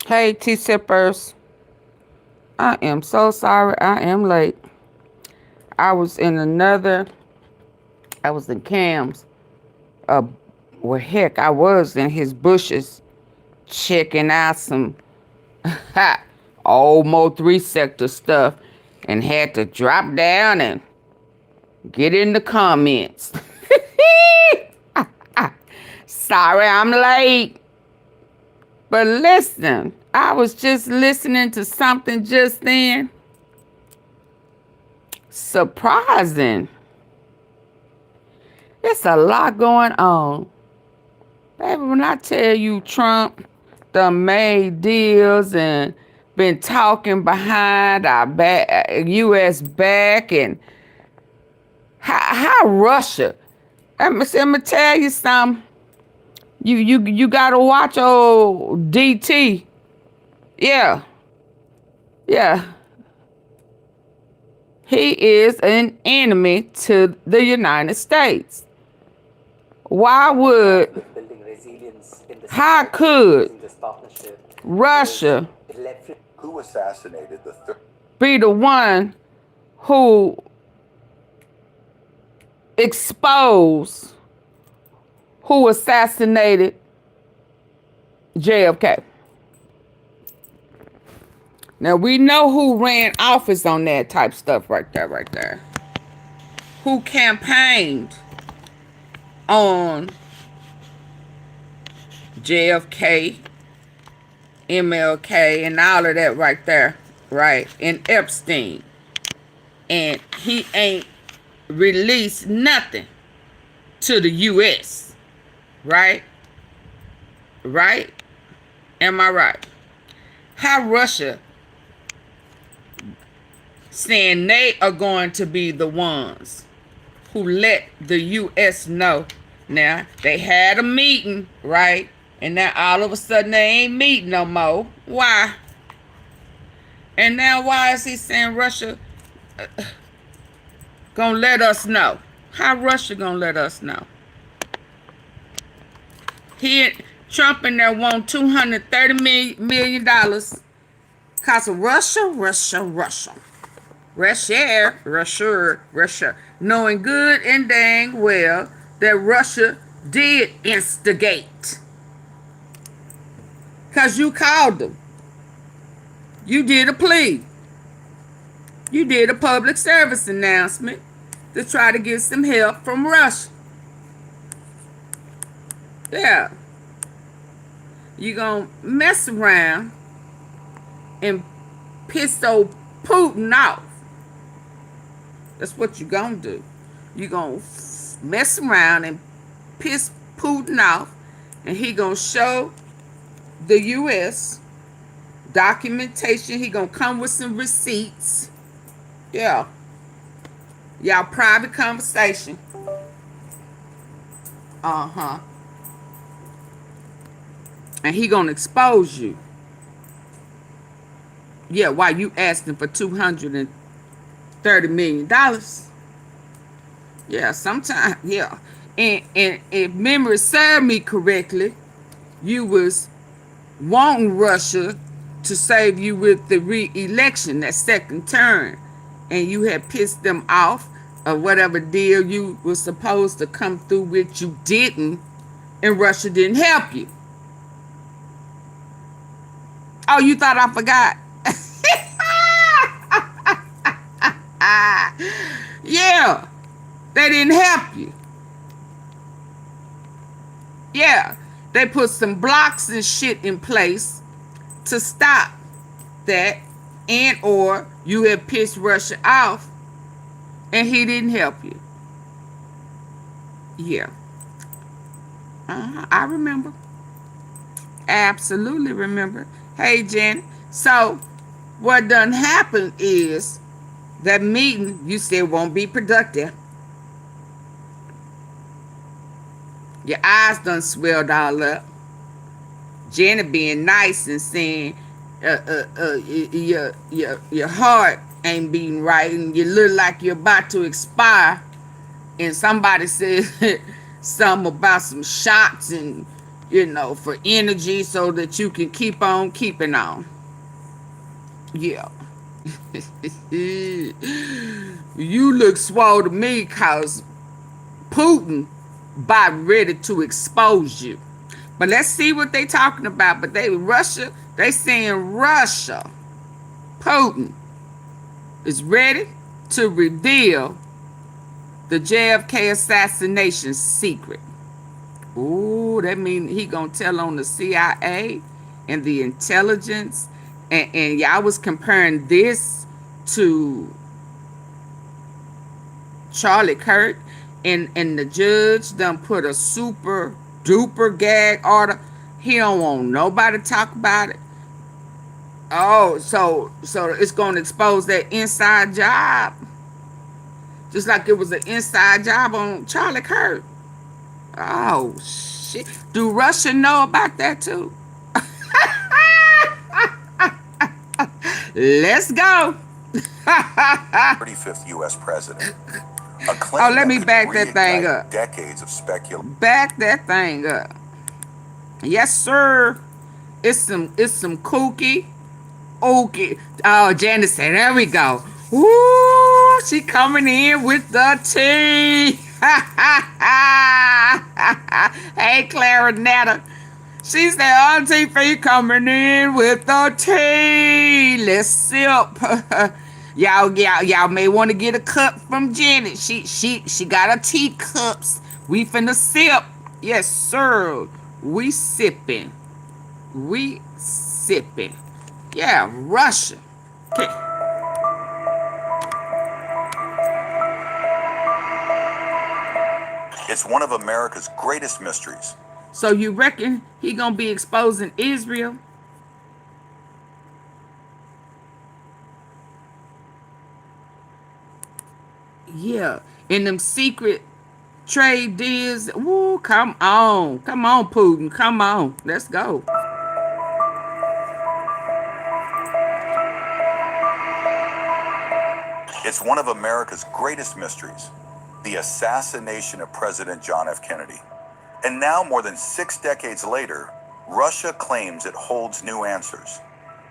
Hey, T-Sippers. I am so sorry I am late. I was in another, I was in Cam's. Uh, well, heck, I was in his bushes checking out some old Mo 3 sector stuff and had to drop down and get in the comments. Sorry I'm late. But listen, I was just listening to something just then. Surprising. It's a lot going on. Baby, when I tell you Trump done made deals and been talking behind our back, U.S. back, and how Russia. Let me tell you something. You gotta watch old DT. Yeah. Yeah. He is an enemy to the United States. Why would, how could Russia who assassinated the be the one who exposed who assassinated JFK? Now we know who ran office on that type stuff right there. Who campaigned on JFK, MLK, and all of that right there, right? And Epstein. And he ain't released nothing to the U.S., right? Right? Am I right? How Russia saying they are going to be the ones who let the U.S. know. Now, they had a meeting, right? And now all of a sudden they ain't meeting no more. Why? And now why is he saying Russia gonna let us know? How Russia gonna let us know? Trump and there want $230 million because of Russia. Russia, knowing good and dang well that Russia did instigate. Because you called them. You did a plea. You did a public service announcement to try to get some help from Russia. Yeah. You gonna mess around and piss old Putin off. That's what you gonna do. You gonna mess around and piss Putin off, and he gonna show the U.S. documentation. He gonna come with some receipts. Yeah. Y'all private conversation. Uh-huh. And he gonna expose you. Yeah, why you asking for $230 million? Yeah, sometimes, yeah. And if memory served me correctly, you was wanting Russia to save you with the re-election, that second term. And you had pissed them off, or whatever deal you was supposed to come through with, you didn't, and Russia didn't help you. Oh, you thought I forgot? Yeah, they didn't help you. Yeah, they put some blocks and shit in place to stop that, and or you had pissed Russia off and he didn't help you. Yeah. I remember. Absolutely remember. Hey, Janet. So, what done happened is that meeting you said won't be productive. Your eyes done swelled all up. Janet being nice and saying your heart ain't beating right and you look like you're about to expire. And somebody said something about some shots and for energy so that you can keep on keeping on. Yeah. You look swole to me because Putin about ready to expose you. But let's see what they talking about. But they saying Russia, Putin is ready to reveal the JFK assassination secret. Ooh, that mean he gonna tell on the CIA and the intelligence. And y'all was comparing this to Charlie Kirk, and the judge done put a super duper gag order. He don't want nobody to talk about it. Oh, so it's gonna expose that inside job, just like it was an inside job on Charlie Kirk. Oh shit! Do Russia know about that too? Let's go. 35th U.S. president. A claim Oh, let that me could back that thing reignite up. decades of speculation. Back that thing up. Yes, sir. It's some kooky. Okay. Oh, Janice said, there we go. Woo! She coming in with the tea. Hey, Clarinetta. She said, AunTeaFee coming in with the tea. Let's sip. Y'all may want to get a cup from Janet. She got her teacups. We finna sip. Yes, sir. We sipping. We sipping. Yeah, Russia. Okay. It's one of America's greatest mysteries. So you reckon he gonna be exposing Israel? Yeah, in them secret trade deals. Woo, come on, Putin, come on, let's go. It's one of America's greatest mysteries, the assassination of President John F. Kennedy. And now, more than 6 decades later, Russia claims it holds new answers.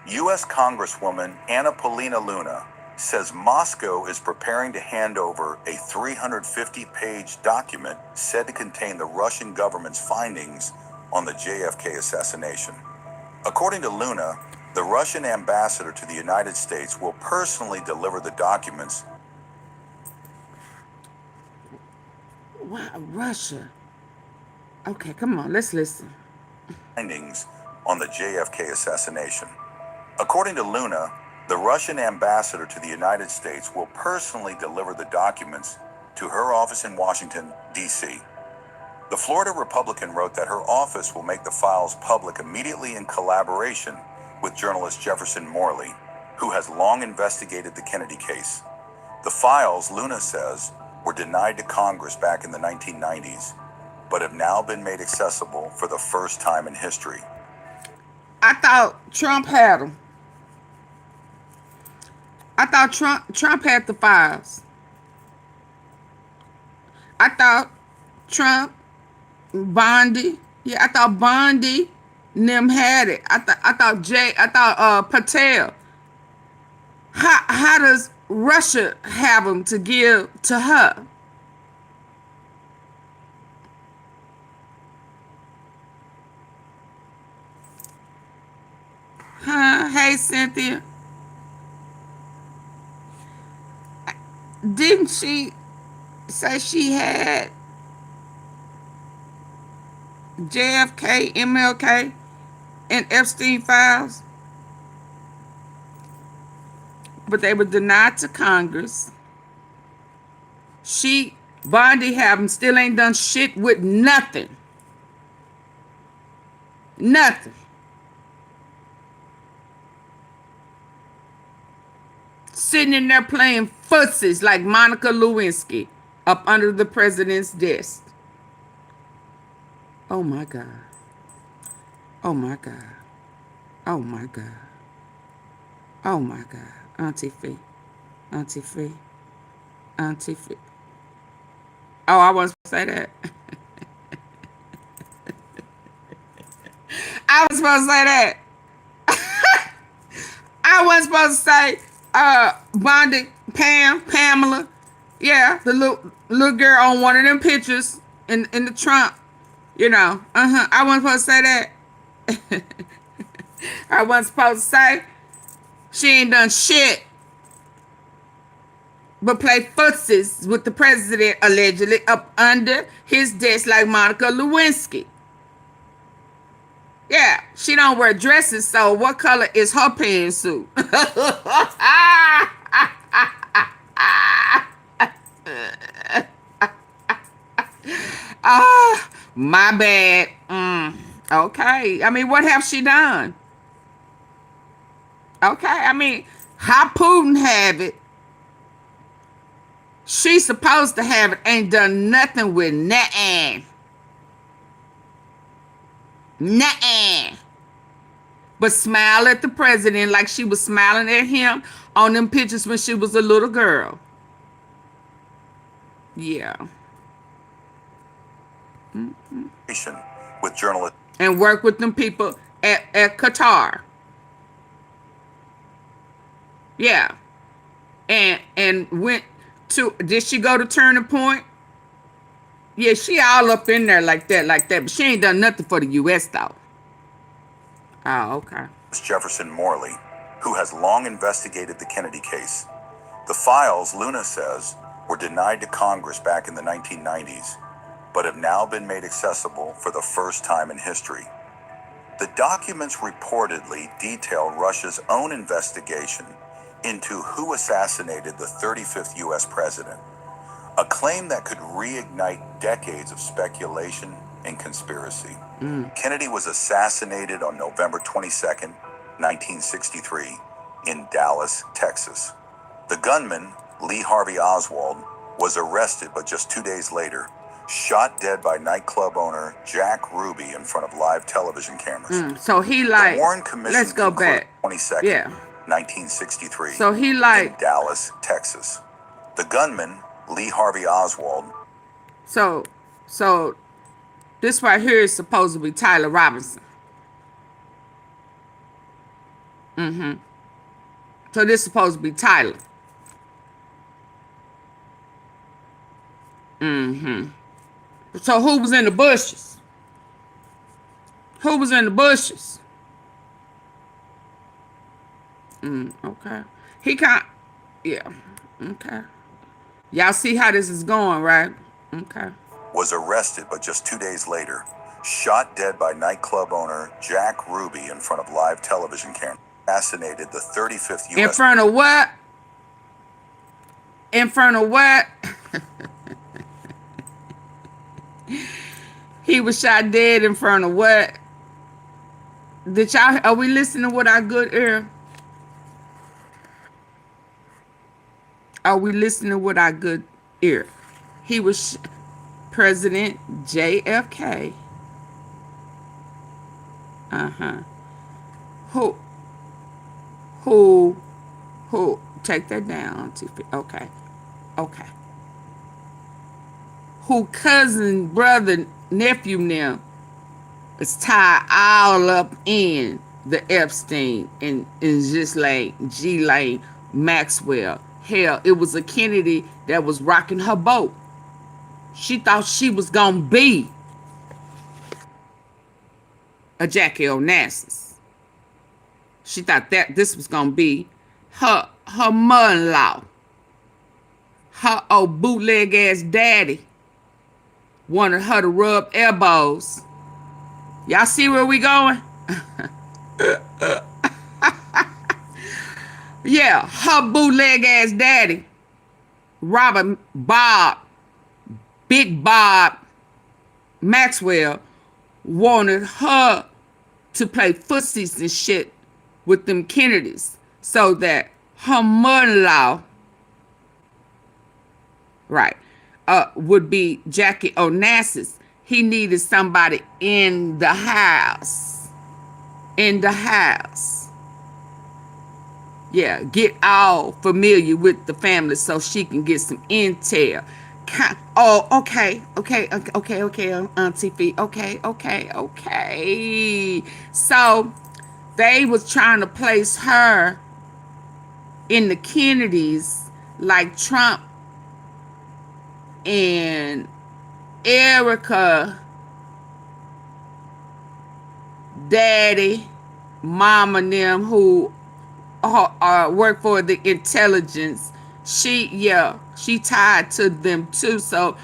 U.S. Congresswoman Anna Polina Luna says Moscow is preparing to hand over a 350-page document said to contain the Russian government's findings on the JFK assassination. According to Luna, the Russian ambassador to the United States will personally deliver the documents. Wow, Russia. Okay, come on, let's listen. Findings on the JFK assassination. According to Luna, the Russian ambassador to the United States will personally deliver the documents to her office in Washington, D.C. The Florida Republican wrote that her office will make the files public immediately in collaboration with journalist Jefferson Morley, who has long investigated the Kennedy case. The files, Luna says, were denied to Congress back in the 1990s, but have now been made accessible for the first time in history. I thought Trump had them. I thought Trump had the files. I thought Trump, Bondi, yeah, I thought Bondi and them had it. I thought Patel. How does Russia have them to give to her? Huh? Hey, Cynthia. Didn't she say she had JFK, MLK, and Epstein files? But they were denied to Congress. Bondi have them, still ain't done shit with nothing. Nothing. Sitting in there playing footsies like Monica Lewinsky up under the president's desk. Oh my God. Oh my God. Oh my God. Oh my God. AunTeaFee. AunTeaFee. AunTeaFee. Oh, I wasn't supposed to say that. I was supposed to say that. I wasn't supposed to say Bondi, Pamela. Yeah, the little girl on one of them pictures in the trunk. You know, I wasn't supposed to say that. I wasn't supposed to say she ain't done shit but play footsies with the president allegedly up under his desk like Monica Lewinsky. Yeah, she don't wear dresses, so what color is her pantsuit? Ah, my bad. Okay. I mean, what have she done? Okay. I mean, how Putin have it? She's supposed to have it. Ain't done nothing with nothing. Nothing. But smile at the president like she was smiling at him on them pictures when she was a little girl. Yeah. With journalists. And work with them people at Qatar. Yeah. And went to, did she go to Turning Point? Yeah, she all up in there like that. But she ain't done nothing for the U.S. though. Oh, okay. Jefferson Morley, who has long investigated the Kennedy case. The files, Luna says, were denied to Congress back in the 1990s, but have now been made accessible for the first time in history. The documents reportedly detail Russia's own investigation into who assassinated the 35th U.S. president, a claim that could reignite decades of speculation and conspiracy. Kennedy was assassinated on November 22nd, 1963, in Dallas, Texas. The gunman, Lee Harvey Oswald, was arrested, but just 2 days later, shot dead by nightclub owner Jack Ruby in front of live television cameras. So he like, the Warren Commission, let's go back. 22nd, Yeah. 1963. So he like, in Dallas, Texas. The gunman, Lee Harvey Oswald. So this right here is supposed to be Tyler Robinson. So this is supposed to be Tyler. So who was in the bushes? Who was in the bushes? Okay. He can't. Yeah. Okay. Y'all see how this is going, right? Okay. Was arrested, but just 2 days later, shot dead by nightclub owner Jack Ruby in front of live television cameras. Assassinated the 35th U.S. In front of what? In front of what? He was shot dead in front of what? Did y'all, are we listening with our good ear? Are we listening with our good ear? He was President JFK. Who, take that down, AunTeaFee. Okay. Who cousin, brother, nephew now is tied all up in the Epstein and Ghislaine Maxwell. Hell, it was a Kennedy that was rocking her boat. She thought she was gonna be a Jackie Onassis. She thought that this was gonna be her mother-in-law. Her old bootleg ass daddy wanted her to rub elbows. Y'all see where we going? Yeah, her bootleg ass daddy, Big Bob Maxwell, wanted her to play footsies and shit with them Kennedys so that her mother-in-law, right, would be Jackie Onassis. He needed somebody in the house. Yeah, get all familiar with the family so she can get some intel. Oh, okay, AunTeaFee. Okay. So they was trying to place her in the Kennedys, like Trump and Erica, daddy, mom, and them who work for the intelligence. She tied to them too. So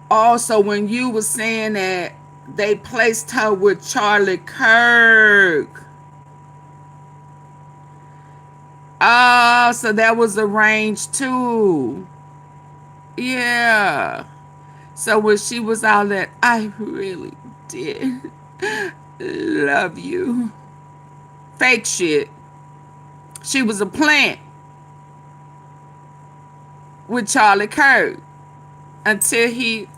also when you were saying that they placed her with Charlie Kirk. Oh, so that was arranged too. Yeah. So when she was all that, I really did love you. Fake shit. She was a plant with Charlie Kirk until he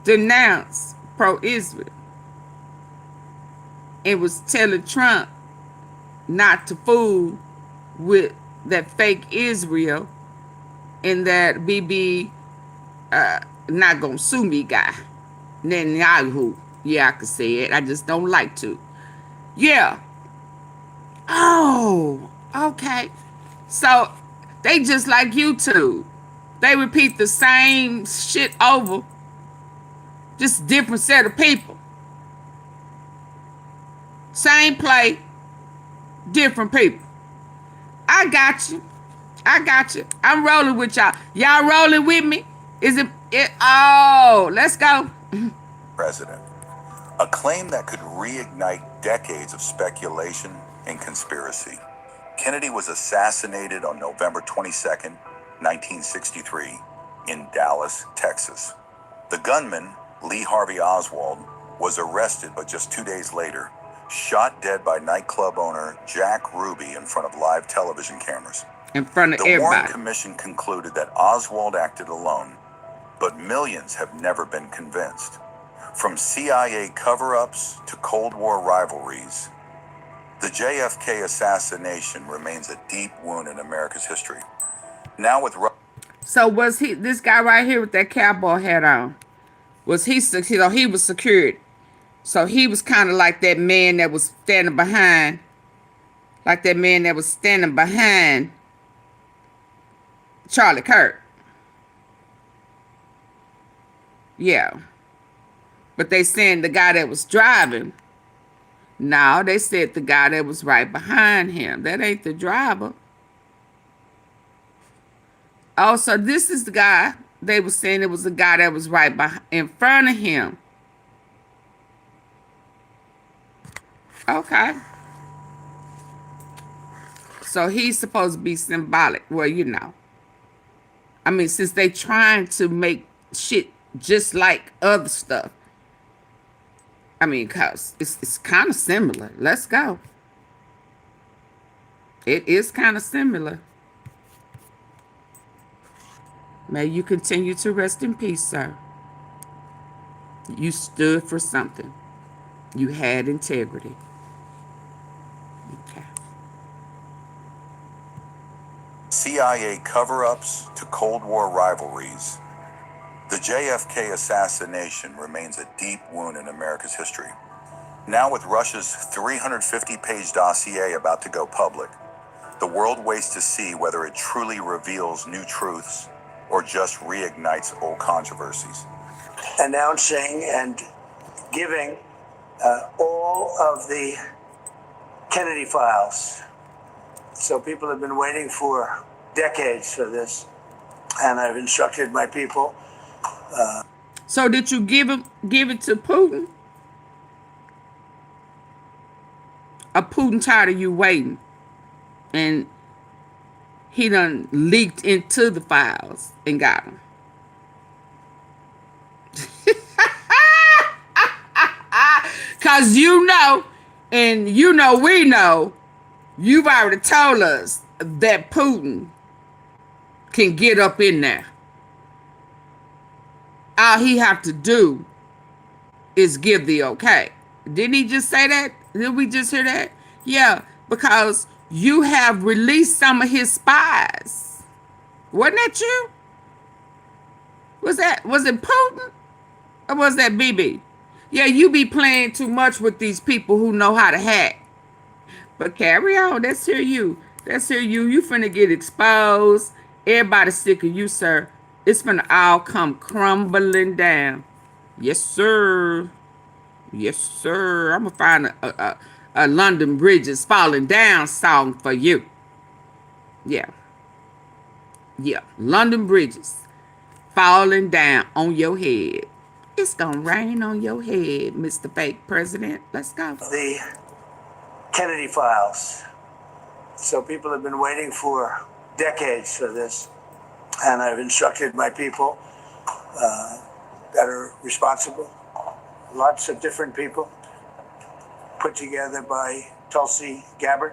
denounced pro-Israel and was telling Trump not to fool with that fake Israel and that BB not gonna sue me guy. Netanyahu. Yeah, I could say it. I just don't like to. Yeah. Oh, okay. So they just like YouTube. They repeat the same shit over, just different set of people. Same play, different people. I got you. I'm rolling with y'all. Y'all rolling with me? Is it? Oh, let's go. President. A claim that could reignite decades of speculation and conspiracy. Kennedy was assassinated on November 22nd, 1963, in Dallas, Texas. The gunman, Lee Harvey Oswald, was arrested, but just 2 days later, shot dead by nightclub owner Jack Ruby in front of live television cameras. In front of The Warren everybody. Commission concluded that Oswald acted alone, but millions have never been convinced. From CIA cover-ups to Cold War rivalries, the JFK assassination remains a deep wound in America's history. Now with So was he this guy right here with that cowboy hat on? Was he he was secured? So he was kind of like that man that was standing behind, Charlie Kirk. Yeah. But they saying the guy that was driving. No, they said the guy that was right behind him. That ain't the driver. Oh, so this is the guy. They were saying it was the guy that was right in front of him. Okay. So he's supposed to be symbolic. Well, you know. I mean, since they trying to make shit just like other stuff. I mean, cause it's kind of similar. Let's go. It is kind of similar. May you continue to rest in peace, sir. You stood for something. You had integrity. Okay. CIA cover-ups to Cold War rivalries, the JFK assassination remains a deep wound in America's history. Now with Russia's 350-page dossier about to go public, the world waits to see whether it truly reveals new truths or just reignites old controversies. Announcing and giving all of the Kennedy files. So people have been waiting for decades for this, and I've instructed my people. So did you give it to Putin? Or Putin tired of you waiting, and he done leaked into the files and got them. Cause you know, and you know we know, you've already told us that Putin can get up in there. All he have to do is give the okay. Didn't he just say that? Did we just hear that? Yeah, because you have released some of his spies. Wasn't that you? Was it Putin? Or was that BB? Yeah, you be playing too much with these people who know how to hack. But carry on. Let's hear you. Let's hear you. You finna get exposed. Everybody sick of you, sir. It's finna all come crumbling down. Yes, sir. Yes, sir. I'm gonna find a London Bridge is falling down song for you. Yeah. Yeah. London Bridges falling down on your head. It's gonna rain on your head, Mr. Fake President. Let's go. The Kennedy files. So people have been waiting for decades for this. And I've instructed my people that are responsible, lots of different people, put together by Tulsi Gabbard.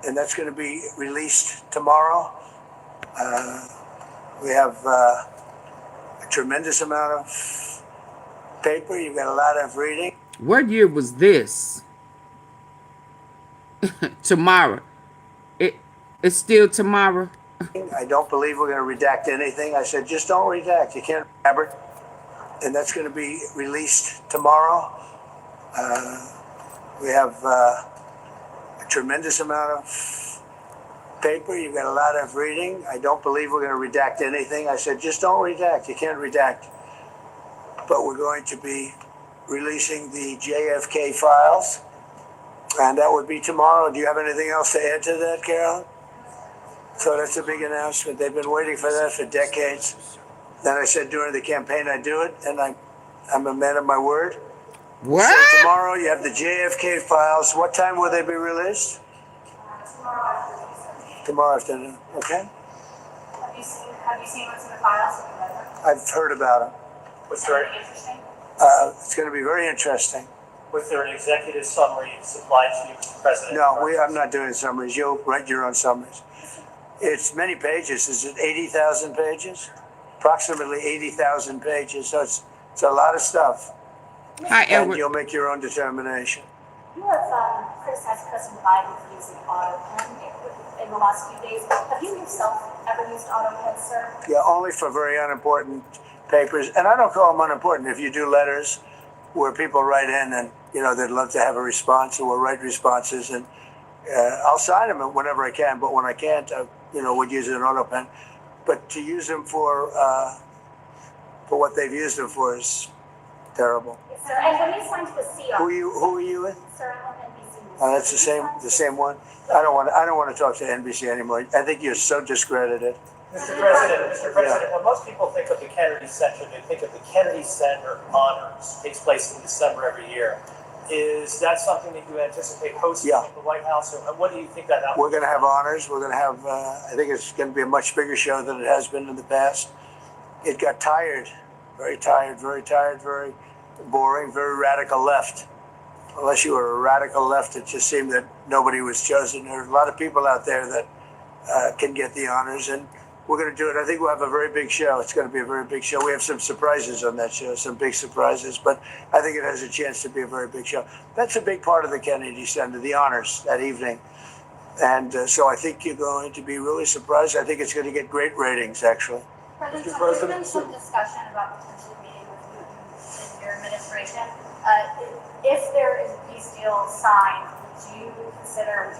And that's going to be released tomorrow. We have a tremendous amount of paper. You've got a lot of reading. What year was this? Tomorrow. It's still tomorrow. I don't believe we're going to redact anything. I said, just don't redact. You can't Gabbard. And that's going to be released tomorrow. We have a tremendous amount of paper. You've got a lot of reading. I don't believe we're going to redact anything. I said, just don't redact. You can't redact. But we're going to be releasing the JFK files. And that would be tomorrow. Do you have anything else to add to that, Carolyn? So that's a big announcement. They've been waiting for that for decades. Then I said during the campaign I'd do it, and I'm a man of my word. What? So tomorrow you have the JFK files. What time will they be released? Tomorrow afternoon. Okay. Have you seen what's in the files? Have you read them? I've heard about them. Was there interesting? It's going to be very interesting. Was there an executive summary supplied to you, Mr. President? No, I'm not doing summaries. You'll write your own summaries. It's many pages. Is it 80,000 pages? Approximately 80,000 pages. So it's a lot of stuff. Hi, And Edward. you'll make your own determination. You have criticized President Biden for using AutoPen in the last few days. Have you yourself ever used AutoPen, sir? Yeah, only for very unimportant papers. And I don't call them unimportant. If you do letters where people write in and, they'd love to have a response, or we'll write responses, and I'll sign them whenever I can. But when I can't, I, would use an AutoPen. But to use them for what they've used them for is terrible. Yes, sir. And when you signed the CR, Who are you with? sir, I'm on NBC News. That's the same one. I don't want to talk to NBC anymore. I think you're so discredited. Mr. President, when most people think of the Kennedy Center, they think of the Kennedy Center Honors. It takes place in December every year. Is that something that you anticipate hosting Yeah. at the White House? Or what do you think that We're going to have honors. We're going to have, I think it's going to be a much bigger show than it has been in the past. It got tired, very boring, very radical left. Unless you were a radical left, it just seemed that nobody was chosen. There are a lot of people out there that can get the honors, and we're going to do it. I think we'll have a very big show. It's going to be a very big show. We have some surprises on that show, some big surprises, but I think it has a chance to be a very big show. That's a big part of the Kennedy Center, the honors that evening. And so I think you're going to be really surprised. I think it's going to get great ratings, actually. President, there's been some discussion about potentially meeting with Putin in your administration. If there is a peace deal signed, would you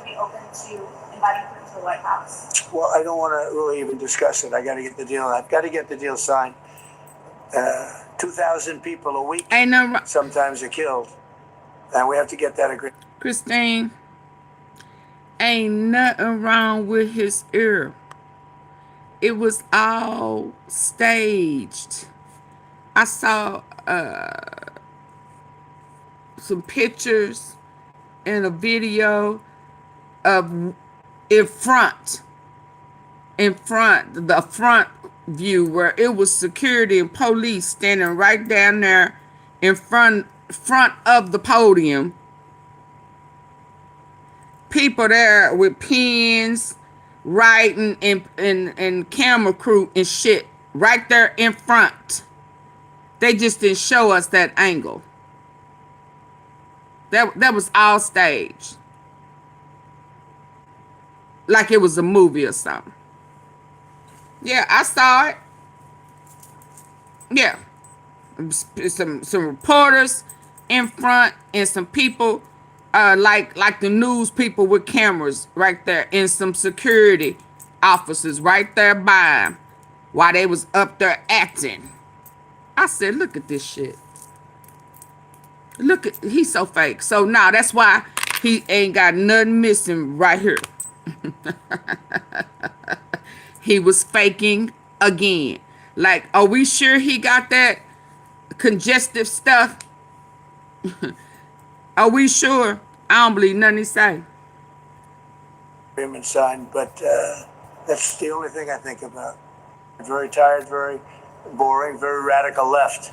be open to inviting Putin to the White House? Well, I don't want to really even discuss it. I got to get the deal. I've got to get the deal signed. 2,000 people a week Ain't no sometimes are killed, and we have to get that agreement. Christine. Ain't nothing wrong with his ear. It was all staged. I saw some pictures and a video of the front view, where it was security and police standing right down there in front of the podium. People there with pens, writing, and camera crew and shit right there in front. They just didn't show us that angle. That was all staged. Like it was a movie or something. Yeah, I saw it. Yeah, some reporters in front and some people like the news people with cameras right there and some security officers right there by him while they was up there acting. I said, look at this shit. Look at, he's so fake. So now that's why he ain't got nothing missing right here. He was faking again. Like, are we sure he got that congestive stuff? Are we sure? I don't believe nothing he say. Agreement signed, but that's the only thing I think about. Very tired, very boring, very radical left.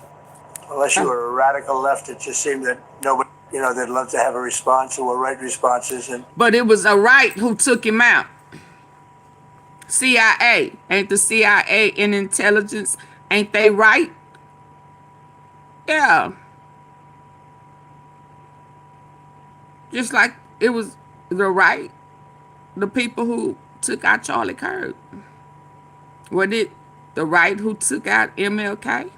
Unless you were a radical left, it just seemed that nobody, they'd love to have a response or right responses. But it was a right who took him out. CIA. Ain't the CIA in intelligence? Ain't they right? Yeah. Just like it was the right, the people who took out Charlie Kirk. Was it the right who took out MLK?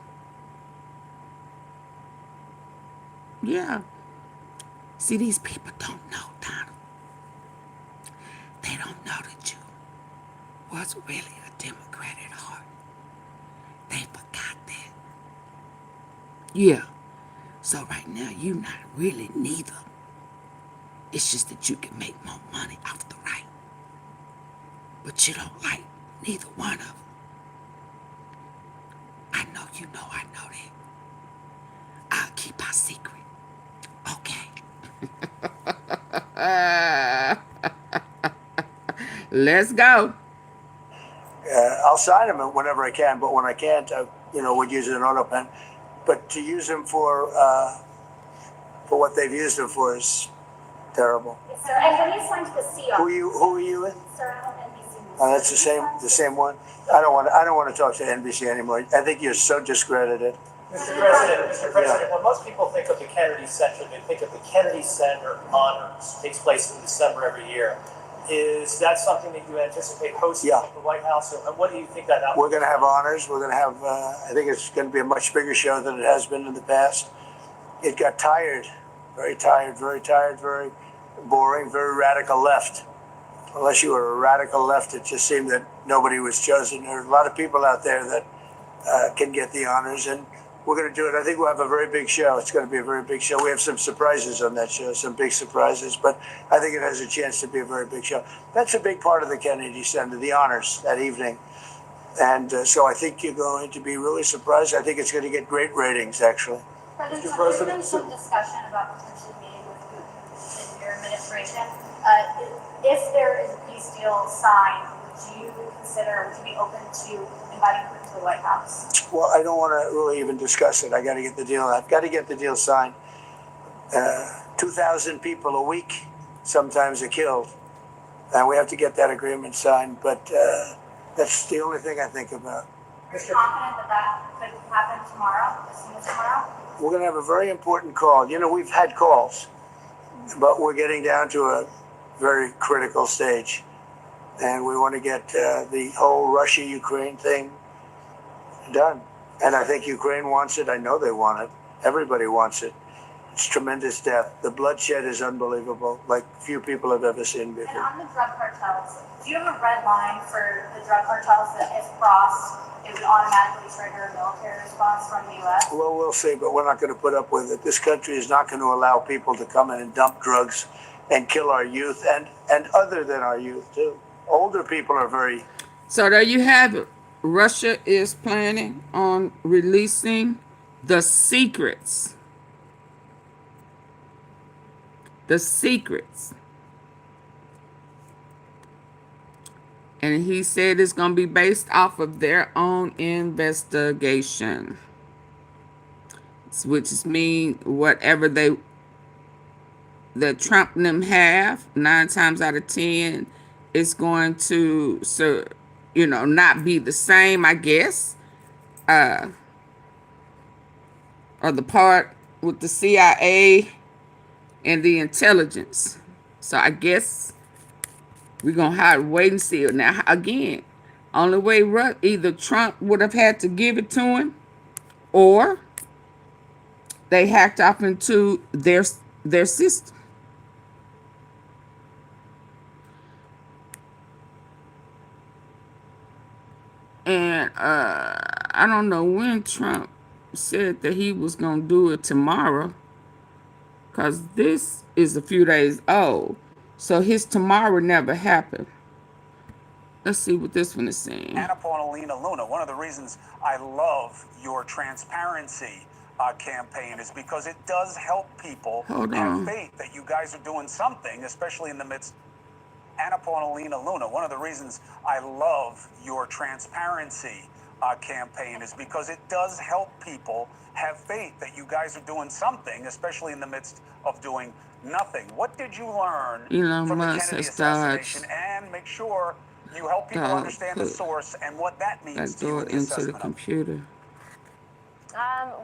Yeah. See, these people don't know, Donald. They don't know that you was really a Democrat at heart. They forgot that. Yeah. So right now, you're not really neither. It's just that you can make more money off the right. But you don't like neither one of them. I know you know I know that. I'll keep our secret. Okay. Let's go. I'll sign them whenever I can, but when I can't, I would use an auto pen. But to use them for what they've used them for is terrible. Yes, sir. And when you signed the CR. Who are you with? Sir, I'm with NBC. That's the same one. I don't want to talk to NBC anymore. I think you're so discredited. Mr. President, when most people think of the Kennedy Center, they think of the Kennedy Center Honors. It takes place in December every year. Is that something that you anticipate hosting at the White House? Or what do you think that We're going to have honors. We're going to have, I think it's going to be a much bigger show than it has been in the past. It got tired, very boring, very radical left. Unless you were a radical left, it just seemed that nobody was chosen. There are a lot of people out there that can get the honors, and we're going to do it. I think we'll have a very big show. It's going to be a very big show. We have some surprises on that show, some big surprises, but I think it has a chance to be a very big show. That's a big part of the Kennedy Center, the honors that evening. And so I think you're going to be really surprised. I think it's going to get great ratings, actually. President, there's been some discussion about potentially meeting with Putin in your administration. If there is a peace deal signed, would you be open to inviting Putin to the White House? Well, I don't want to really even discuss it. I've got to get the deal signed. 2,000 people a week sometimes are killed. And we have to get that agreement signed. But that's the only thing I think about. Are you confident that could happen tomorrow, as soon as tomorrow? We're going to have a very important call. We've had calls, but we're getting down to a very critical stage. And we want to get the whole Russia-Ukraine thing done. And I think Ukraine wants it. I know they want it. Everybody wants it. It's tremendous death. The bloodshed is unbelievable, like few people have ever seen before. And on the drug cartels, do you have a red line for the drug cartels that if crossed, it would automatically trigger a military response from the U.S.? Well, we'll see, but we're not going to put up with it. This country is not going to allow people to come in and dump drugs and kill our youth, and other than our youth, too. Older people are very... So there you have it. Russia is planning on releasing the secrets. The secrets. And he said it's going to be based off of their own investigation. Which means whatever that Trump and them have, 9 times out of 10, it's going to, not be the same, I guess. Or the part with the CIA and the intelligence. So I guess we're going to have to wait and see. Now, again, only way either Trump would have had to give it to him or they hacked off into their system. And I don't know when Trump said that he was gonna do it tomorrow, cause this is a few days old. So his tomorrow never happened. Let's see what this one is saying. Anna Paulina Luna, one of the reasons I love your transparency campaign is because it does help people have faith that you guys are doing something, especially in the midst. Anna Paulina Luna, one of the reasons I love your transparency campaign is because it does help people have faith that you guys are doing something, especially in the midst of doing nothing. What did you learn from the Kennedy assassination? And make sure you help people understand the source and what that means to you in the assessment of computer.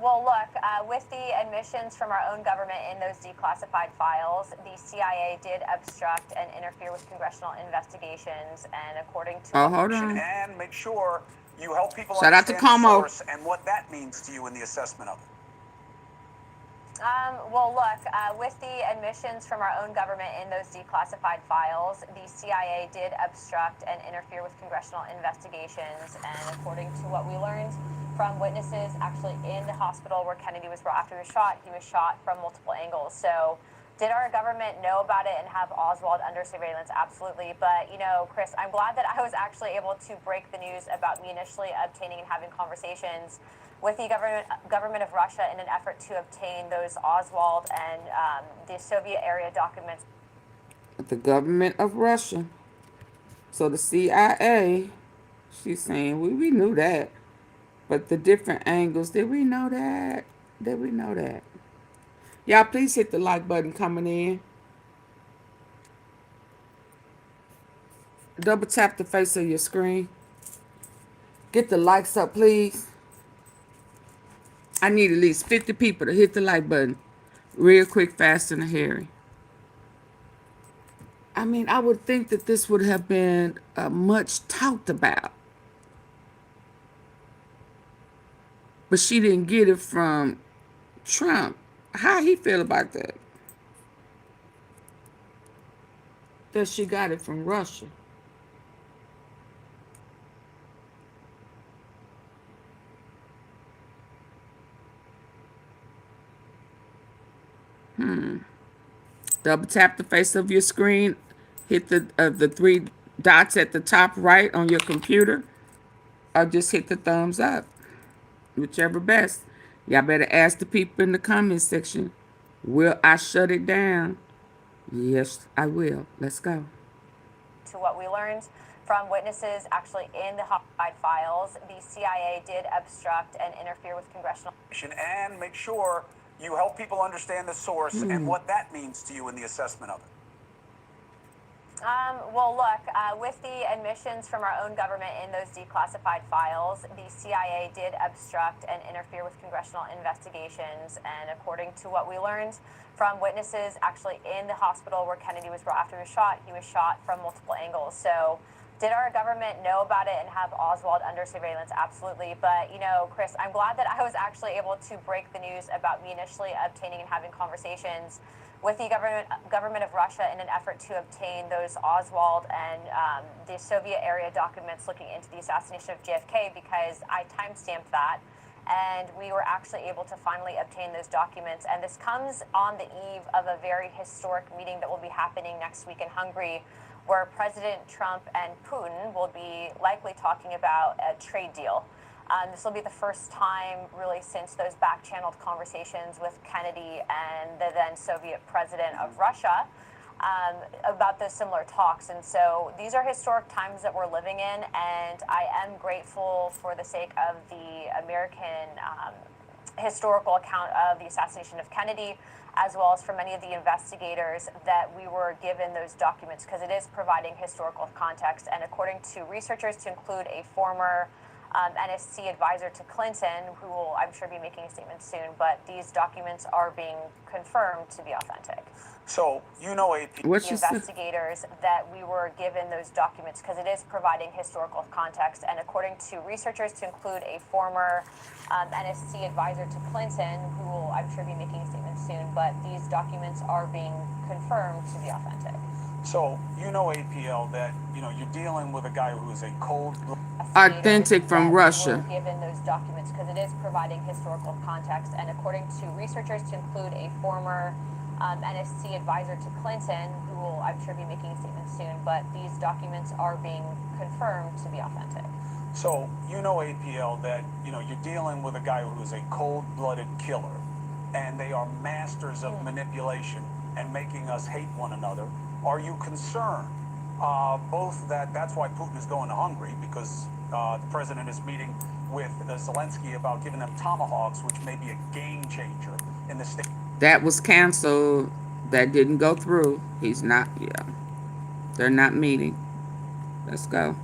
Well, look, with the admissions from our own government in those declassified files, the CIA did obstruct and interfere with congressional investigations, and according to... hold on. And make sure you help people Shout out to understand the Como. source and what that means to you in the assessment of it. Well, look, with the admissions from our own government in those declassified files, the CIA did obstruct and interfere with congressional investigations, and according to what we learned from witnesses actually in the hospital where Kennedy was brought after he was shot from multiple angles. So did our government know about it and have Oswald under surveillance? Absolutely. But, you know, Chris, I'm glad that I was actually able to break the news about me initially obtaining and having conversations with the government of Russia in an effort to obtain those Oswald and the Soviet area documents. The government of Russia. So the CIA, she's saying, we knew that. But the different angles, did we know that? Did we know that? Y'all, please hit the like button coming in. Double tap the face of your screen. Get the likes up, please. I need at least 50 people to hit the like button. Real quick, fast, and hairy. I mean, I would think that this would have been much talked about. But she didn't get it from Trump. How he feel about that? That she got it from Russia. Double tap the face of your screen. Hit the three dots at the top right on your computer. Or just hit the thumbs up. Whichever best. Y'all better ask the people in the comment section. Will I shut it down? Yes, I will. Let's go. To what we learned from witnesses actually in the classified files, the CIA did obstruct and interfere with congressional... And make sure you help people understand the source and what that means to you in the assessment of it. Well, look, with the admissions from our own government in those declassified files, the CIA did obstruct and interfere with congressional investigations, and according to what we learned from witnesses actually in the hospital where Kennedy was brought after he was shot from multiple angles. So did our government know about it and have Oswald under surveillance? Absolutely. But, you know, Chris, I'm glad that I was actually able to break the news about me initially obtaining and having conversations with the government of Russia in an effort to obtain those Oswald and the Soviet area documents looking into the assassination of JFK, because I timestamped that, and we were actually able to finally obtain those documents. And this comes on the eve of a very historic meeting that will be happening next week in Hungary, where President Trump and Putin will be likely talking about a trade deal. This will be the first time really since those back-channeled conversations with Kennedy and the then Soviet president of Russia about those similar talks. And so these are historic times that we're living in, and I am grateful for the sake of the American historical account of the assassination of Kennedy, as well as for many of the investigators, that we were given those documents, because it is providing historical context. And according to researchers, to include a former NSC advisor to Clinton, who will, I'm sure, be making a statement soon, but these documents are being confirmed to be authentic. So, you know, AP. The investigators that we were given those documents because it is providing historical context, and according to researchers, to include a former NSC advisor to Clinton, who will, I'm sure, be making a statement soon, but these documents are being confirmed to be authentic. So, you know, APL, that, you know, you're dealing with a guy who is a cold... Authentic from Russia. We were given those documents because it is providing historical context, and according to researchers, to include a former NSC advisor to Clinton, who will, I'm sure, be making a statement soon, but these documents are being confirmed to be authentic. So, you know, APL, that, you know, you're dealing with a guy who is a cold-blooded killer, and they are masters of manipulation and making us hate one another. Are you concerned? Both that's why Putin is going to Hungary, because the president is meeting with Zelensky about giving them tomahawks, which may be a game changer in the state. That was canceled. That didn't go through. He's not, yeah. They're not meeting. Let's go.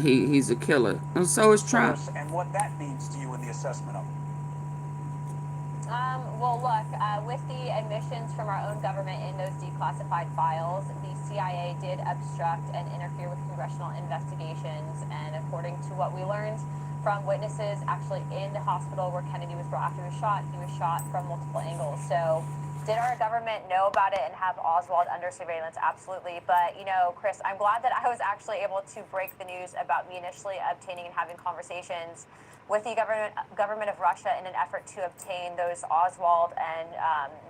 He's a killer. And so is Trump. And what that means to you in the assessment of it. Well, look, with the admissions from our own government in those declassified files, the CIA did obstruct and interfere with congressional investigations. And according to what we learned from witnesses actually in the hospital where Kennedy was brought after he was shot from multiple angles. So did our government know about it and have Oswald under surveillance? Absolutely. But, you know, Chris, I'm glad that I was actually able to break the news about me initially obtaining and having conversations with the government of Russia in an effort to obtain those Oswald and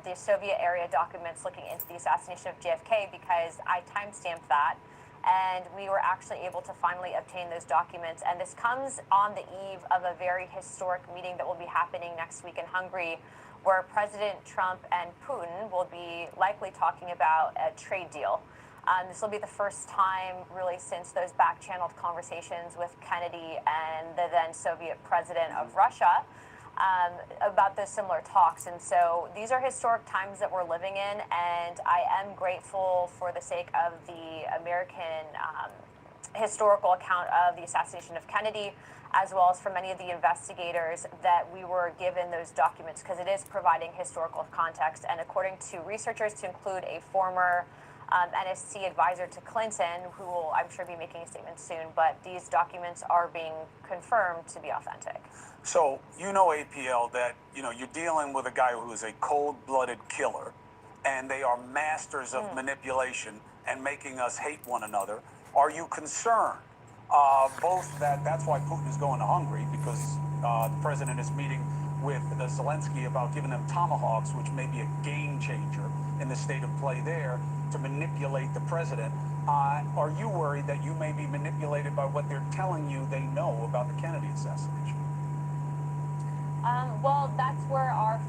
the Soviet area documents looking into the assassination of JFK, because I timestamped that, and we were actually able to finally obtain those documents. And this comes on the eve of a very historic meeting that will be happening next week in Hungary, where President Trump and Putin will be likely talking about a trade deal. This will be the first time really since those back-channeled conversations with Kennedy and the then Soviet president of Russia about those similar talks. And so these are historic times that we're living in, and I am grateful for the sake of the American historical account of the assassination of Kennedy, as well as for many of the investigators that we were given those documents because it is providing historical context. And according to researchers, to include a former NSC advisor to Clinton, who will, I'm sure, be making a statement soon, but these documents are being confirmed to be authentic. So, you know, APL, that, you know, you're dealing with a guy who is a cold-blooded killer, and they are masters of manipulation and making us hate one another. Are you concerned? Both that's why Putin is going to Hungary, because the president is meeting with Zelensky about giving them tomahawks, which may be a game changer in the state of play there, to manipulate the president. Are you worried that you may be manipulated by what they're telling you they know about the Kennedy assassination? Well, that's where our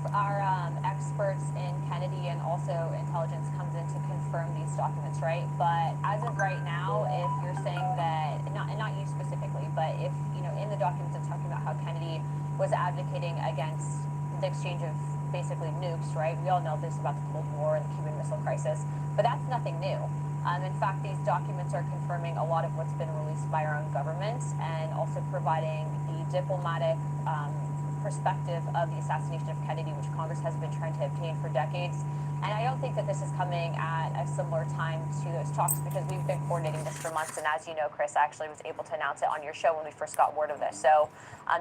experts in Kennedy and also intelligence comes in to confirm these documents, right? But as of right now, if you're saying that, not you specifically, but if, you know, in the documents it's talking about how Kennedy was advocating against the exchange of basically nukes, right? We all know this about the Cold War and the Cuban Missile Crisis, but that's nothing new. In fact, these documents are confirming a lot of what's been released by our own government, and also providing the diplomatic perspective of the assassination of Kennedy, which Congress has been trying to obtain for decades. And I don't think that this is coming at a similar time to those talks, because we've been coordinating this for months. And as you know, Chris, I actually was able to announce it on your show when we first got word of this. So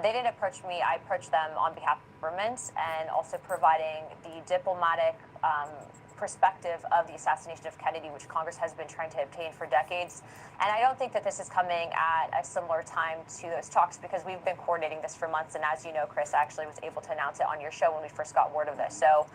they didn't approach me. I approached them on behalf of government, and also providing the diplomatic perspective of the assassination of Kennedy, which Congress has been trying to obtain for decades. And I don't think that this is coming at a similar time to those talks, because we've been coordinating this for months. And as you know, Chris, I actually was able to announce it on your show when we first got word of this. So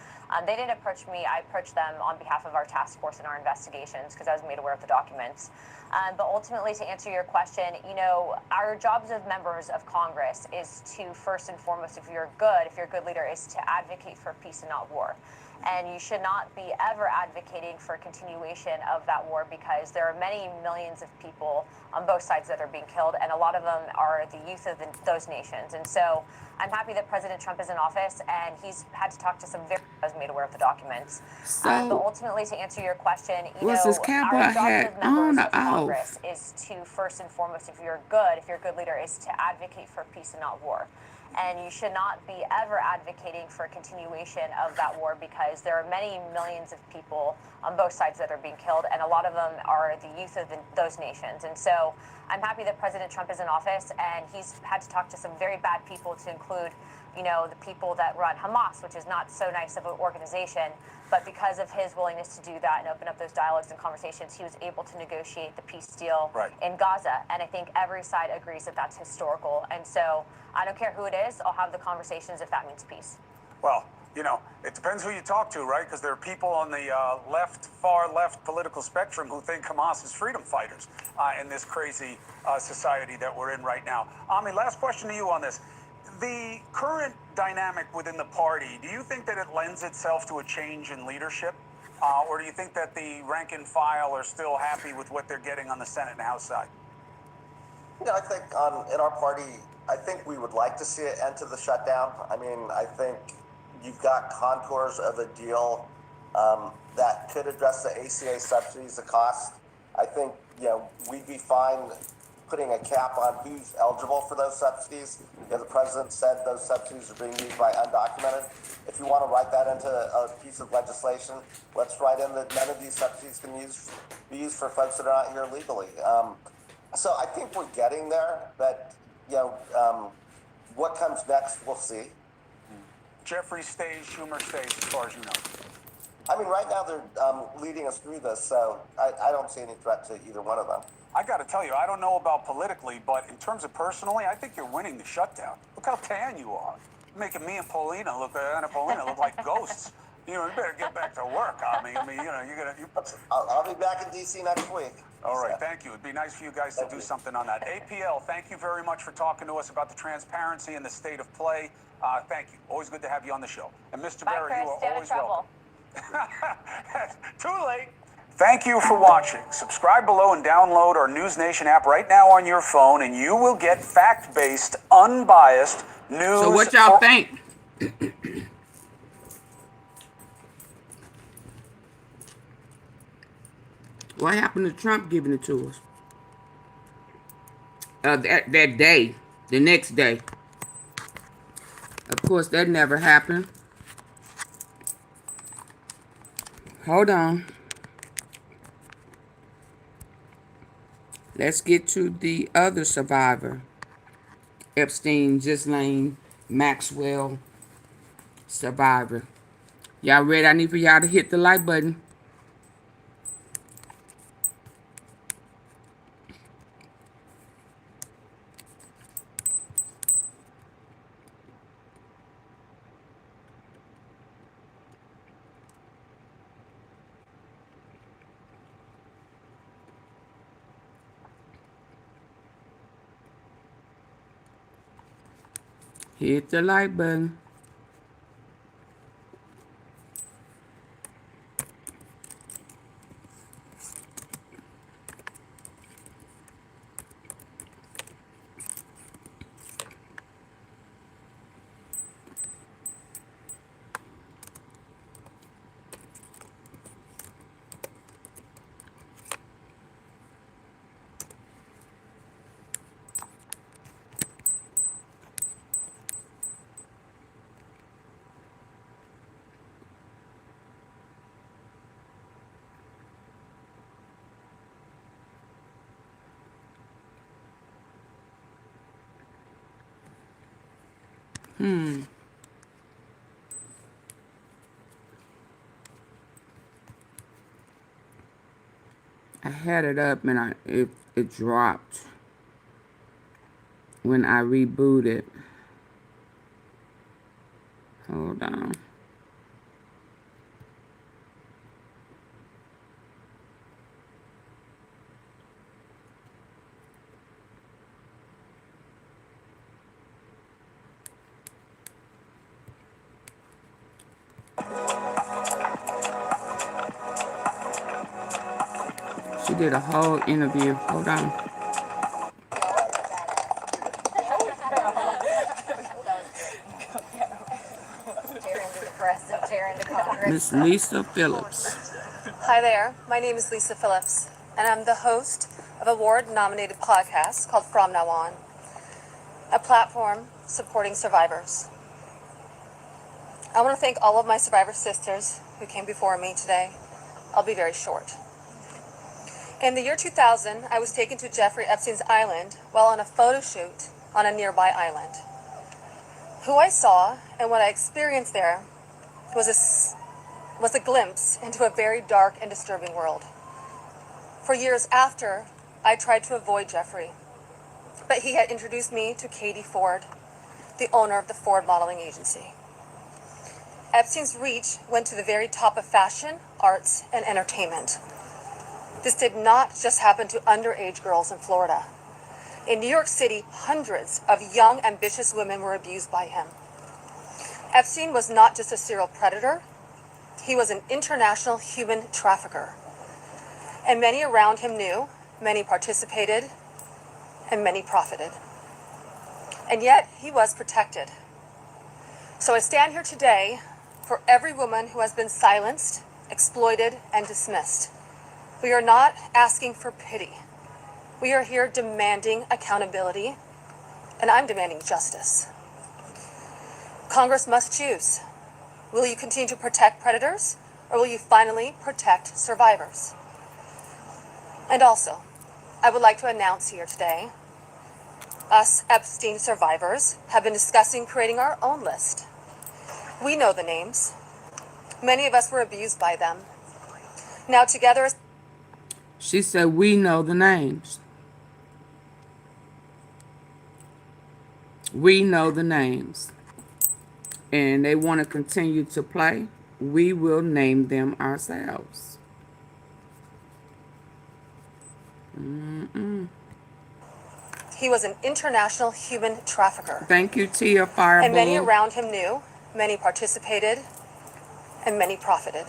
they didn't approach me. I approached them on behalf of our task force and our investigations, because I was made aware of the documents. But ultimately, to answer your question, you know, our jobs as members of Congress is to, first and foremost, if you're a good leader, is to advocate for peace and not war. And you should not be ever advocating for a continuation of that war, because there are many millions of people on both sides that are being killed, and a lot of them are the youth of those nations. And so I'm happy that President Trump is in office, and he's had to talk to some very was made aware of the documents. But So, ultimately, to answer your question, was this cowboy our job hat as on members or of off? Congress is to, first and foremost, if you're a good leader, is to advocate for peace and not war. And you should not be ever advocating for a continuation of that war, because there are many millions of people on both sides that are being killed, and a lot of them are the youth of those nations. And so I'm happy that President Trump is in office, and he's had to talk to some very bad people, to include, the people that run Hamas, which is not so nice of an organization. But because of his willingness to do that and open up those dialogues and conversations, he was able to negotiate the peace deal in Gaza. And I think every side agrees that that's historical. And so I don't care who it is, I'll have the conversations if that means peace. Well, it depends who you talk to, right? Because there are people on the far left political spectrum who think Hamas is freedom fighters in this crazy society that we're in right now. Ami, last question to you on this. The current dynamic within the party, do you think that it lends itself to a change in leadership? Or do you think that the rank and file are still happy with what they're getting on the Senate and House side? I think in our party, I think we would like to see it end to the shutdown. I mean, I think you've got contours of a deal that could address the ACA subsidies, the cost. I think, we'd be fine putting a cap on who's eligible for those subsidies. The president said those subsidies are being used by undocumented. If you want to write that into a piece of legislation, let's write in that none of these subsidies can be used for folks that are not here legally. So I think we're getting there, but what comes next, we'll see. Jeffrey stays, Schumer stays, as far as you know. I mean, right now they're leading us through this, so I don't see any threat to either one of them. I got to tell you, I don't know about politically, but in terms of personally, I think you're winning the shutdown. Look how tan you are. You're making me and Paulina look like ghosts. You better get back to work. I'll be back in D.C. next week. All right, thank you. It'd be nice for you guys to do something on that. APL, thank you very much for talking to us about the transparency and the state of play. Thank you. Always good to have you on the show. And Mr. Barry, you are always welcome. Too late. Thank you for watching. Subscribe below and download our News Nation app right now on your phone, and you will get fact-based, unbiased news. So what y'all think? What happened to Trump giving it to us? That day, the next day. Of course, that never happened. Hold on. Let's get to the other survivor. Epstein, Ghislaine Maxwell survivor. Y'all ready? I need for y'all to hit the like button. Hit the like button. I had it up and it dropped when I rebooted. Hold on. did a whole interview. Hold on. Miss Lisa Phillips. Hi there, my name is Lisa Phillips, and I'm the host of a award-nominated podcast called From Now On, a platform supporting survivors. I want to thank all of my survivor sisters who came before me today. I'll be very short. In the year 2000, I was taken to Jeffrey Epstein's island while on a photo shoot on a nearby island. Who I saw and what I experienced there was a glimpse into a very dark and disturbing world. For years after, I tried to avoid Jeffrey, but he had introduced me to Katie Ford, the owner of the Ford Modeling Agency. Epstein's reach went to the very top of fashion, arts, and entertainment. This did not just happen to underage girls in Florida. In New York City, hundreds of young, ambitious women were abused by him. Epstein was not just a serial predator, he was an international human trafficker. And many around him knew, many participated, and many profited. And yet, he was protected. So I stand here today for every woman who has been silenced, exploited, and dismissed. We are not asking for pity. We are here demanding accountability, and I'm demanding justice. Congress must choose. Will you continue to protect predators, or will you finally protect survivors? And also, I would like to announce here today, us Epstein survivors have been discussing creating our own list. We know the names. Many of us were abused by them. Now together... She said, we know the names. We know the names. And they want to continue to play. We will name them ourselves. He was an international human trafficker. Thank you, Tia Fireball. And many around him knew, many participated, and many profited.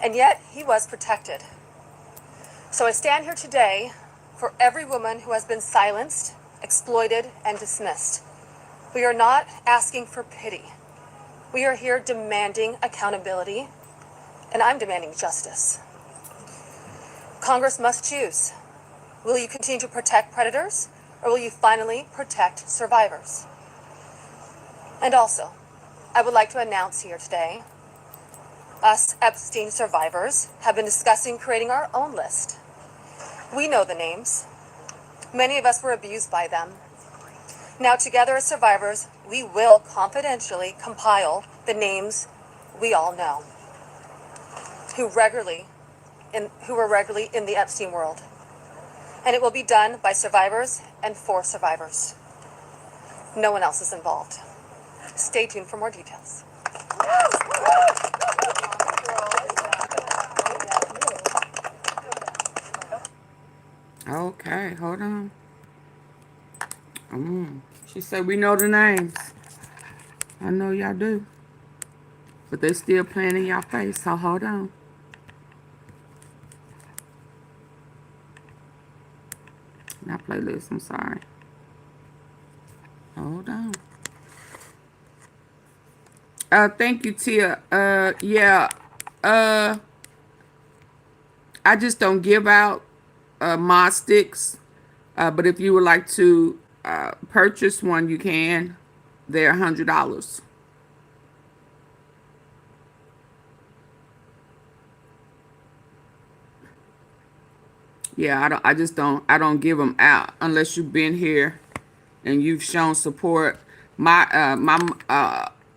And yet, he was protected. So I stand here today for every woman who has been silenced, exploited, and dismissed. We are not asking for pity. We are here demanding accountability, and I'm demanding justice. Congress must choose. Will you continue to protect predators, or will you finally protect survivors? And also, I would like to announce here today, us Epstein survivors have been discussing creating our own list. We know the names. Many of us were abused by them. Now together as survivors, we will confidentially compile the names we all know, who were regularly in the Epstein world. And it will be done by survivors and for survivors. No one else is involved. Stay tuned for more details. Okay, hold on. She said, we know the names. I know y'all do. But they still playing in y'all face, so hold on. Not playlist, I'm sorry. Hold on. Thank you, Tia. Yeah. I just don't give out mod sticks. But if you would like to purchase one, you can. They're $100. Yeah, I don't give them out unless you've been here and you've shown support. My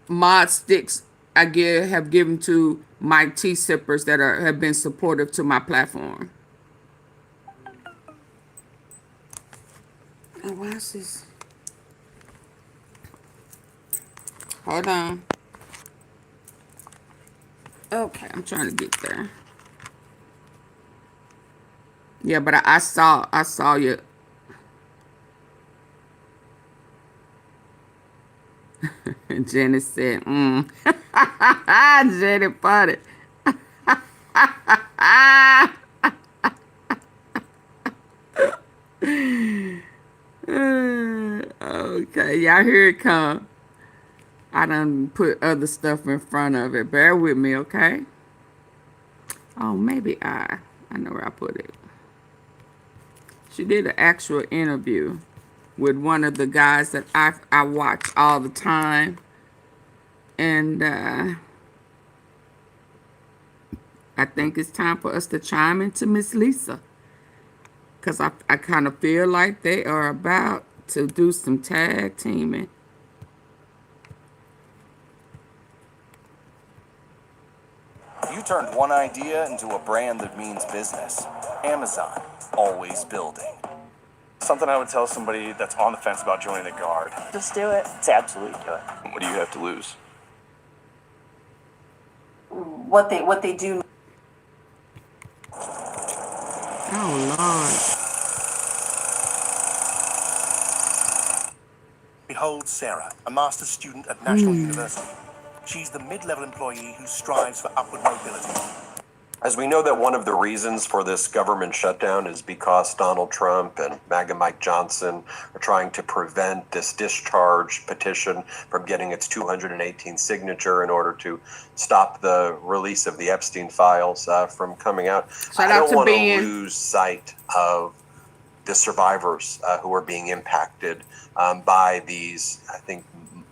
mod sticks I have given to my tea sippers that have been supportive to my platform. Oh, why is this? Hold on. Okay, I'm trying to get there. Yeah, but I saw you. Jenny said, Jenny funny. Okay, y'all hear it come. I done put other stuff in front of it. Bear with me, okay? Oh, maybe I know where I put it. She did an actual interview with one of the guys that I watch all the time. And I think it's time for us to chime into Miss Lisa. Because I kind of feel like they are about to do some tag teaming. You turned one idea into a brand that means business. Amazon, always building. Something I would tell somebody that's on the fence about joining the Guard. Just do it. It's absolutely do it. What do you have to lose? What they do. Oh, Lord. Behold Sarah, a master's student at National University. She's the mid-level employee who strives for upward mobility. As we know that one of the reasons for this government shutdown is because Donald Trump and MAGA Mike Johnson are trying to prevent this discharge petition from getting its 218 signature in order to stop the release of the Epstein files from coming out. I don't want to lose sight of the survivors who are being impacted by these, I think,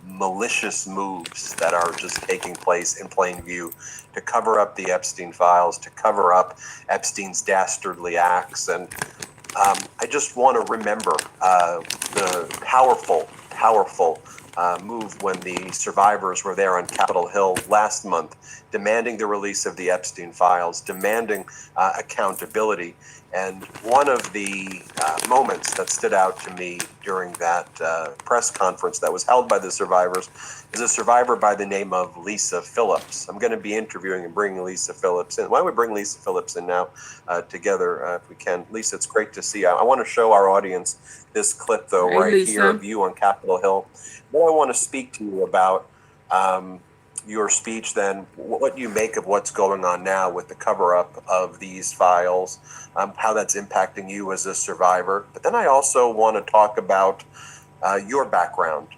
malicious moves that are just taking place in plain view to cover up the Epstein files, to cover up Epstein's dastardly acts. And I just want to remember the powerful move when the survivors were there on Capitol Hill last month, demanding the release of the Epstein files, demanding accountability. And one of the moments that stood out to me during that press conference that was held by the survivors is a survivor by the name of Lisa Phillips. I'm going to be interviewing and bringing Lisa Phillips in. Why don't we bring Lisa Phillips in now together if we can? Lisa, it's great to see you. I want to show our audience this clip, though, right here of you on Capitol Hill. What I want to speak to you about your speech, then, what you make of what's going on now with the cover-up of these files, how that's impacting you as a survivor. But then I also want to talk about your background,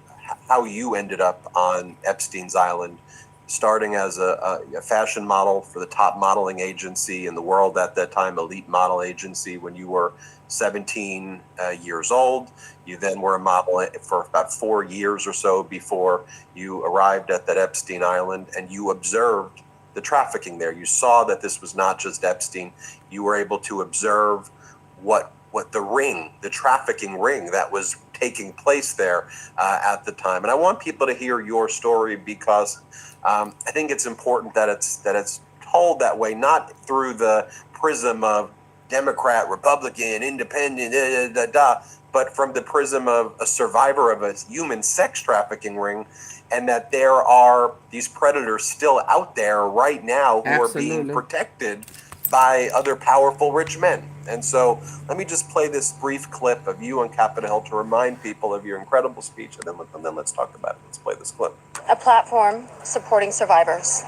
how you ended up on Epstein's Island, starting as a fashion model for the top modeling agency in the world at that time, Elite Model Agency, when you were 17 years old. You then were a model for about 4 years or so before you arrived at that Epstein Island, and you observed the trafficking there. You saw that this was not just Epstein. You were able to observe what the trafficking ring that was taking place there at the time. And I want people to hear your story because I think it's important that it's told that way, not through the prism of Democrat, Republican, Independent, but from the prism of a survivor of a human sex trafficking ring, and that there are these predators still out there right now who are being protected by other powerful rich men. And so let me just play this brief clip of you on Capitol Hill to remind people of your incredible speech, and then let's talk about it. Let's play this clip. A platform supporting survivors.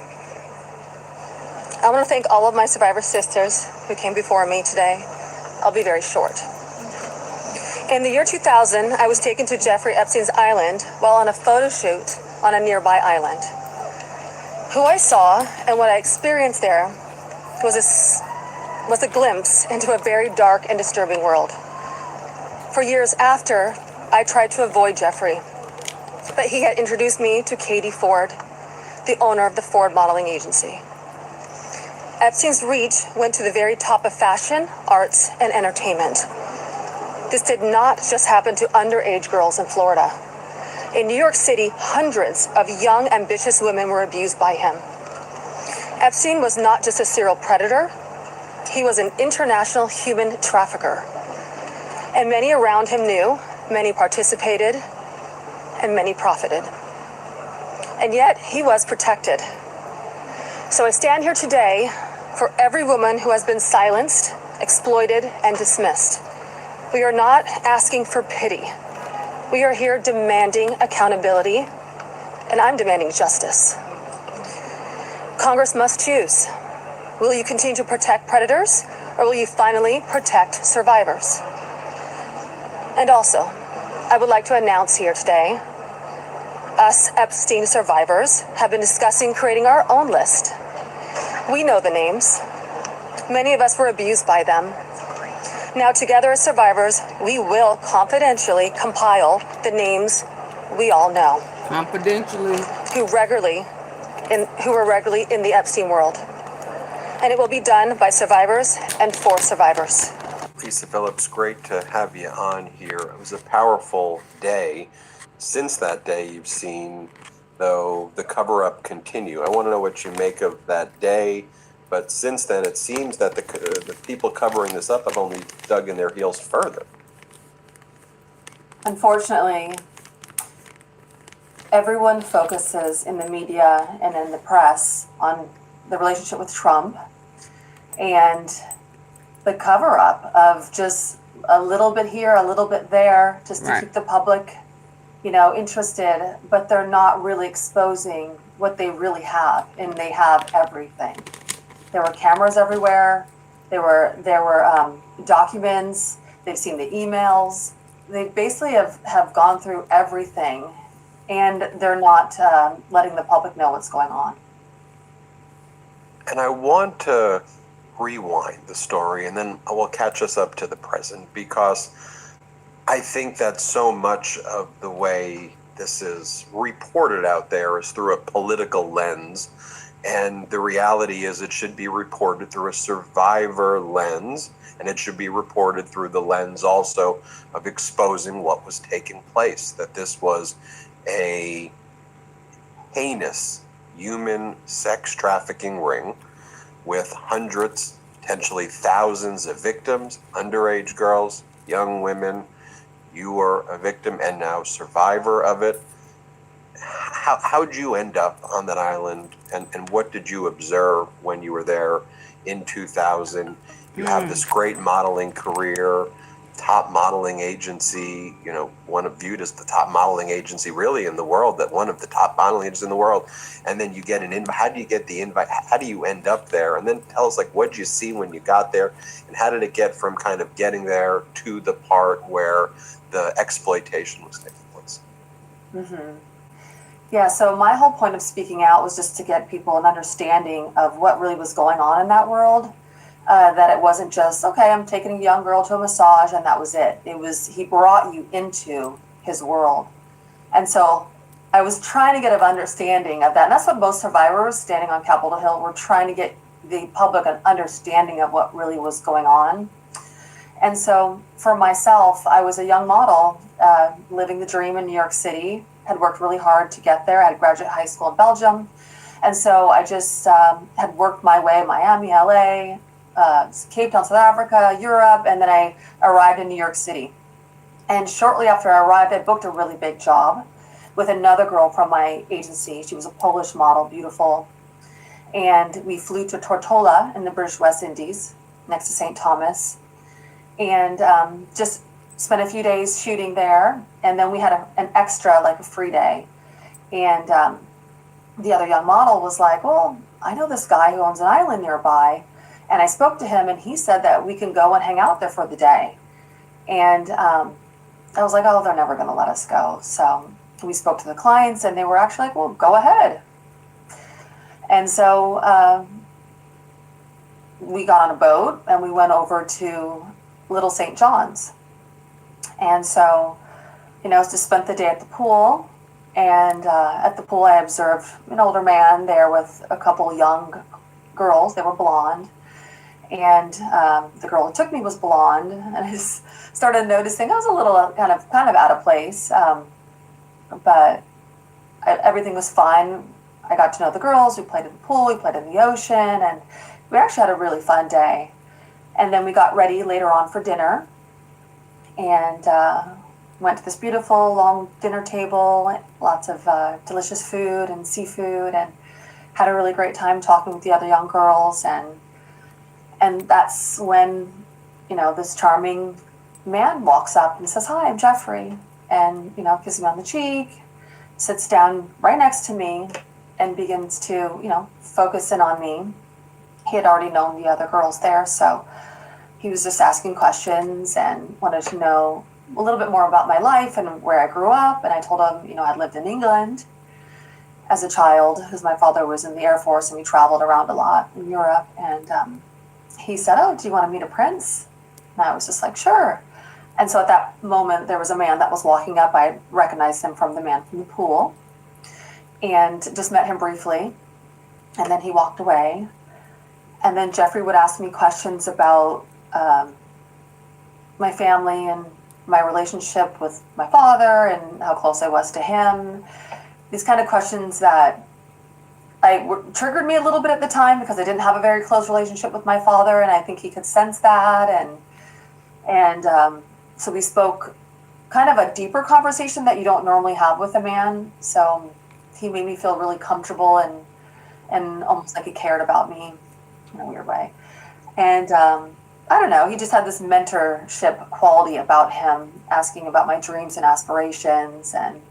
I want to thank all of my survivor sisters who came before me today. I'll be very short. In the year 2000, I was taken to Jeffrey Epstein's island while on a photo shoot on a nearby island. Who I saw and what I experienced there was a glimpse into a very dark and disturbing world. For years after, I tried to avoid Jeffrey, but he had introduced me to Katie Ford, the owner of the Ford Modeling Agency. Epstein's reach went to the very top of fashion, arts, and entertainment. This did not just happen to underage girls in Florida. In New York City, hundreds of young, ambitious women were abused by him. Epstein was not just a serial predator, he was an international human trafficker. And many around him knew, many participated, and many profited. And yet, he was protected. So I stand here today for every woman who has been silenced, exploited, and dismissed. We are not asking for pity. We are here demanding accountability, and I'm demanding justice. Congress must choose. Will you continue to protect predators, or will you finally protect survivors? And also, I would like to announce here today, us Epstein survivors have been discussing creating our own list. We know the names. Many of us were abused by them. Now, together as survivors, we will confidentially compile the names we all know. Confidentially. Who were regularly in the Epstein world. And it will be done by survivors and for survivors. Lisa Phillips, great to have you on here. It was a powerful day. Since that day, you've seen, though, the cover-up continue. I want to know what you make of that day. But since then, it seems that the people covering this up have only dug in their heels further. Unfortunately, everyone focuses in the media and in the press on the relationship with Trump and the cover-up of just a little bit here, a little bit there, just to keep the public, interested, but they're not really exposing what they really have, and they have everything. There were cameras everywhere. There were documents. They've seen the emails. They basically have gone through everything, and they're not letting the public know what's going on. And I want to rewind the story, and then I will catch us up to the present, because I think that so much of the way this is reported out there is through a political lens. And the reality is it should be reported through a survivor lens, and it should be reported through the lens also of exposing what was taking place, that this was a heinous human sex trafficking ring with hundreds, potentially thousands of victims, underage girls, young women. You were a victim and now survivor of it. How'd you end up on that island, and what did you observe when you were there in 2000? You have this great modeling career, top modeling agency, viewed as the top modeling agency really in the world, that one of the top modeling agencies in the world. And then you get an invite. How do you get the invite? How do you end up there? And then tell us, what'd you see when you got there, and how did it get from kind of getting there to the part where the exploitation was taking place? Mm-hmm. Yeah, so my whole point of speaking out was just to get people an understanding of what really was going on in that world. That it wasn't just, okay, I'm taking a young girl to a massage and that was it. It was, he brought you into his world. And so I was trying to get an understanding of that. And that's what most survivors standing on Capitol Hill were trying to get the public an understanding of what really was going on. And so for myself, I was a young model living the dream in New York City, had worked really hard to get there. I had graduate high school in Belgium. And so I just had worked my way, Miami, LA, Cape Town, South Africa, Europe, and then I arrived in New York City. And shortly after I arrived, I booked a really big job with another girl from my agency. She was a Polish model, beautiful. And we flew to Tortola in the British West Indies, next to St. Thomas, and just spent a few days shooting there. And then we had an extra, a free day. And the other young model was like, well, I know this guy who owns an island nearby. And I spoke to him, and he said that we can go and hang out there for the day. And I was like, oh, they're never going to let us go. So we spoke to the clients, and they were actually like, well, go ahead. And so we got on a boat, and we went over to Little St. John's. And so, just spent the day at the pool. And at the pool, I observed an older man there with a couple young girls. They were blonde. And the girl who took me was blonde, and I just started noticing I was a little kind of out of place, but everything was fine. I got to know the girls. We played in the pool, we played in the ocean, and we actually had a really fun day. And then we got ready later on for dinner, and went to this beautiful long dinner table, lots of delicious food and seafood, and had a really great time talking with the other young girls. And that's when, this charming man walks up and says, hi, I'm Jeffrey. And, kisses me on the cheek, sits down right next to me and begins to, focus in on me. He had already known the other girls there, so he was just asking questions and wanted to know, a little bit more about my life and where I grew up. And I told him, I'd lived in England as a child because my father was in the Air Force and we traveled around a lot in Europe. And he said, "Oh, do you want to meet a prince?" And I was just like, "Sure." And so at that moment, there was a man that was walking up. I recognized him from the man from the pool and just met him briefly. And then he walked away. And then Jeffrey would ask me questions about my family and my relationship with my father and how close I was to him. These kind of questions that triggered me a little bit at the time because I didn't have a very close relationship with my father, and I think he could sense that. And so we spoke kind of a deeper conversation that you don't normally have with a man. So he made me feel really comfortable and almost like he cared about me in a weird way. And I don't know, he just had this mentorship quality about him, asking about my dreams and aspirations. And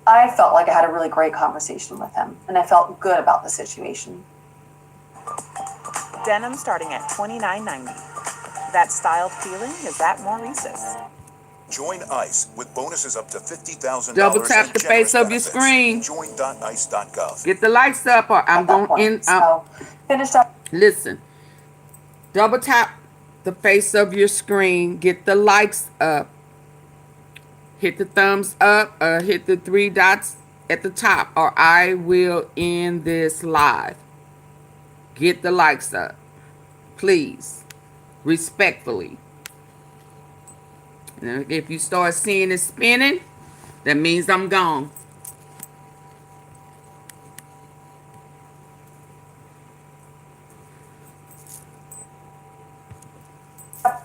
I felt like I had a really great conversation with him, and I felt good about the situation. Denim starting at $29.90. That styled feeling, is that more Reese's? Join ICE with bonuses up to $50,000. Double tap the face of your screen. Join.ice.gov. Get the lights up, or I'm going in. So finished up. Listen. Double tap the face of your screen. Get the likes up. Hit the thumbs up, or hit the 3 dots at the top, or I will end this live. Get the likes up, please, respectfully. Now, if you start seeing it spinning, that means I'm gone.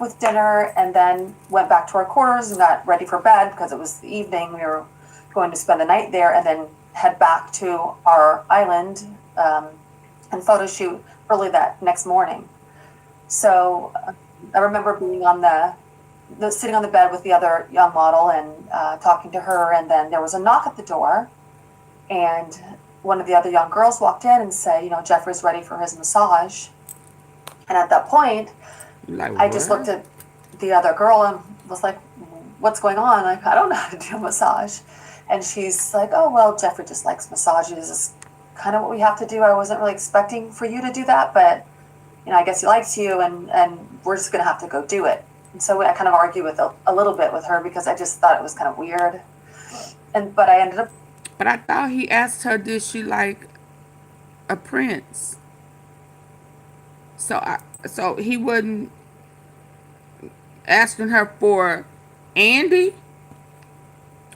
With dinner and then went back to our quarters and got ready for bed because it was the evening. We were going to spend the night there and then head back to our island and photo shoot early that next morning. So I remember being on sitting on the bed with the other young model and talking to her, and then there was a knock at the door, and one of the other young girls walked in and said, "Jeffrey's ready for his massage." And at that point, I just looked at the other girl and was like, "What's going on?" Like, I don't know how to do a massage. And she's like, "Oh, well, Jeffrey just likes massages. It's kind of what we have to do. I wasn't really expecting for you to do that, but, I guess he likes you, and we're just going to have to go do it." And so I kind of argued with a little bit with her because I just thought it was kind of weird. But I ended up. But I thought he asked her, did she like a prince? So he wasn't asking her for Andy,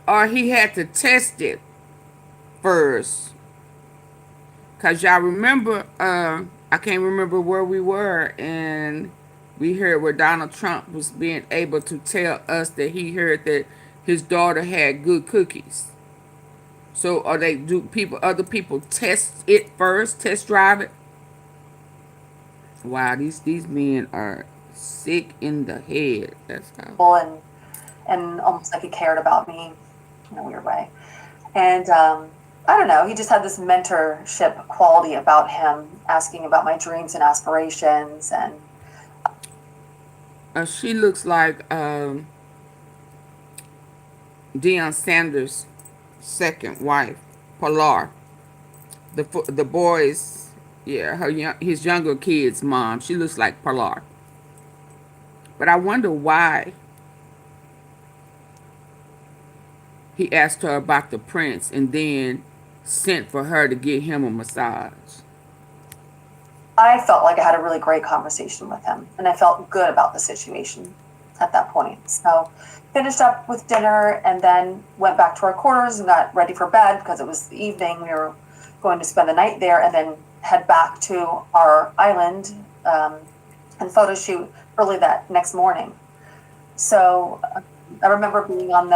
or he had to test it first. Cause y'all remember, I can't remember where we were, and we heard where Donald Trump was being able to tell us that he heard that his daughter had good cookies. So other people test it first, test drive it? Wow, these men are sick in the head. That's how. And almost like he cared about me in a weird way. And I don't know, he just had this mentorship quality about him, asking about my dreams and aspirations. And she looks like Deion Sanders' second wife, Pilar. The boys, his younger kid's mom. She looks like Pilar. But I wonder why he asked her about the prince and then sent for her to get him a massage. I felt like I had a really great conversation with him, and I felt good about the situation at that point. So finished up with dinner and then went back to our quarters and got ready for bed because it was the evening. We were going to spend the night there and then head back to our island and photo shoot early that next morning. So I remember being on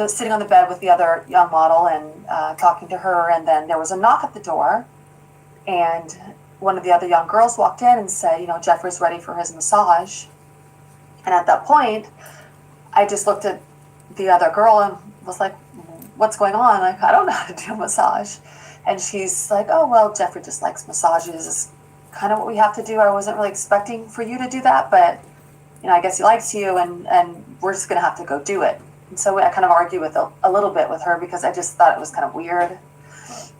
sitting on the bed with the other young model and talking to her, and then there was a knock at the door, and one of the other young girls walked in and said, "Jeffrey's ready for his massage." And at that point, I just looked at the other girl and was like, "What's going on?" Like, I don't know how to do a massage. And she's like, "Oh, well, Jeffrey just likes massages. It's kind of what we have to do. I wasn't really expecting for you to do that, but, I guess he likes you, and we're just going to have to go do it. And so I kind of argued with a little bit with her because I just thought it was kind of weird.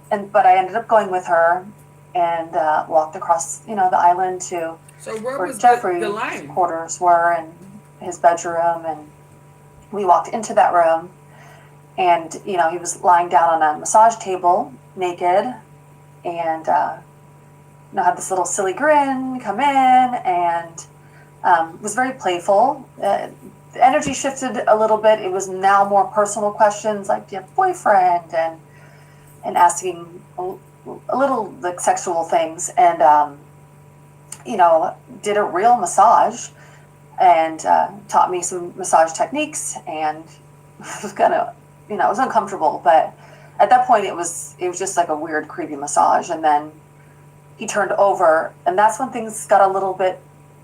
But I ended up going with her and walked across, the island to So where where was Jeffrey's the line? quarters were and his bedroom. And we walked into that room, and, he was lying down on a massage table, naked, and, had this little silly grin come in, and was very playful. The energy shifted a little bit. It was now more personal questions like, do you have a boyfriend? And asking a little like sexual things, and did a real massage, and taught me some massage techniques, and it was kind of, it was uncomfortable, but at that point it was just like a weird, creepy massage. And then he turned over, and that's when things got a little bit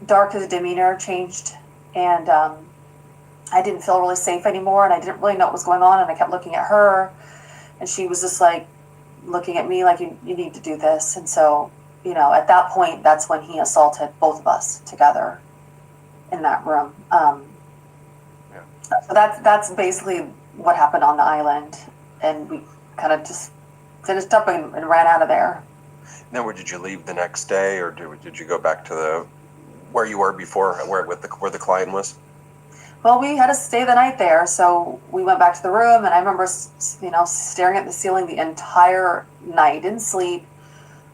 dark. His demeanor changed, and I didn't feel really safe anymore, and I didn't really know what was going on, and I kept looking at her, and she was just like looking at me like, you need to do this. And so, at that point, that's when he assaulted both of us together in that room. So that's basically what happened on the island, and we kind of just finished up and ran out of there. Now, did you leave the next day, or did you go back to where you were before, where the client was? Well, we had to stay the night there, so we went back to the room, and I remember, staring at the ceiling the entire night, didn't sleep,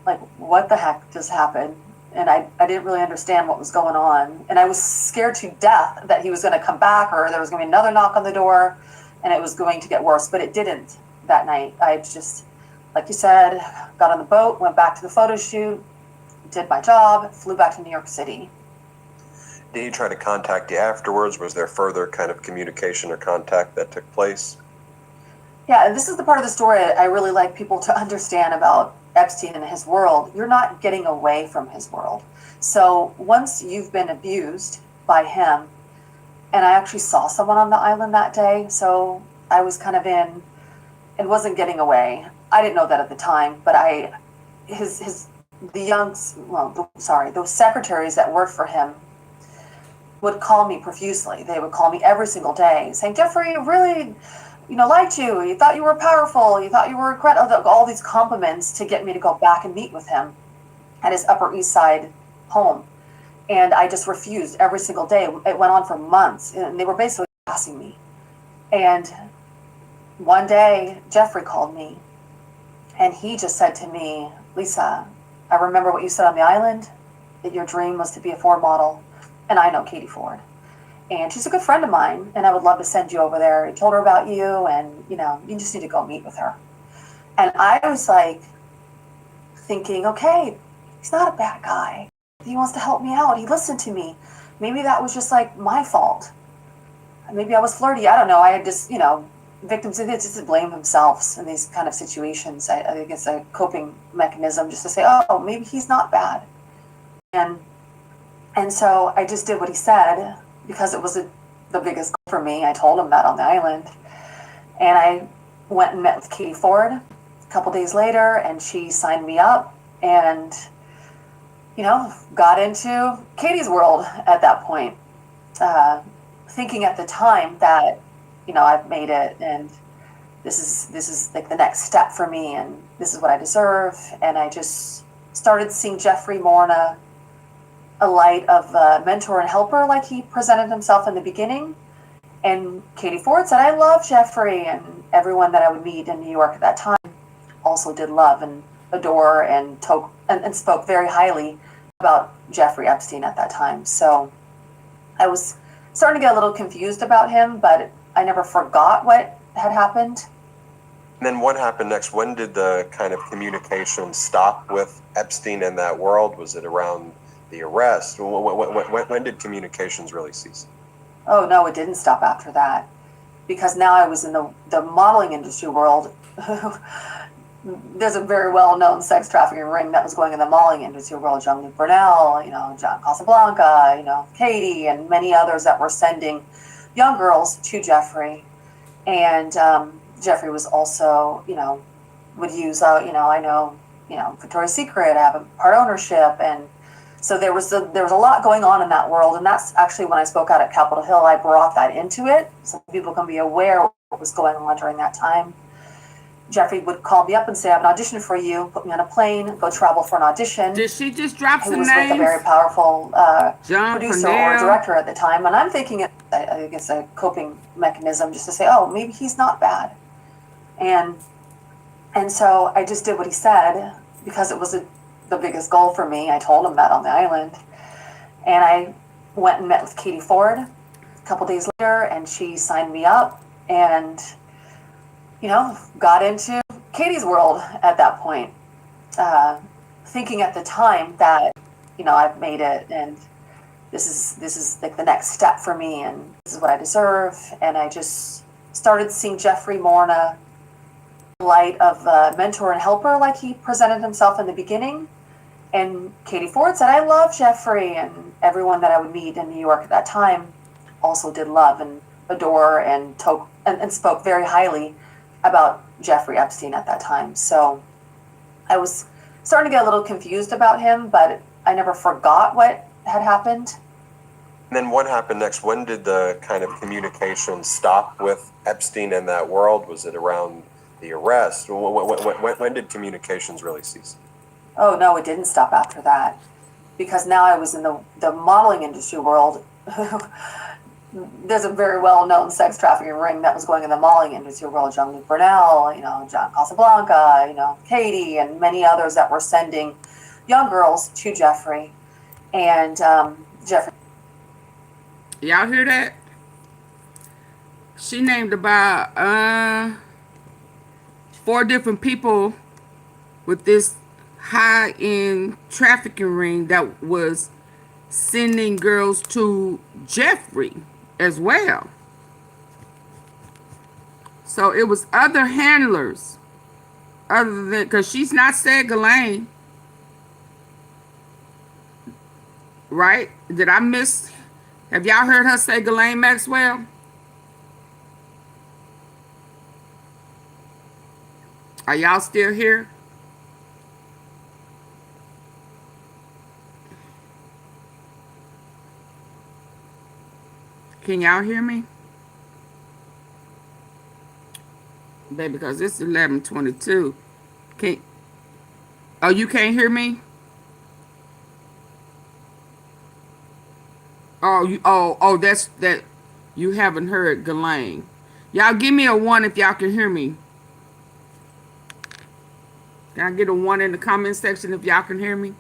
like, what the heck just happened? And I didn't really understand what was going on, and I was scared to death that he was going to come back, or there was going to be another knock on the door, and it was going to get worse, but it didn't that night. I just, like you said, got on the boat, went back to the photo shoot, did my job, flew back to New York City. Did he try to contact you afterwards? Was there further kind of communication or contact that took place? Yeah, and this is the part of the story I really like people to understand about Epstein and his world. You're not getting away from his world. So once you've been abused by him, and I actually saw someone on the island that day, so I was kind of in and wasn't getting away. I didn't know that at the time, but those secretaries that worked for him would call me profusely. They would call me every single day saying, Jeffrey really, liked you. You thought you were powerful. You thought you were incredible. All these compliments to get me to go back and meet with him at his Upper East Side home. And I just refused every single day. It went on for months, and they were basically harassing me. And one day, Jeffrey called me, and he just said to me, Lisa, I remember what you said on the island, that your dream was to be a Ford model. And I know Katie Ford, and she's a good friend of mine, and I would love to send you over there. I told her about you, and you just need to go meet with her. And I was like thinking, okay, he's not a bad guy. He wants to help me out. He listened to me. Maybe that was just like my fault. Maybe I was flirty. I don't know. I had just, victims just blame themselves in these kind of situations. I think it's a coping mechanism just to say, oh, maybe he's not bad. And so I just did what he said because it was the biggest goal for me. I told him that on the island. And I went and met with Katie Ford a couple days later, and she signed me up and, got into Katie's world at that point, thinking at the time that, I've made it, and this is like the next step for me, and this is what I deserve. And I just started seeing Jeffrey more in a light of a mentor and helper, like he presented himself in the beginning. And Katie Ford said, I love Jeffrey, and everyone that I would meet in New York at that time also did love and adore and spoke very highly about Jeffrey Epstein at that time. So I was starting to get a little confused about him, but I never forgot what had happened. And then what happened next? When did the kind of communication stop with Epstein in that world? Was it around the arrest? When did communications really cease? Oh, no, it didn't stop after that. Because now I was in the modeling industry world. There's a very well-known sex trafficking ring that was going in the modeling industry world. Jean-Luc Brunel, John Casablanca, Katie, and many others that were sending young girls to Jeffrey. And Jeffrey was also, would use, I know, Victoria's Secret, have a part ownership, and So there was a lot going on in that world, and that's actually when I spoke out at Capitol Hill, I brought that into it so people can be aware of what was going on during that time. Jeffrey would call me up and say, I have an audition for you, put me on a plane, go travel for an audition. Did she just drop Who some was names? with a very powerful John producer Purnell. or director at the time. And I'm thinking I guess a coping mechanism just to say, oh, maybe he's not bad. And so I just did what he said because it was the biggest goal for me. I told him that on the island. And I went and met with Katie Ford a couple days later, and she signed me up and, got into Katie's world at that point, thinking at the time that, I've made it and this is like the next step for me and this is what I deserve. And I just started seeing Jeffrey more in a light of a mentor and helper like he presented himself in the beginning. And Katie Ford said, I love Jeffrey, and everyone that I would meet in New York at that time also did love and adore and spoke very highly about Jeffrey Epstein at that time. So I was starting to get a little confused about him, but I never forgot what had happened. And then what happened next? When did the kind of communication stop with Epstein in that world? Was it around the arrest? When did communications really cease? Oh, no, it didn't stop after that. Because now I was in the modeling industry world. There's a very well-known sex trafficking ring that was going in the modeling industry world. Jean-Luc Brunel, John Casablanca, Katie, and many others that were sending young girls to Jeffrey. And Jeffrey. Y'all hear that? She named about 4 different people with this high-end trafficking ring that was sending girls to Jeffrey as well. So it was other handlers other than, because she's not said Ghislaine, right? Did I miss? Have y'all heard her say Ghislaine Maxwell? Are y'all still here? Can y'all hear me? Baby, because it's 11:22. Oh, you can't hear me? That's that you haven't heard Ghislaine. Y'all give me a 1 if y'all can hear me. Can I get a 1 in the comment section if y'all can hear me?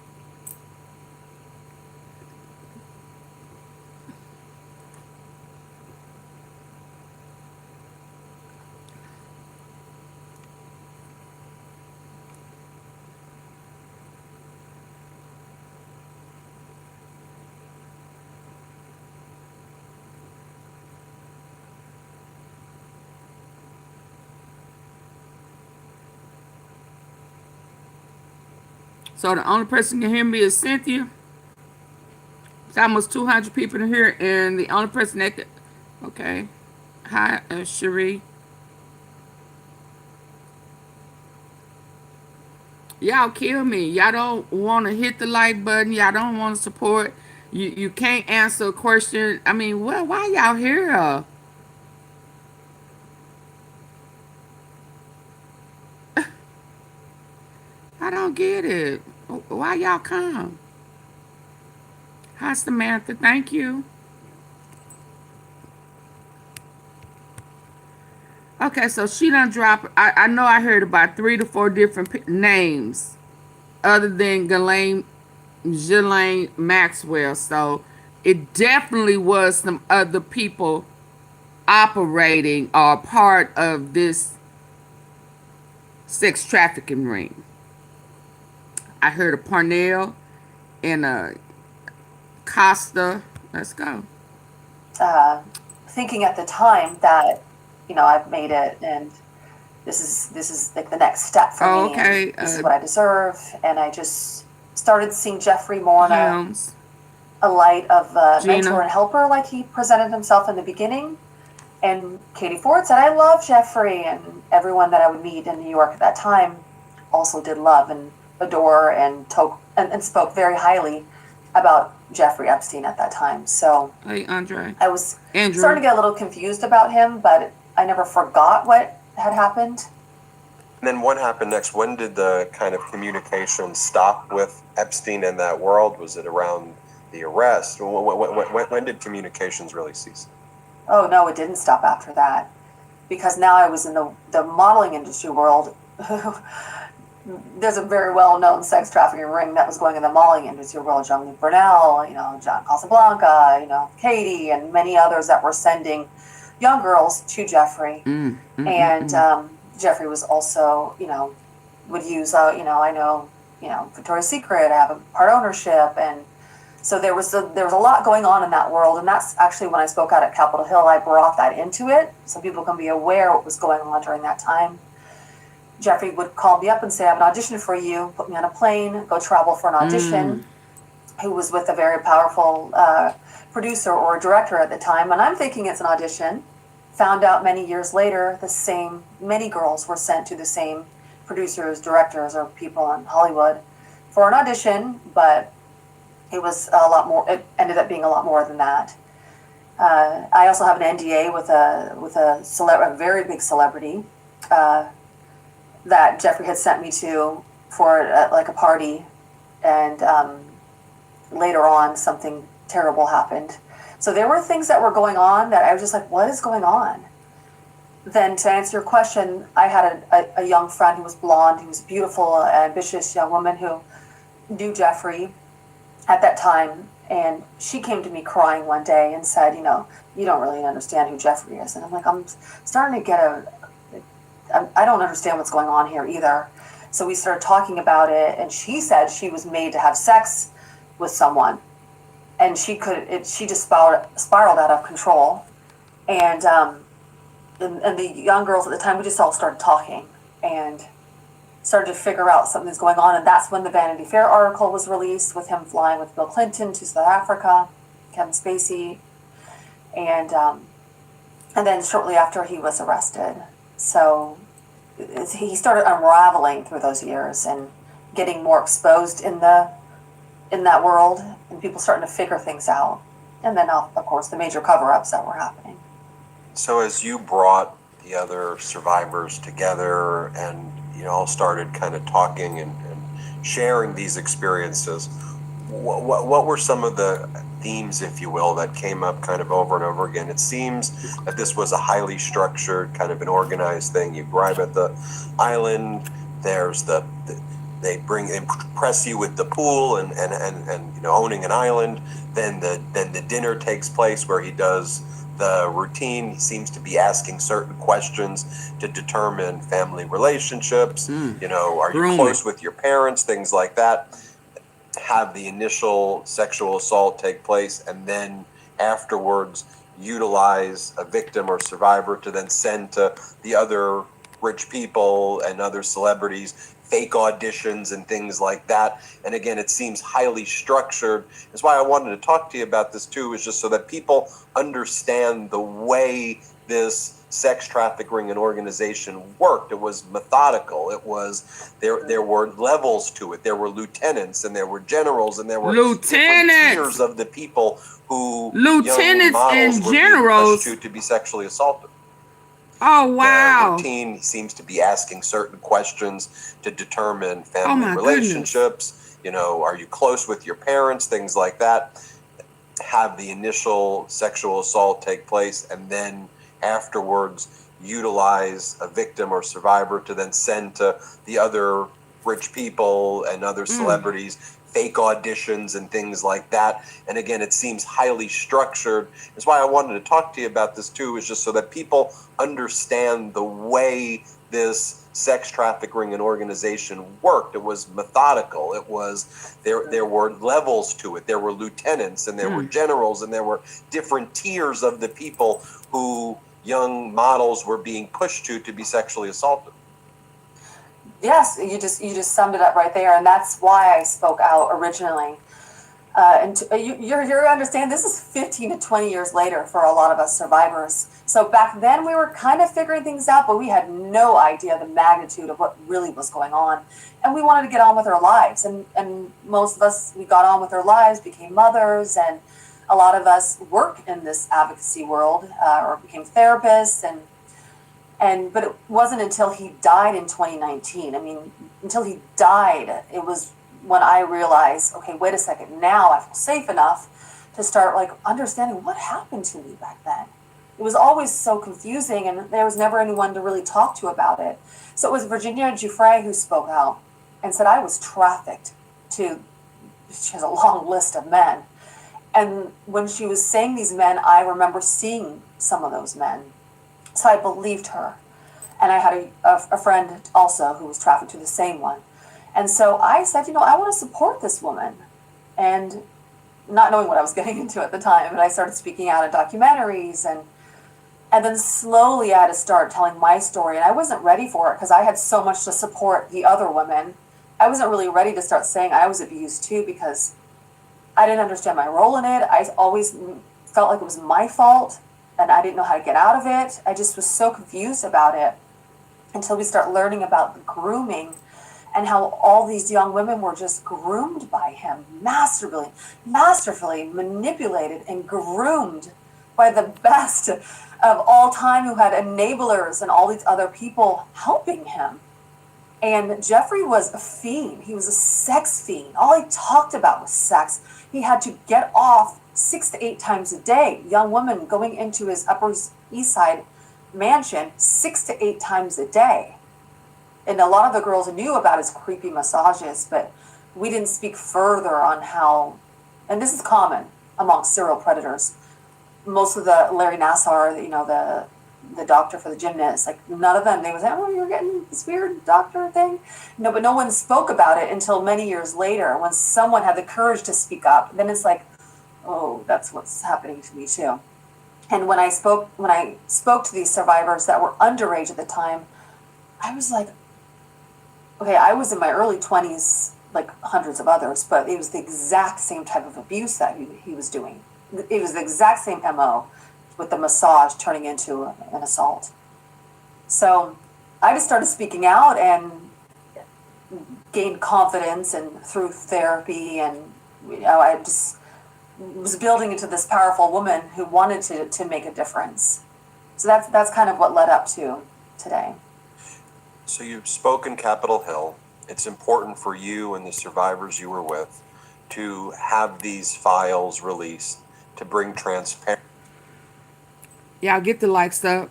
So the only person can hear me is Cynthia. It's almost 200 people in here, and the only person that could... Okay. Hi, Cherie. Y'all kill me. Y'all don't want to hit the like button. Y'all don't want to support. You can't answer a question. I mean, well, why y'all here? I don't get it. Why y'all come? Hi, Samantha. Thank you. Okay, so she done drop. I know I heard about 3 to 4 different names other than Ghislaine Maxwell. So it definitely was some other people operating or part of this sex trafficking ring. I heard of Parnell and Costa. Let's go. Thinking at the time that, I've made it and this is like the next step for me. Okay. This is what I deserve. And I just started seeing Jeffrey more in a light of a mentor and helper like he presented himself in the beginning. And Katie Ford said, I love Jeffrey, and everyone that I would meet in New York at that time also did love and adore and spoke very highly about Jeffrey Epstein at that time. So Hey, Andre. I was Andrew. starting to get a little confused about him, but I never forgot what had happened. And then what happened next? When did the kind of communication stop with Epstein in that world? Was it around the arrest? When did communications really cease? Oh, no, it didn't stop after that. Because now I was in the modeling industry world. There's a very well-known sex trafficking ring that was going in the modeling industry world. Jean-Luc Brunel, John Casablanca, Katie, and many others that were sending young girls to Jeffrey. Jeffrey was also, would use, I know, Victoria's Secret, I have a part ownership, and so there was a lot going on in that world, and that's actually when I spoke out at Capitol Hill, I brought that into it so people can be aware what was going on during that time. Jeffrey would call me up and say, I have an audition for you, put me on a plane, go travel for an audition, who was with a very powerful producer or director at the time, and I'm thinking it's an audition. Found out many years later, many girls were sent to the same producers, directors, or people in Hollywood for an audition, but it was a lot more. It ended up being a lot more than that. I also have an NDA with a very big celebrity that Jeffrey had sent me to for like a party, and later on something terrible happened. So there were things that were going on that I was just like, what is going on? Then to answer your question, I had a young friend who was blonde, who was a beautiful, ambitious young woman who knew Jeffrey at that time. And she came to me crying one day and said, you don't really understand who Jeffrey is. And I'm like, I'm starting to get I don't understand what's going on here either. So we started talking about it, and she said she was made to have sex with someone. And she just spiraled out of control. And the young girls at the time, we just all started talking and started to figure out something's going on. And that's when the Vanity Fair article was released with him flying with Bill Clinton to South Africa, Kevin Spacey. And then shortly after, he was arrested. So he started unraveling through those years and getting more exposed in that world, and people starting to figure things out. And then, of course, the major cover-ups that were happening. So as you brought the other survivors together and all started kind of talking and sharing these experiences, what were some of the themes, if you will, that came up kind of over and over again? It seems that this was a highly structured, kind of an organized thing. You arrive at the island, there's they impress you with the pool and owning an island. Then the dinner takes place where he does the routine. He seems to be asking certain questions to determine family relationships. Are you close with your parents? Things like that. Have the initial sexual assault take place, and then afterwards utilize a victim or survivor to then send to the other rich people and other celebrities fake auditions and things like that. And again, it seems highly structured. That's why I wanted to talk to you about this too, is just so that people understand the way this sex trafficking and organization worked. It was methodical. It was there were levels to it. There were lieutenants and there were generals and there were different tiers of the people who young models were being pushed to be sexually assaulted. Oh, wow. The routine seems to be asking certain questions to determine family relationships. Are you close with your parents? Things like that. Have the initial sexual assault take place, and then afterwards utilize a victim or survivor to then send to the other rich people and other celebrities fake auditions and things like that. And again, it seems highly structured. That's why I wanted to talk to you about this too, is just so that people understand the way this sex trafficking and organization worked. It was methodical. It was there were levels to it. There were lieutenants and there were generals and there were different tiers of the people who young models were being pushed to be sexually assaulted. Yes, you just summed it up right there, and that's why I spoke out originally. You understand this is 15 to 20 years later for a lot of us survivors. So back then we were kind of figuring things out, but we had no idea the magnitude of what really was going on. And we wanted to get on with our lives. And most of us, we got on with our lives, became mothers, and a lot of us work in this advocacy world or became therapists. But it wasn't until he died in 2019. I mean, until he died, it was when I realized, okay, wait a second, now I feel safe enough to start like understanding what happened to me back then. It was always so confusing, and there was never anyone to really talk to about it. So it was Virginia Giuffre who spoke out and said I was trafficked to, she has a long list of men. And when she was saying these men, I remember seeing some of those men. So I believed her. And I had a friend also who was trafficked to the same one. And so I said, I want to support this woman. And not knowing what I was getting into at the time, but I started speaking out in documentaries. And then slowly I had to start telling my story. And I wasn't ready for it because I had so much to support the other women. I wasn't really ready to start saying I was abused too because I didn't understand my role in it. I always felt like it was my fault and I didn't know how to get out of it. I just was so confused about it until we start learning about the grooming and how all these young women were just groomed by him, masterfully manipulated and groomed by the best of all time who had enablers and all these other people helping him. And Jeffrey was a fiend. He was a sex fiend. All he talked about was sex. He had to get off 6 to 8 times a day. Young women going into his Upper East Side mansion 6 to 8 times a day. And a lot of the girls knew about his creepy massages, but we didn't speak further on how, and this is common among serial predators. Most of the Larry Nassar, the doctor for the gymnast, like none of them, they was like, oh, you're getting this weird doctor thing. No, but no one spoke about it until many years later when someone had the courage to speak up. Then it's like, oh, that's what's happening to me too. And when I spoke to these survivors that were underage at the time, I was like, okay, I was in my early 20s, like hundreds of others, but it was the exact same type of abuse that he was doing. It was the exact same MO with the massage turning into an assault. So I just started speaking out and gained confidence and through therapy, and I just was building into this powerful woman who wanted to make a difference. So that's kind of what led up to today. So you've spoken Capitol Hill. It's important for you and the survivors you were with to have these files released to bring transparency. Y'all get the likes up.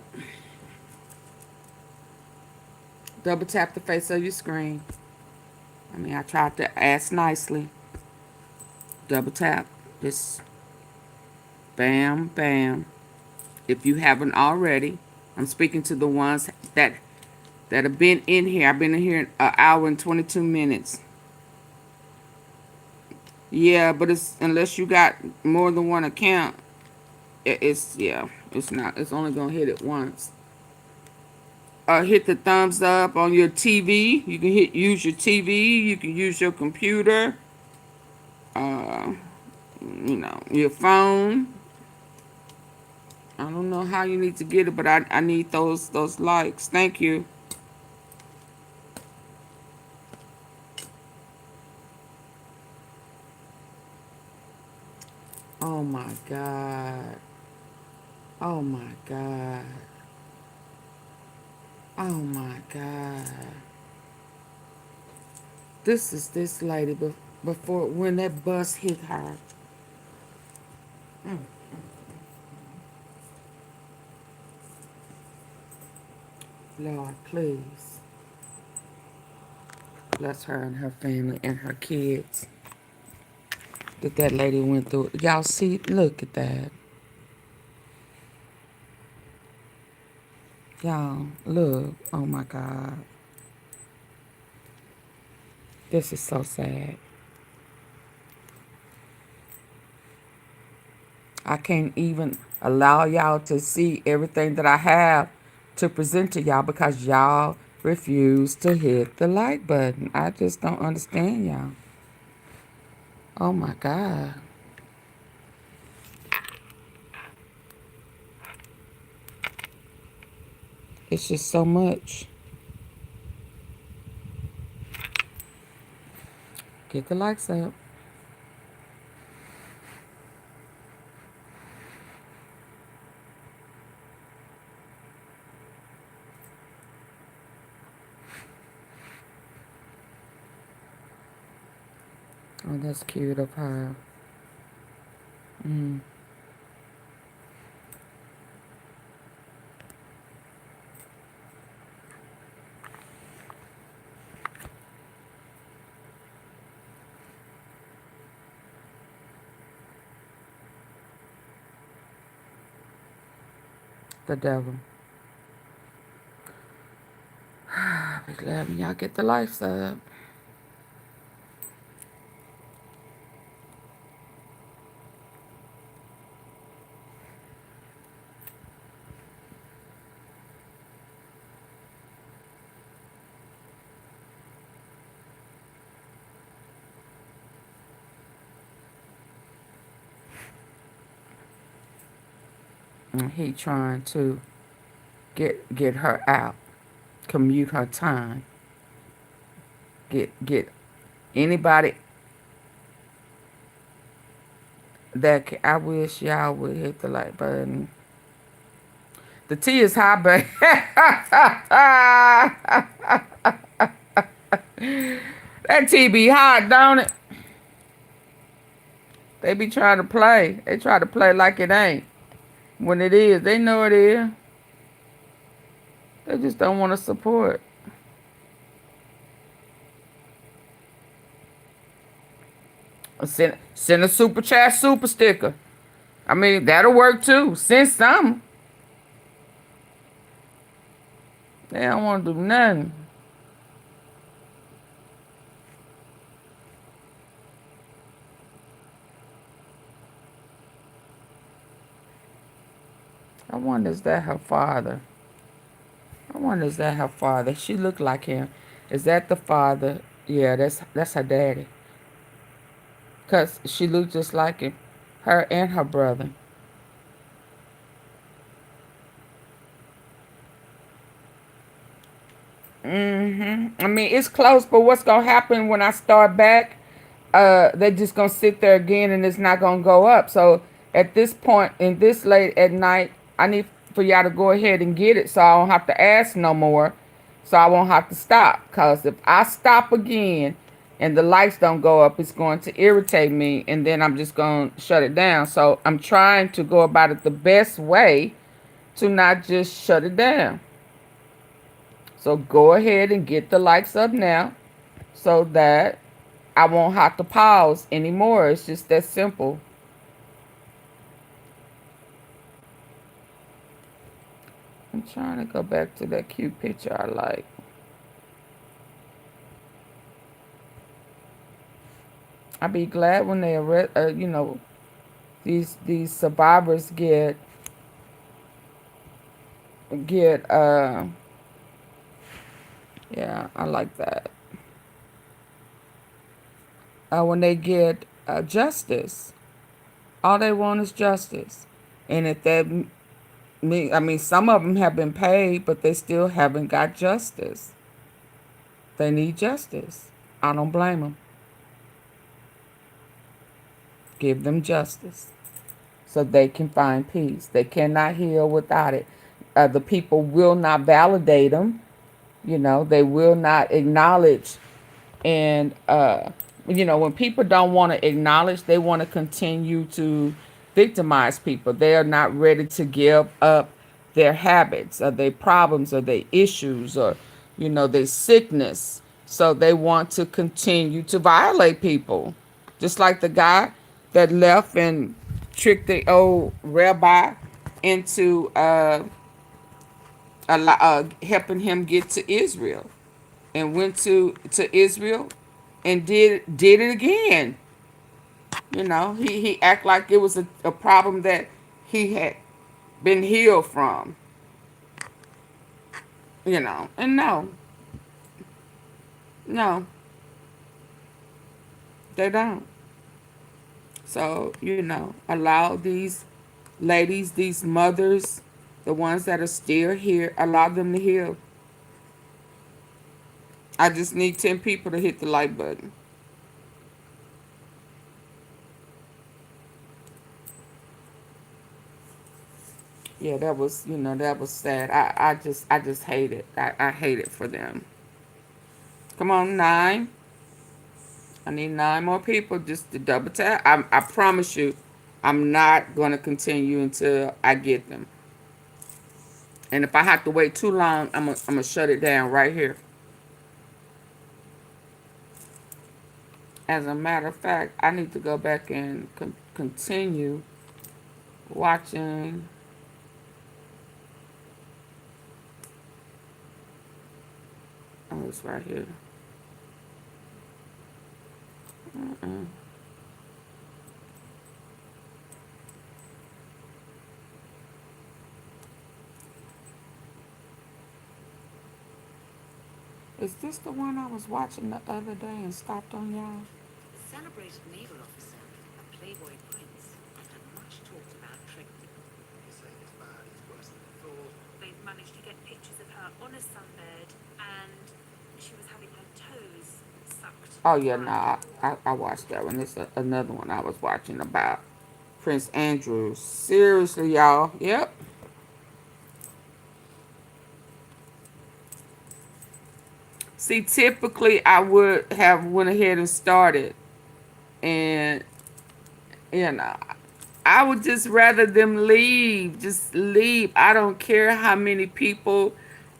Double tap the face of your screen. I tried to ask nicely. Double tap. Just bam, bam. If you haven't already, I'm speaking to the ones that have been in here. I've been in here an hour and 22 minutes. Yeah, but it's unless you got more than one account, it's not. It's only gonna hit it once. Hit the thumbs up on your TV. You can use your TV. You can use your computer. Your phone. I don't know how you need to get it, but I need those likes. Thank you. Oh my God. Oh my God. Oh my God. This is this lady before when that bus hit her. Lord, please. Bless her and her family and her kids that lady went through. Y'all see? Look at that. Y'all, look. Oh my God. This is so sad. I can't even allow y'all to see everything that I have to present to y'all because y'all refuse to hit the like button. I just don't understand y'all. Oh my God. It's just so much. Get the likes up. Oh, that's cute of her. Mm, the devil. I'll be glad when y'all get the likes up. And he trying to get her out, commute her time, get anybody I wish y'all would hit the like button. The tea is hot, babe. That tea be hot, don't it? They be trying to play. They try to play like it ain't. When it is, they know it is. They just don't want to support. Send a super chat super sticker. I mean, that'll work too. Send something. They don't want to do nothing. I wonder, is that her father? I wonder, is that her father? She looked like him. Is that the father? Yeah, that's her daddy. Because she looked just like him. Her and her brother. I mean, it's close, but what's going to happen when I start back? They're just going to sit there again and it's not going to go up. So at this point, in this late at night, I need for y'all to go ahead and get it so I don't have to ask no more. So I won't have to stop. Because if I stop again and the lights don't go up, it's going to irritate me. And then I'm just going to shut it down. So I'm trying to go about it the best way to not just shut it down. So go ahead and get the likes up now so that I won't have to pause anymore. It's just that simple. I'm trying to go back to that cute picture I like. I'd be glad when they arrest, these survivors get yeah, I like that. When they get justice, all they want is justice, and if that I mean, some of them have been paid, but they still haven't got justice. They need justice. I don't blame them. Give them justice so they can find peace. They cannot heal without it. The people will not validate them. They will not acknowledge. And, when people don't want to acknowledge, they want to continue to victimize people. They are not ready to give up their habits or their problems or their issues or, their sickness. So they want to continue to violate people. Just like the guy that left and tricked the old rabbi into helping him get to Israel, and went to Israel and did it again. He act like it was a problem that he had been healed from. And no, they don't. So, allow these ladies, these mothers, the ones that are still here, allow them to heal. I just need 10 people to hit the like button. Yeah, that was sad. I just hate it. I hate it for them. Come on, 9. I need 9 more people just to double tap. I promise you, I'm not going to continue until I get them. And if I have to wait too long, I'm gonna shut it down right here. As a matter of fact, I need to go back and continue watching. Oh, it's right here. Is this the one I was watching the other day and stopped on y'all? The celebrated naval officer, a playboy prince, had much talked about trick. You say it's bad, it's worse than I thought. They've managed to get pictures of her on a sunbed, and she was having her toes sucked. Oh yeah, nah, I watched that one. This is another one I was watching about Prince Andrew. Seriously, y'all. Yep. See, typically I would have went ahead and started, and you know, I would just rather them leave. Just leave. I don't care how many people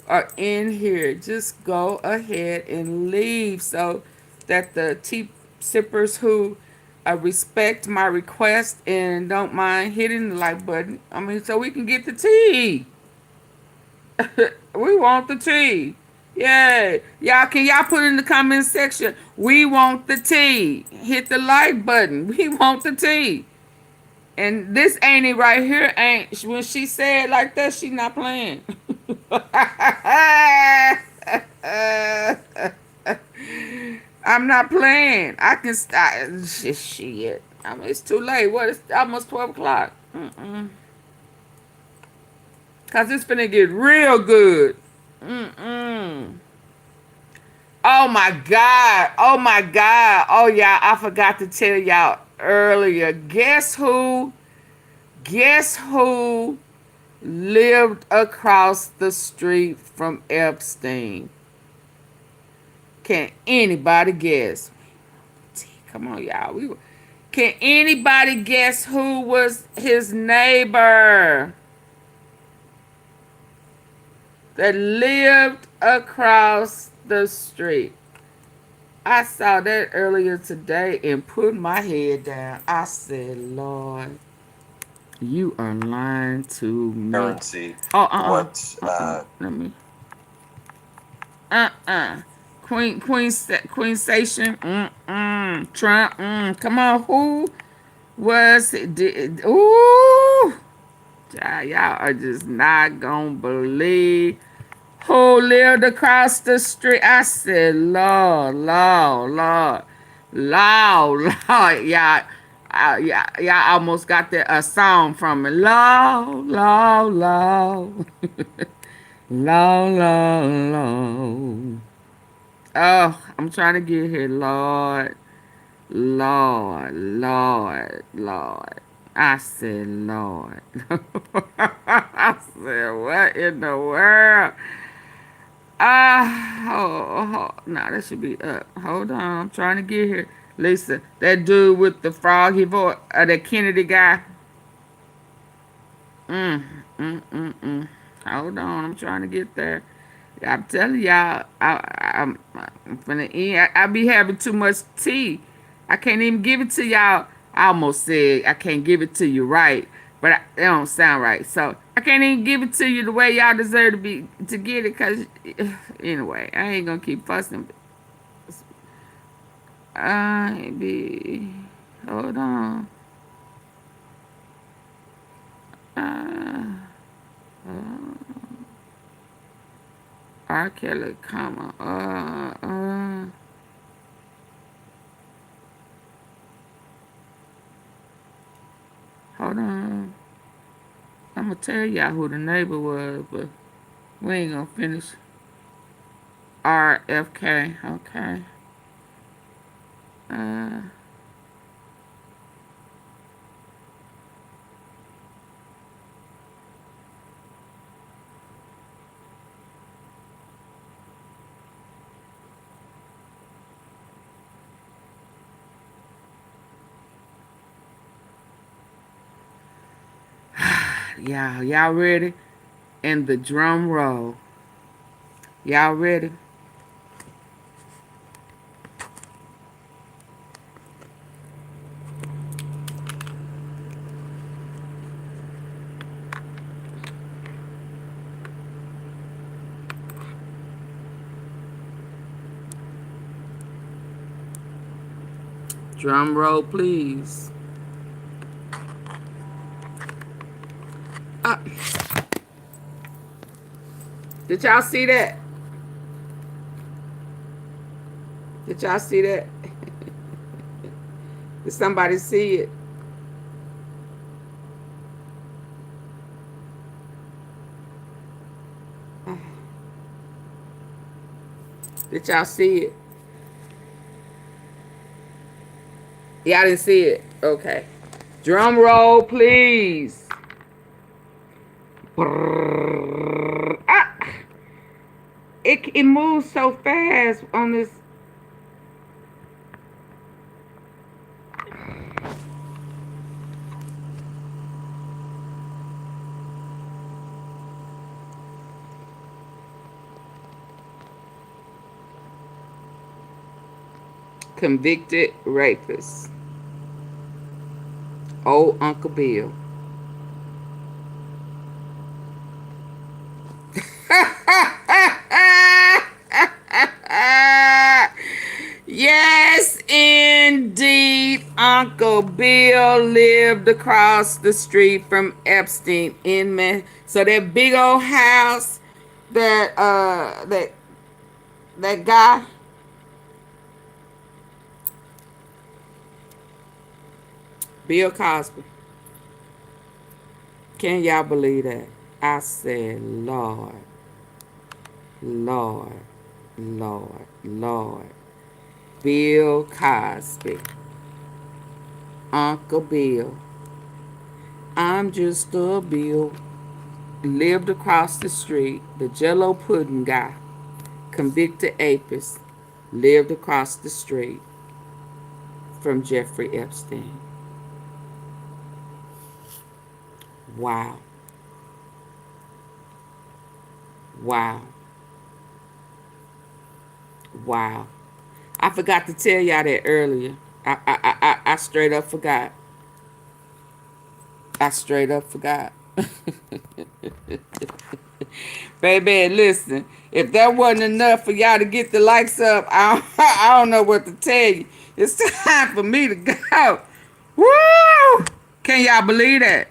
are in here. Just go ahead and leave so that the tea sippers who respect my request and don't mind hitting the like button. I mean, so we can get the tea. We want the tea. Yay. Can y'all put in the comment section? We want the tea. Hit the like button. We want the tea. And this Annie right here ain't, when she said like that, she not playing. I'm not playing. I can start. Shit. I mean, it's too late. What? It's almost 12 o'clock. Because it's finna get real good. Oh my God. Oh my God. Oh yeah, I forgot to tell y'all earlier. Guess who? Guess who lived across the street from Epstein? Can anybody guess? Come on, y'all. Can anybody guess who was his neighbor that lived across the street? I saw that earlier today and put my head down. I said, Lord, you are lying to me. Currency. Oh, What? let me. Queen Station. Trump. Come on, who was it? Ooh, y'all are just not gonna believe who lived across the street. I said, Lord, Lord, Lord, Lord, Lord, y'all. Y'all almost got a song from it. Lord, Lord, Lord. Lord, Lord, Lord. Oh, I'm trying to get here. Lord, Lord, Lord, Lord. I said, Lord. I said, what in the world? No, that should be up. Hold on, I'm trying to get here. Lisa, that dude with the froggy voice, that Kennedy guy. Hold on, I'm trying to get there. I'm telling y'all, I'm finna eat. I be having too much tea. I can't even give it to y'all. I almost said I can't give it to you right, but it don't sound right. So I can't even give it to you the way y'all deserve to get it. Cause anyway, I ain't gonna keep fussing. Hold on. R. Kelly, comma. Hold on. I'm gonna tell y'all who the neighbor was, but we ain't gonna finish. RFK. Okay. Uh, y'all ready? And the drum roll. Y'all ready? Drum roll, please. Uh, did y'all see that? Did y'all see that? Did somebody see it? Did y'all see it? Y'all didn't see it? Okay. Drum roll, please. Ah, it moves so fast on this. Convicted rapist. Old Uncle Bill. Yes, indeed. Uncle Bill lived across the street from Epstein in Man. So that big old house that that guy, Bill Cosby. Can y'all believe that? I said, Lord, Lord, Lord, Lord. Bill Cosby. Uncle Bill. I'm just a Bill. Lived across the street. The Jello pudding guy. Convicted apist. Lived across the street from Jeffrey Epstein. Wow. Wow. Wow. I forgot to tell y'all that earlier. I straight up forgot. I straight up forgot. Baby, listen. If that wasn't enough for y'all to get the likes up, I don't know what to tell you. It's time for me to go. Woo! Can y'all believe that?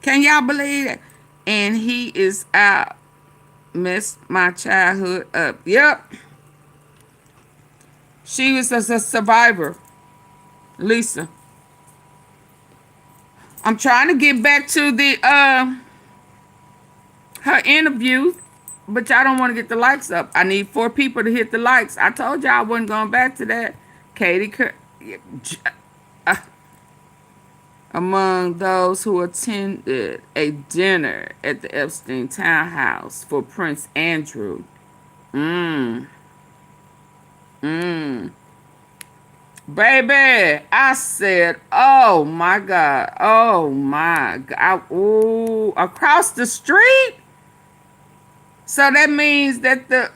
Can y'all believe that? And he is out. Messed my childhood up. Yep. She was a survivor. Lisa. I'm trying to get back to the her interview, but y'all don't want to get the likes up. I need 4 people to hit the likes. I told y'all I wasn't going back to that. Katie among those who attended a dinner at the Epstein townhouse for Prince Andrew. Baby, I said, oh my God, oh my God, ooh, across the street? So that means that the,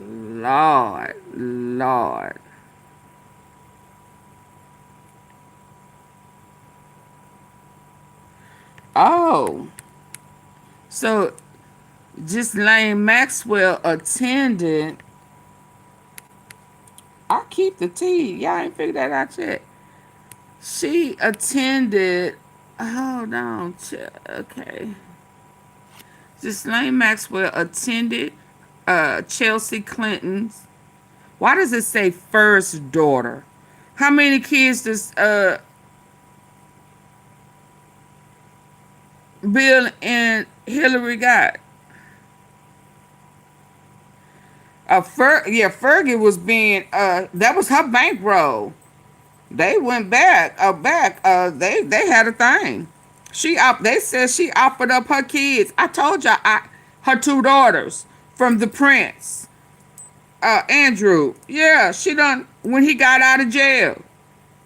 Lord, Lord. Oh, so Ghislaine Maxwell attended. I keep the tea. Y'all ain't figured that out yet. She attended. Hold on. Okay. Ghislaine Maxwell attended Chelsea Clinton's Why does it say first daughter? How many kids does Bill and Hillary got? Fergie was being that was her bankroll. They went back, they had a thing. They said she offered up her kids. I told y'all, her two daughters from the prince, Andrew. Yeah, she done, when he got out of jail,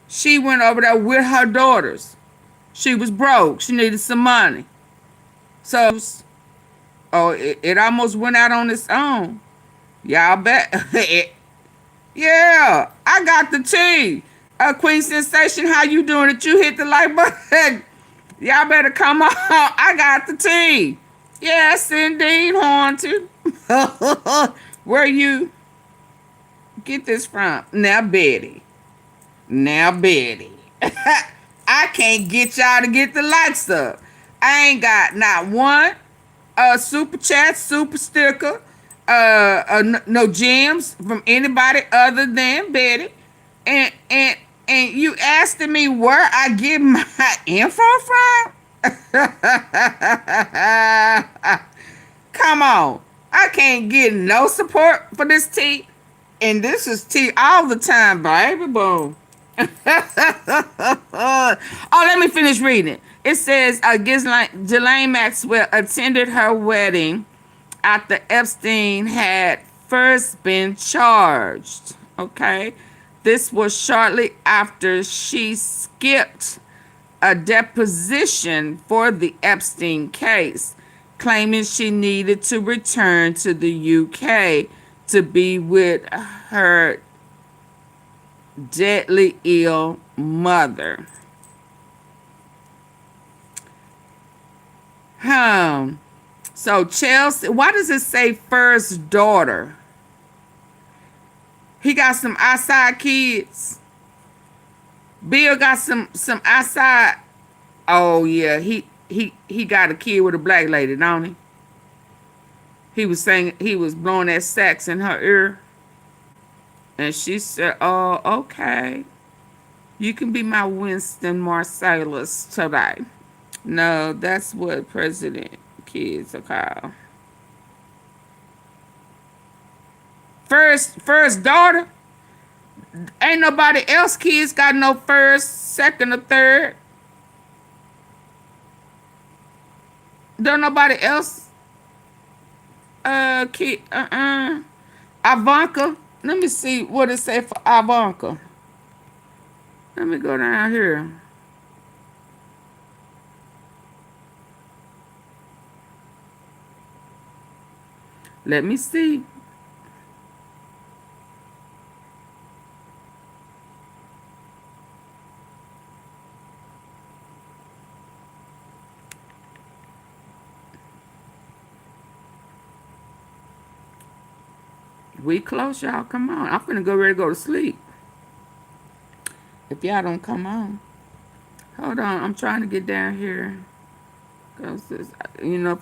she went over there with her daughters. She was broke. She needed some money. So, it almost went out on its own. Y'all bet. Yeah, I got the tea. Queen Sensation, how you doing? Did you hit the like button? Y'all better come on. I got the tea. Yes, indeed, Haunted. Where you get this from? Now, Betty. I can't get y'all to get the likes up. I ain't got not one super chat, super sticker, no gems from anybody other than Betty. And you asking me where I get my info from? Come on. I can't get no support for this tea. And this is tea all the time, baby. Boom. Oh, let me finish reading it. It says, Ghislaine Maxwell attended her wedding after Epstein had first been charged. Okay. This was shortly after she skipped a deposition for the Epstein case, claiming she needed to return to the UK to be with her deadly ill mother. So Chelsea, why does it say first daughter? He got some outside kids. Bill got some outside. Oh yeah, he got a kid with a black lady, don't he? He was saying, he was blowing that sax in her ear. And she said, oh, okay. You can be my Winston Marsalis today. No, that's what president kids are called. First daughter. Ain't nobody else kids got no first, second, or third. Don't nobody else kid Ivanka. Let me see what it say for Ivanka. Let me go down here. Let me see. We close, y'all. Come on. I'm finna go ready to go to sleep. If y'all don't come on. Hold on. I'm trying to get down here. Cause you know,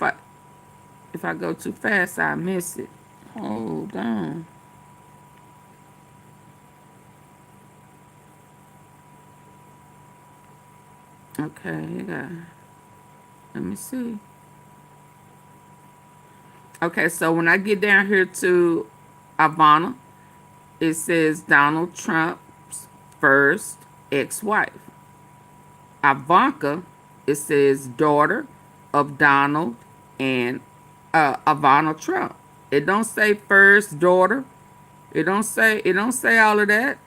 if I go too fast, I miss it. Hold on. Okay, you got. Let me see. Okay, so when I get down here to Ivana, it says Donald Trump's first ex-wife. Ivanka, it says daughter of Donald and Ivana Trump. It don't say first daughter. It don't say all of that.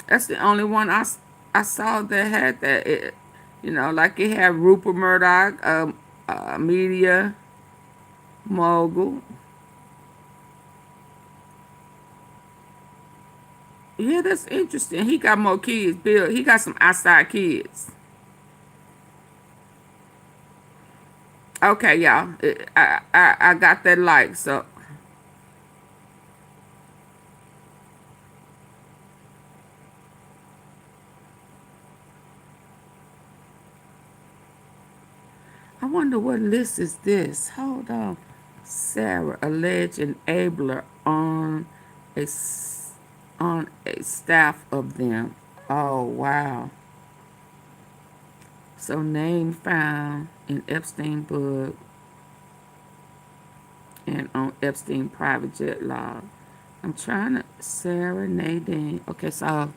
That's the only one I saw that had that. It, you know, like it had Rupert Murdoch, media mogul. Yeah, that's interesting. He got more kids. Bill, he got some outside kids. Okay, y'all. I got that like, so. I wonder what list is this. Hold on. Sarah, alleged enabler a on a staff of them. Oh wow. So name found in Epstein book and on Epstein private jet log. I'm trying to Sarah Nadine. Okay, so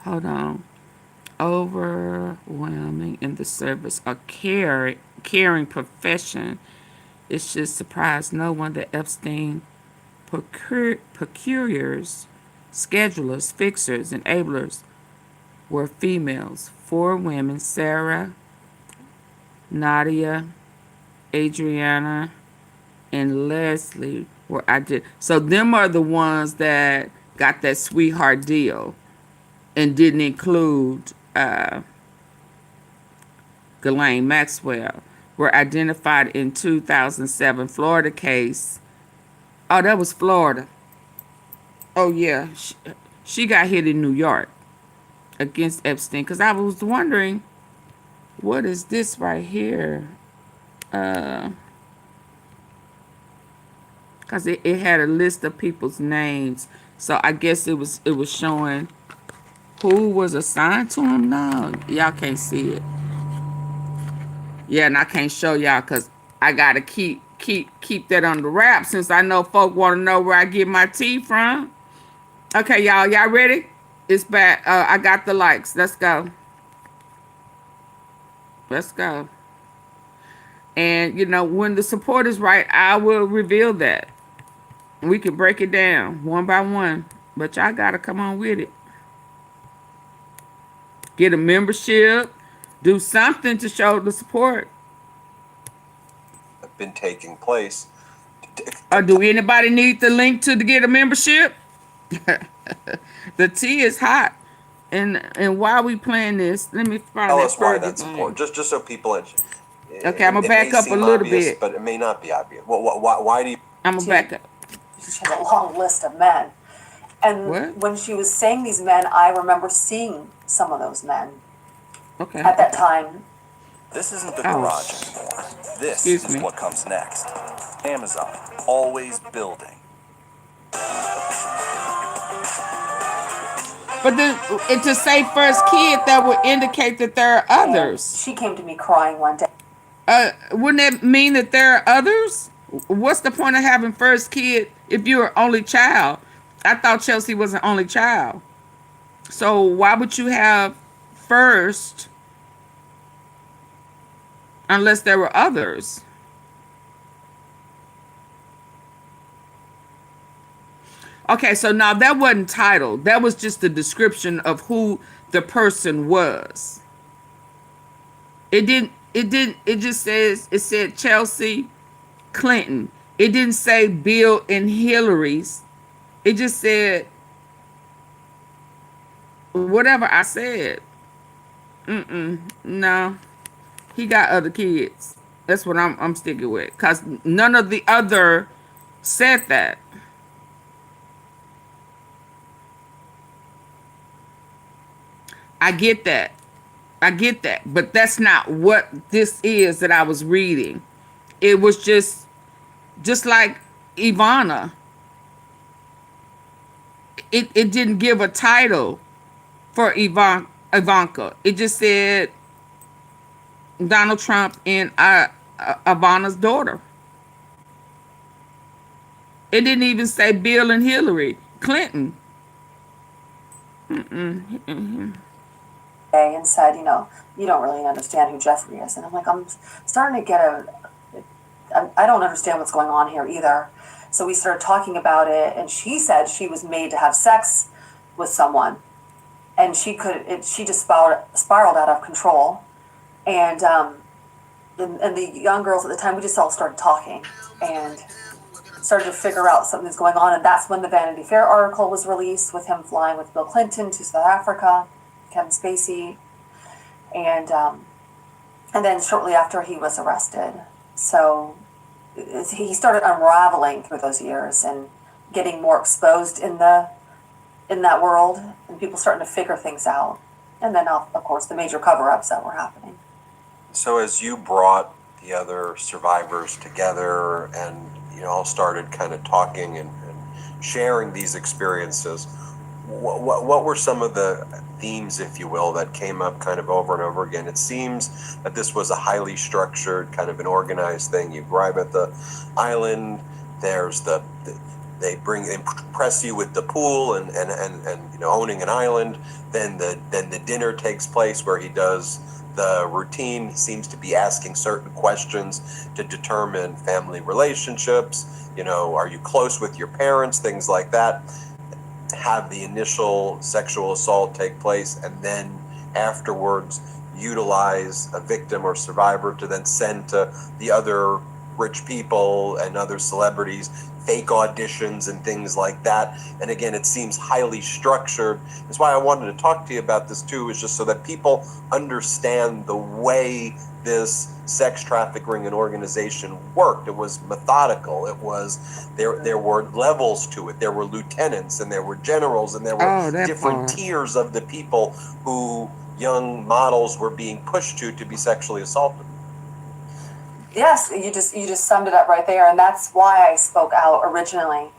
hold on. Overwhelming in the service a caring profession. It should surprise no one that Epstein procurers, schedulers, fixers, enablers were females. 4 women, Sarah, Nadia, Adriana, and Leslie were so them are the ones that got that sweetheart deal and didn't include Ghislaine Maxwell, were identified in 2007 Florida case. Oh, that was Florida. Oh yeah, she got hit in New York against Epstein. Because I was wondering, what is this right here? Because it had a list of people's names, so I guess it was showing who was assigned to him. No, y'all can't see it. Yeah, and I can't show y'all because I gotta keep that on the wrap since I know folk want to know where I get my tea from. Okay, y'all ready? It's back. I got the likes. Let's go. Let's go. And when the support is right, I will reveal that. We can break it down one by one, but y'all gotta come on with it. Get a membership. Do something to show the support. Been taking place. Do anybody need the link to get a membership? The tea is hot. And while we playing this, let me find Tell that us why Fergie that's thing. important. Just so people. Okay, I'm gonna back up a little obvious, bit. but it may not be obvious. Why do you? I'm gonna back up. She had a long list of men. And What? when she was saying these men, I remember seeing some of those men Okay. at that time. This isn't the Oh. garage anymore. This Excuse is me. what comes next. Amazon, always building. But then, to say first kid, that would indicate that there are And others. she came to me crying one day. Wouldn't that mean that there are others? What's the point of having first kid if you're an only child? I thought Chelsea was an only child. So why would you have first unless there were others? Okay, so now that wasn't titled. That was just the description of who the person was. It just said Chelsea Clinton. It didn't say Bill and Hillary's. It just said whatever I said. No. He got other kids. That's what I'm sticking with. Because none of the other said that. I get that. But that's not what this is that I was reading. It was just like Ivana. It didn't give a title for Ivanka. It just said Donald Trump and Ivana's daughter. It didn't even say Bill and Hillary Clinton. And said, you don't really understand who Jeffrey is. And I'm like, I'm starting to get I don't understand what's going on here either. So we started talking about it, and she said she was made to have sex with someone, and she just spiraled out of control. And the young girls at the time, we just all started talking and started to figure out something's going on. And that's when the Vanity Fair article was released with him flying with Bill Clinton to South Africa, Kevin Spacey, and then shortly after he was arrested. So he started unraveling through those years and getting more exposed in that world, and people starting to figure things out. And then, of course, the major cover-ups that were happening. So as you brought the other survivors together, and all started kind of talking and sharing these experiences. What were some of the themes, if you will, that came up kind of over and over again? It seems that this was a highly structured, kind of an organized thing. You arrive at the island, there's they impress you with the pool and owning an island. Then the dinner takes place where he does the routine. He seems to be asking certain questions to determine family relationships. Are you close with your parents? Things like that. Have the initial sexual assault take place, and then afterwards utilize a victim or survivor to then send to the other rich people and other celebrities fake auditions and things like that. And again, it seems highly structured. That's why I wanted to talk to you about this too, is just so that people understand the way this sex trafficking and organization worked. It was methodical. It was there were levels to it. There were lieutenants and there were generals and there were different tiers of the people who young models were being pushed to be sexually assaulted. Yes, you just summed it up right there, and that's why I spoke out originally.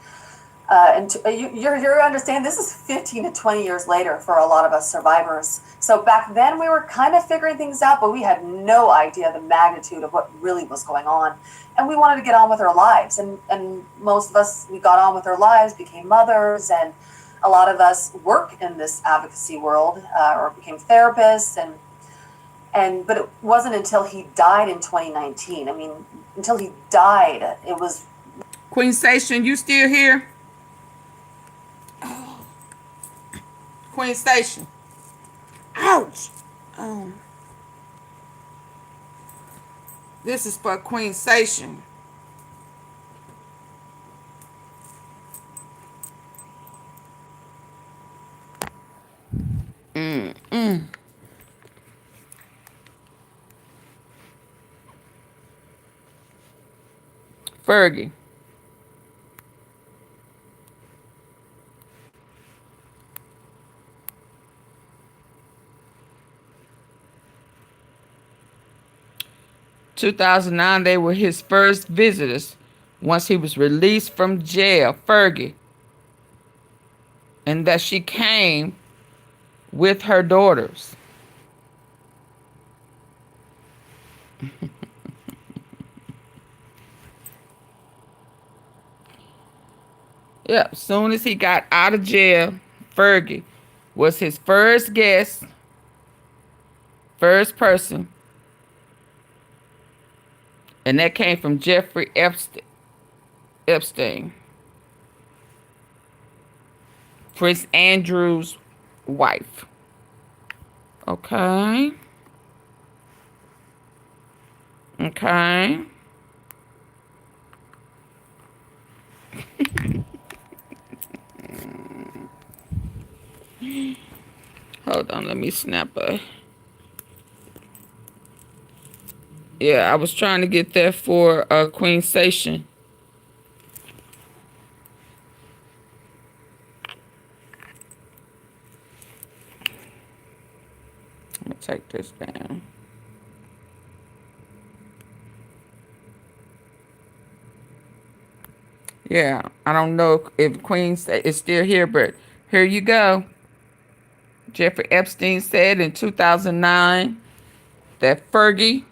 You understand, this is 15 to 20 years later for a lot of us survivors. So back then we were kind of figuring things out, but we had no idea the magnitude of what really was going on. And we wanted to get on with our lives. And most of us, we got on with our lives, became mothers, and a lot of us work in this advocacy world or became therapists. But it wasn't until he died in 2019. I mean, until he died, it was... Queen Station, you still here? Oh. Queen Station. Ouch. Oh. This is for Queen Station. Fergie. In 2009, they were his first visitors once he was released from jail, Fergie. And that she came with her daughters. Yep, soon as he got out of jail, Fergie was his first guest, first person. And that came from Jeffrey Epstein. Prince Andrew's wife. Okay. Okay. Hold on, let me snap a... Yeah, I was trying to get that for Queen Station. Let me take this down. Yeah, I don't know if Queen is still here, but here you go. Jeffrey Epstein said in 2009 that Fergie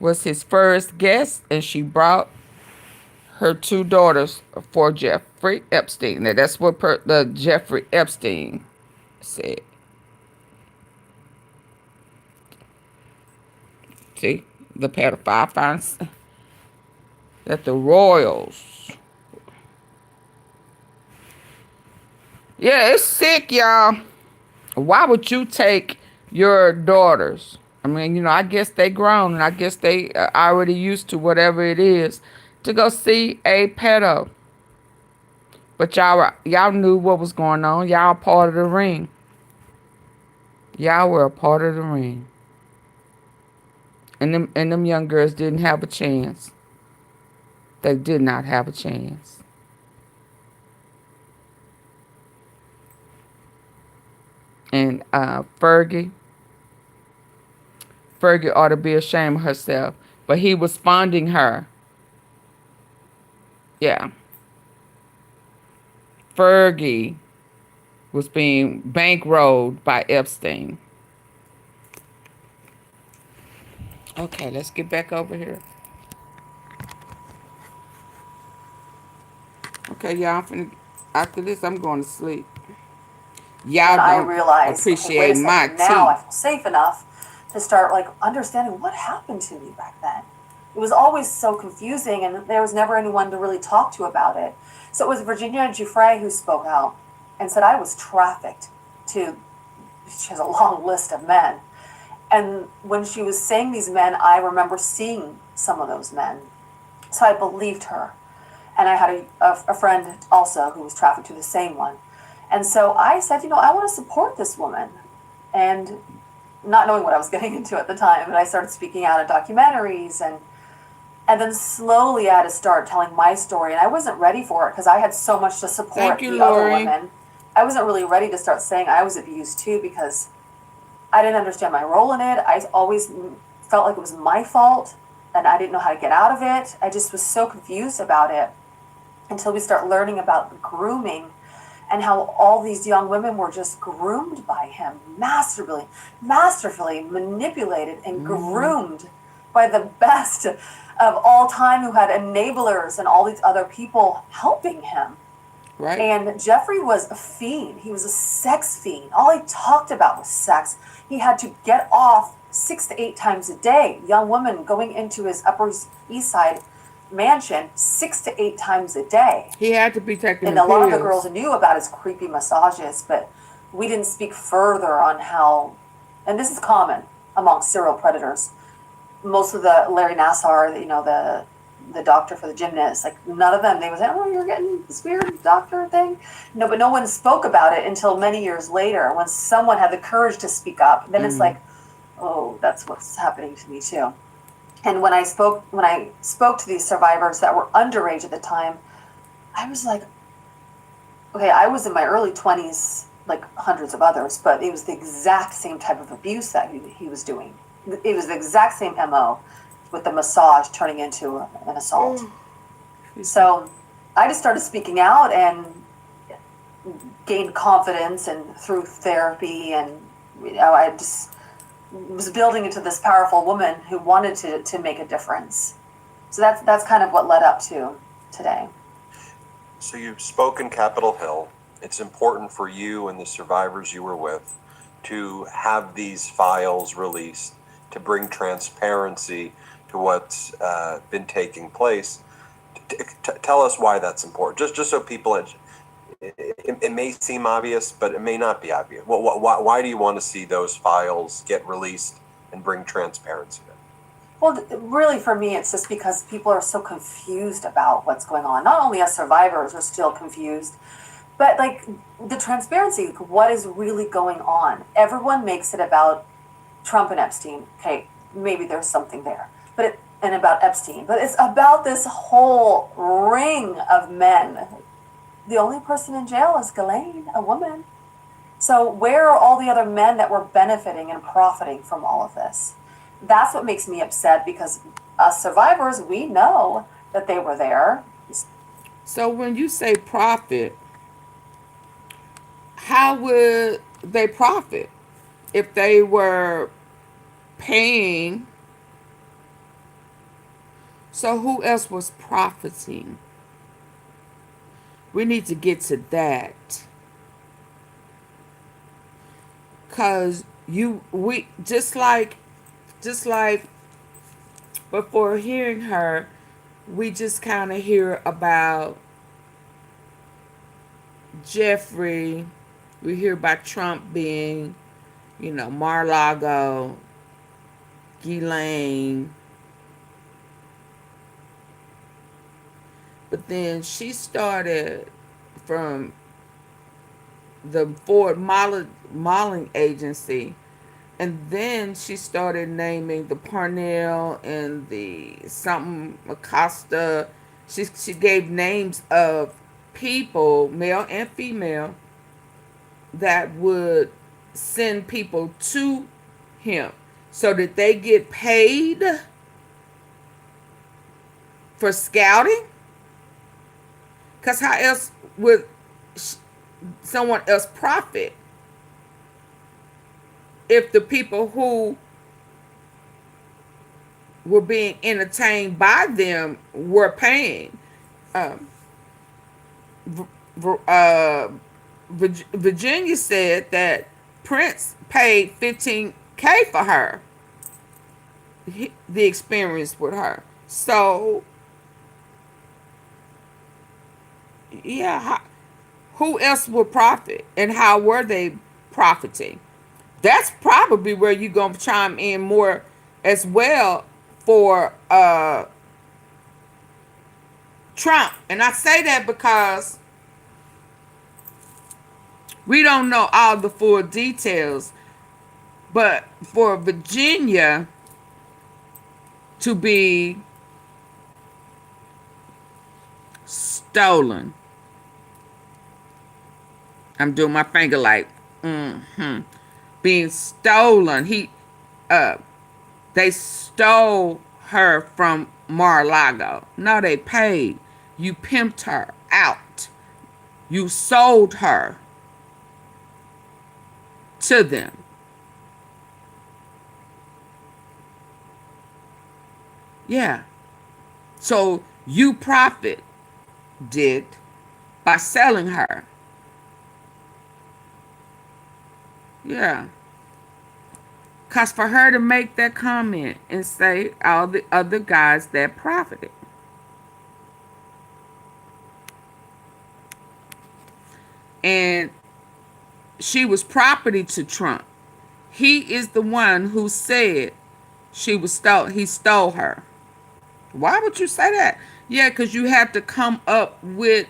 was his first guest, and she brought her two daughters for Jeffrey Epstein. Now, that's what the Jeffrey Epstein said. See, the pedophile finds that the royals. Yeah, it's sick, y'all. Why would you take your daughters? I mean, I guess they grown, and I guess they are already used to whatever it is to go see a pedo. But y'all knew what was going on. Y'all part of the ring. Y'all were a part of the ring. And them young girls didn't have a chance. They did not have a chance. And Fergie Fergie ought to be ashamed of herself. But he was funding her. Yeah. Fergie was being bankrolled by Epstein. Okay, let's get back over here. Okay, y'all, after this, I'm going to sleep. When Y'all I don't realized, okay, wait appreciate a my second, now I tea. feel safe enough to start like understanding what happened to me back then. It was always so confusing, and there was never anyone to really talk to about it. So it was Virginia Giuffre who spoke out and said I was trafficked to, she has a long list of men. And when she was saying these men, I remember seeing some of those men. So I believed her. And I had a friend also who was trafficked to the same one. And so I said, I want to support this woman. And not knowing what I was getting into at the time, but I started speaking out in documentaries, and then slowly I had to start telling my story. And I wasn't ready for it because I had so much to support Thank you, the other Lori. women. I wasn't really ready to start saying I was abused too because I didn't understand my role in it. I always felt like it was my fault and I didn't know how to get out of it. I just was so confused about it until we start learning about the grooming and how all these young women were just groomed by him, masterfully manipulated and groomed by the best of all time, who had enablers and all these other people helping him. Right. And Jeffrey was a fiend. He was a sex fiend. All he talked about was sex. He had to get off 6 to 8 times a day. Young woman going into his Upper East Side mansion 6 to 8 times a day. He had to be taking And the a lot of the pills. girls knew about his creepy massages, but we didn't speak further on how, and this is common among serial predators. Most of the Larry Nassar, the doctor for the gymnast, like none of them, they would say, oh, you're getting this weird doctor thing. No, but no one spoke about it until many years later when someone had the courage to speak up. Then it's like, oh, that's what's happening to me too. And when I spoke to these survivors that were underage at the time, I was like, okay, I was in my early 20s, like hundreds of others, but it was the exact same type of abuse that he was doing. It was the exact same MO with the massage turning into an assault. So I just started speaking out and gained confidence, and through therapy, and I just was building into this powerful woman who wanted to make a difference. So that's kind of what led up to today. So you've spoken Capitol Hill. It's important for you and the survivors you were with to have these files released, to bring transparency to what's been taking place. Tell us why that's important. Just so people, it may seem obvious, but it may not be obvious. Why do you want to see those files get released and bring transparency there? Well, really, for me, it's just because people are so confused about what's going on. Not only us survivors are still confused, but like the transparency, what is really going on. Everyone makes it about Trump and Epstein. Okay, maybe there's something there, and about Epstein, but it's about this whole ring of men. The only person in jail is Ghislaine, a woman. So where are all the other men that were benefiting and profiting from all of this? That's what makes me upset, because us survivors, we know that they were there. So when you say profit, how would they profit if they were paying? So who else was profiting? We need to get to that. Cause we just like before hearing her, we just kind of hear about Jeffrey. We hear about Trump being, Mar-a-Lago, Ghislaine. But then she started from the Ford modeling agency, and then she started naming the Parnell and the something Acosta. She gave names of people, male and female, that would send people to him. So did they get paid for scouting? Because how else would someone else profit if the people who were being entertained by them were paying? Virginia said that Prince paid $15K for her, the experience with her. So, yeah, who else would profit, and how were they profiting? That's probably where you're going to chime in more as well for Trump. And I say that because we don't know all the full details, but for Virginia to be stolen, I'm doing my finger like, being stolen. They stole her from Mar-a-Lago. No, they paid. You pimped her out. You sold her to them. Yeah. So you profited by selling her. Yeah. Because for her to make that comment and say all the other guys that profited. And she was property to Trump. He is the one who said he stole her. Why would you say that? Yeah, because you have to come up with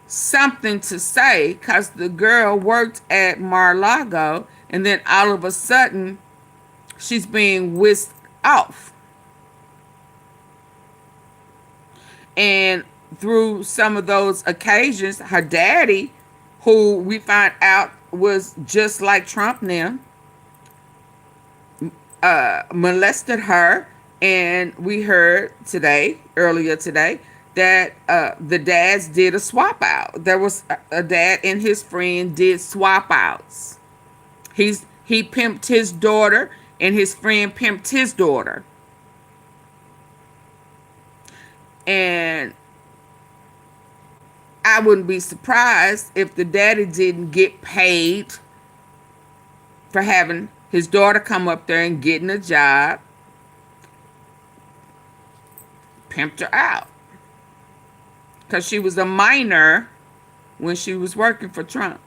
something to say, because the girl worked at Mar-a-Lago, and then all of a sudden she's being whisked off. And through some of those occasions, her daddy, who we find out was just like Trump now, molested her. And we heard earlier today, that the dads did a swap out. There was a dad and his friend did swap outs. He pimped his daughter, and his friend pimped his daughter. And I wouldn't be surprised if the daddy didn't get paid for having his daughter come up there and getting a job, pimped her out. Because she was a minor when she was working for Trump.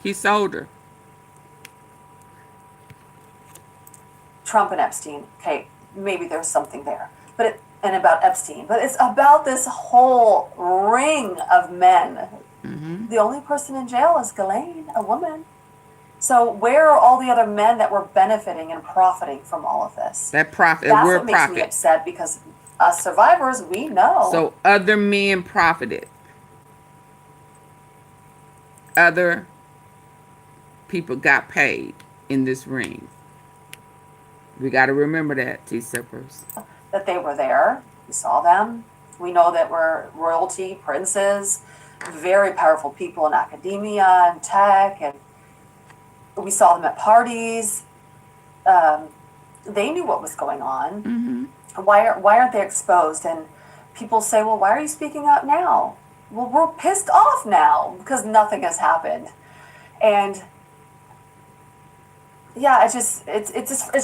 He sold her. Trump and Epstein, okay, maybe there's something there. And about Epstein, but it's about this whole ring of men. Mm-hmm. The only person in jail is Ghislaine, a woman. So where are all the other men that were benefiting and profiting from all of this? That's what makes me upset, because us survivors, we know. So other men profited. Other people got paid in this ring. We got to remember that, T-Sippers. That they were there. We saw them. We know that we're royalty, princes, very powerful people in academia and tech, and we saw them at parties. They knew what was going on. Mm-hmm. Why aren't they exposed? And people say, well, why are you speaking out now? Well, we're pissed off now because nothing has happened. And yeah, it's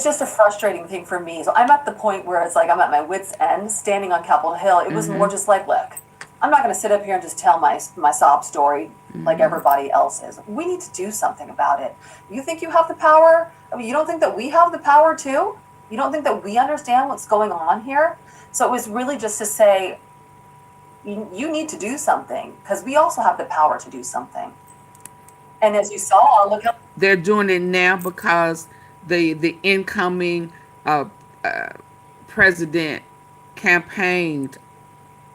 just a frustrating thing for me. So I'm at the point where it's like I'm at my wit's end, standing on Capitol Hill. It was more just like, look, I'm not going to sit up here and just tell my sob story like everybody else is. We need to do something about it. You think you have the power? I mean, you don't think that we have the power too? You don't think that we understand what's going on here? So it was really just to say, you need to do something, because we also have the power to do something. And as you saw, look how they're doing it now, because the incoming president campaigned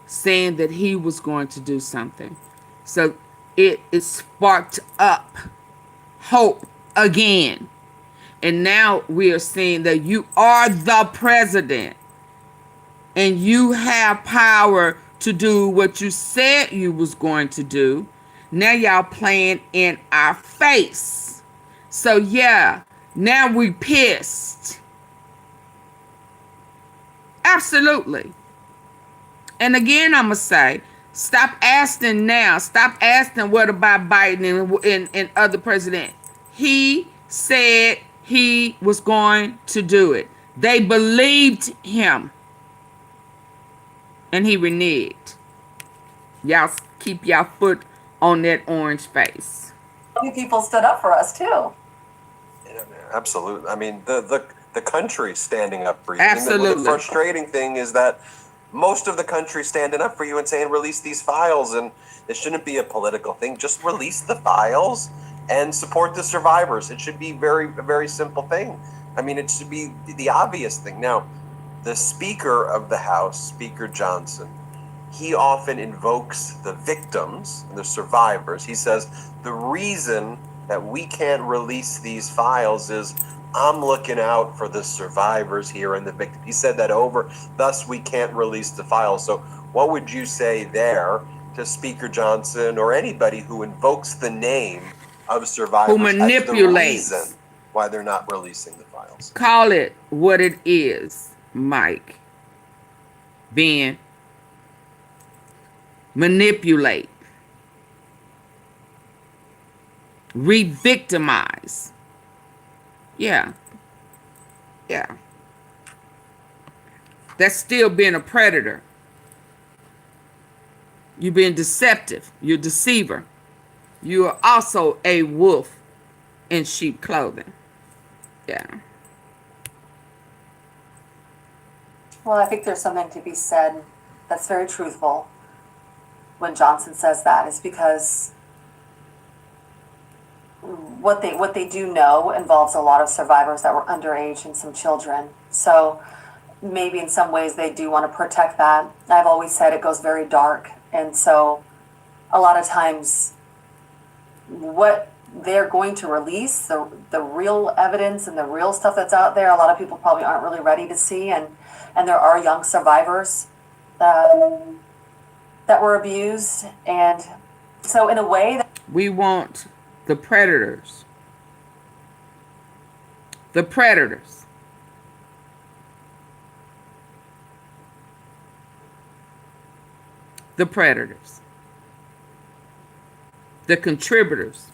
saying that he was going to do something. So it sparked up hope again. And now we are seeing that you are the president and you have power to do what you said you was going to do. Now y'all playing in our face. So yeah, now we pissed. Absolutely. And again, I'm going to say, stop asking now. Stop asking what about Biden and other presidents. He said he was going to do it. They believed him. And he reneged. Y'all keep y'all foot on that orange face. People stood up for us too. Yeah, absolutely. I mean, the country's standing up for you. Absolutely. And the frustrating thing is that most of the country standing up for you and saying release these files, and it shouldn't be a political thing. Just release the files and support the survivors. It should be a very simple thing. I mean, it should be the obvious thing. Now, the Speaker of the House, Speaker Johnson, he often invokes the victims and the survivors. He says the reason that we can't release these files is I'm looking out for the survivors here and the victims. He said that over, thus we can't release the files. So what would you say there to Speaker Johnson or anybody who invokes the name of survivors who manipulates as the reason why they're not releasing the files? Call it what it is, Mike. Ben. Manipulate. Re-victimize. Yeah. Yeah. That's still being a predator. You're being deceptive. You're a deceiver. You are also a wolf in sheep clothing. Yeah. Well, I think there's something to be said that's very truthful when Johnson says that, is because what they do know involves a lot of survivors that were underage and some children. So maybe in some ways they do want to protect that. I've always said it goes very dark, and so a lot of times what they're going to release, the real evidence and the real stuff that's out there, a lot of people probably aren't really ready to see, and there are young survivors that were abused. And so in a way that we want the predators. The predators. The predators. The contributors.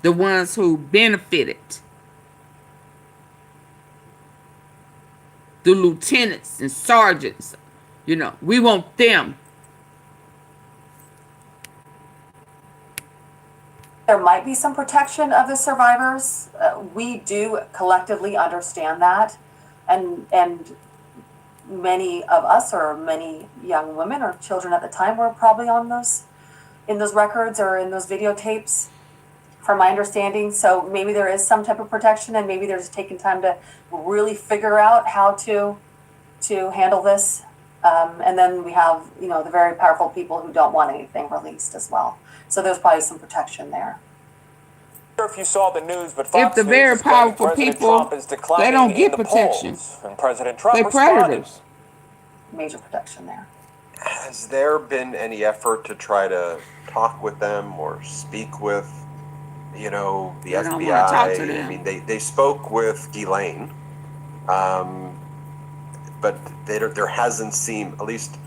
The ones who benefited. The lieutenants and sergeants, you know, we want them. there might be some protection of the survivors. We do collectively understand that, and many of us, or many young women or children at the time, were probably on those, in those records or in those videotapes, from my understanding. So maybe there is some type of protection, and maybe they're just taking time to really figure out how to handle this. And then we have, you know, the very powerful people who don't want anything released as well. So there's probably some protection there. If you saw the news, but if the very powerful people, they don't get protection. And President Trump they're predators. Major protection there. Has there been any effort to try to talk with them or speak with, you know, the FBI? Don't want to talk to them. I mean, they spoke with Ghislaine, but there hasn't seemed, at least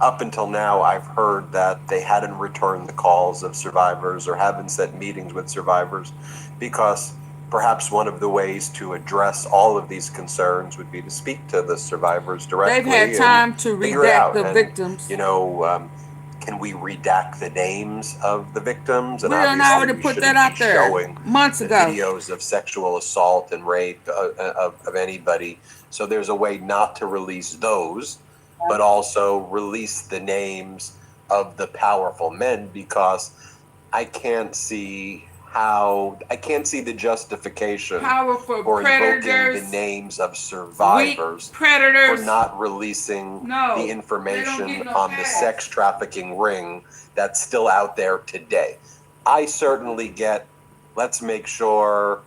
up until now, I've heard that they hadn't returned the calls of survivors or haven't set meetings with survivors, because perhaps one of the ways to address all of these concerns would be to speak to the survivors directly. They've had time to redact the victims. You know, can we redact the names of the victims? And we done already put that out there months ago. Videos of sexual assault and rape of anybody. So there's a way not to release those, but also release the names of the powerful men, because I can't see the justification for invoking the names of survivors for not releasing the information on the sex trafficking ring that's still out there today. I certainly get, let's make sure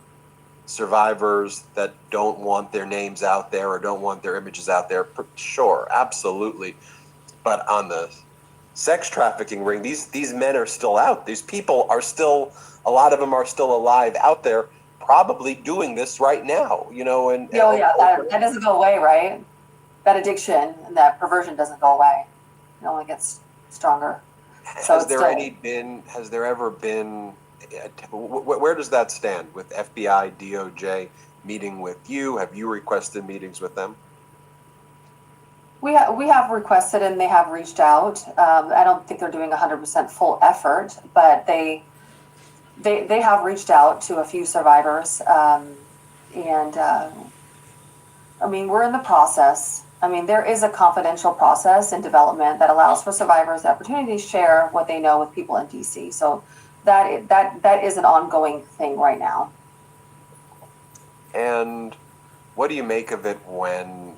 survivors that don't want their names out there or don't want their images out there, sure, absolutely. But on the sex trafficking ring, these men are still out. These people are still, a lot of them are still alive out there, probably doing this right now, and that doesn't go away, right? That addiction and that perversion doesn't go away. It only gets stronger. Has there ever been, where does that stand with FBI, DOJ meeting with you? Have you requested meetings with them? We have requested and they have reached out. I don't think they're doing 100% full effort, but they have reached out to a few survivors. We're in the process. There is a confidential process in development that allows for survivors the opportunity to share what they know with people in DC. So that is an ongoing thing right now. And what do you make of it when,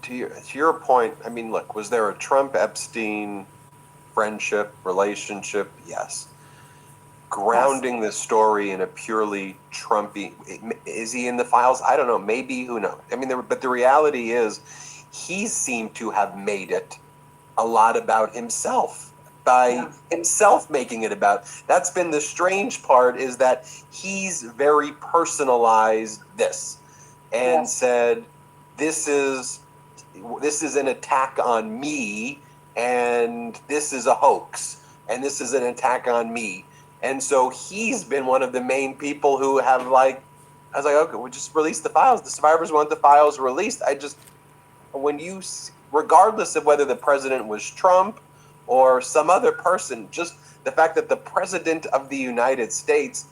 to your point, look, was there a Trump-Epstein friendship, relationship? Yes. Grounding the story in a purely Trumpy, is he in the files? I don't know. Maybe, who knows? But the reality is, he seemed to have made it a lot about himself by himself making it about. That's been the strange part, is that he's very personalized this and said, this is an attack on me, and this is a hoax, and this is an attack on me. And so he's been one of the main people who have I was like, okay, we'll just release the files. The survivors want the files released. Regardless of whether the president was Trump or some other person, just the fact that the president of the United States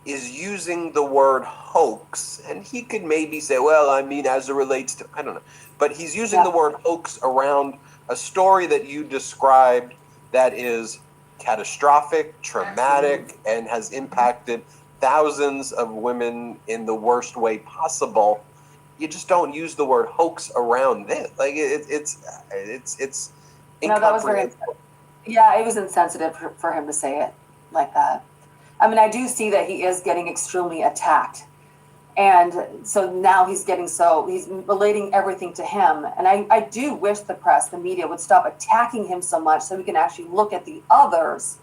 is using the word hoax, and he could maybe say, well, as it relates to, I don't know, but he's using the word hoax around a story that you described that is catastrophic, traumatic, and has impacted thousands of women in the worst way possible. You just don't use the word hoax around this. It's that was very, it was insensitive for him to say it like that. I do see that he is getting extremely attacked. And so now he's relating everything to him. And I do wish the press, the media, would stop attacking him so much so we can actually look at the others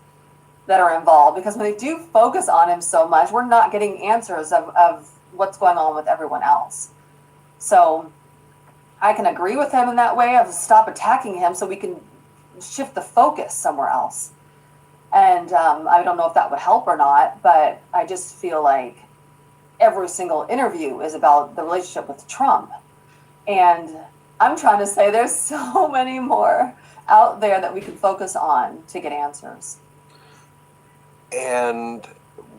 that are involved. Because when they do focus on him so much, we're not getting answers of what's going on with everyone else. So I can agree with him in that way of stop attacking him so we can shift the focus somewhere else. And I don't know if that would help or not, but I just feel like every single interview is about the relationship with Trump. And I'm trying to say there's so many more out there that we can focus on to get answers. And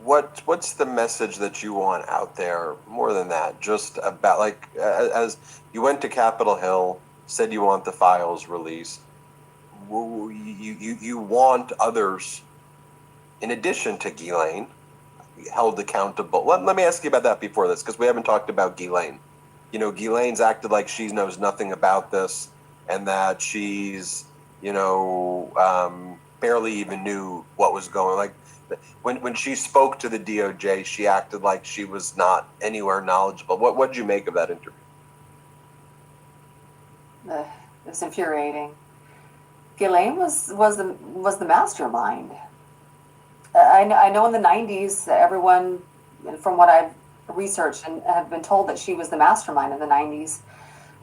what's the message that you want out there more than that? Just about, as you went to Capitol Hill, said you want the files released. You want others, in addition to Ghislaine, held accountable. Let me ask you about that before this, because we haven't talked about Ghislaine. Ghislaine's acted like she knows nothing about this, and that she's, barely even knew what was going on. When she spoke to the DOJ, she acted like she was not anywhere knowledgeable. What did you make of that interview? It's infuriating. Ghislaine was the mastermind. I know in the 90s, everyone, from what I've researched and have been told, that she was the mastermind in the 90s.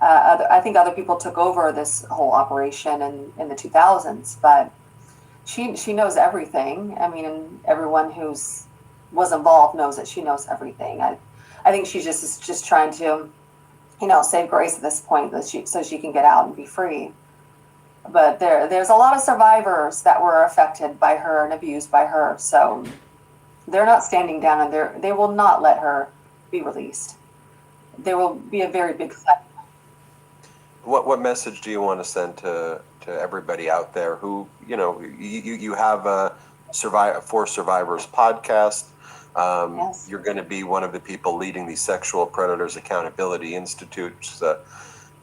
I think other people took over this whole operation in the 2000s, but she knows everything. And everyone was involved knows that she knows everything. I think she is just trying to, save grace at this point, so she can get out and be free. But there's a lot of survivors that were affected by her and abused by her. So they're not standing down, and they will not let her be released. There will be a very big fight. What message do you want to send to everybody out there who, you have a For Survivors podcast. You're going to be one of the people leading the Sexual Predators Accountability Institute, which is a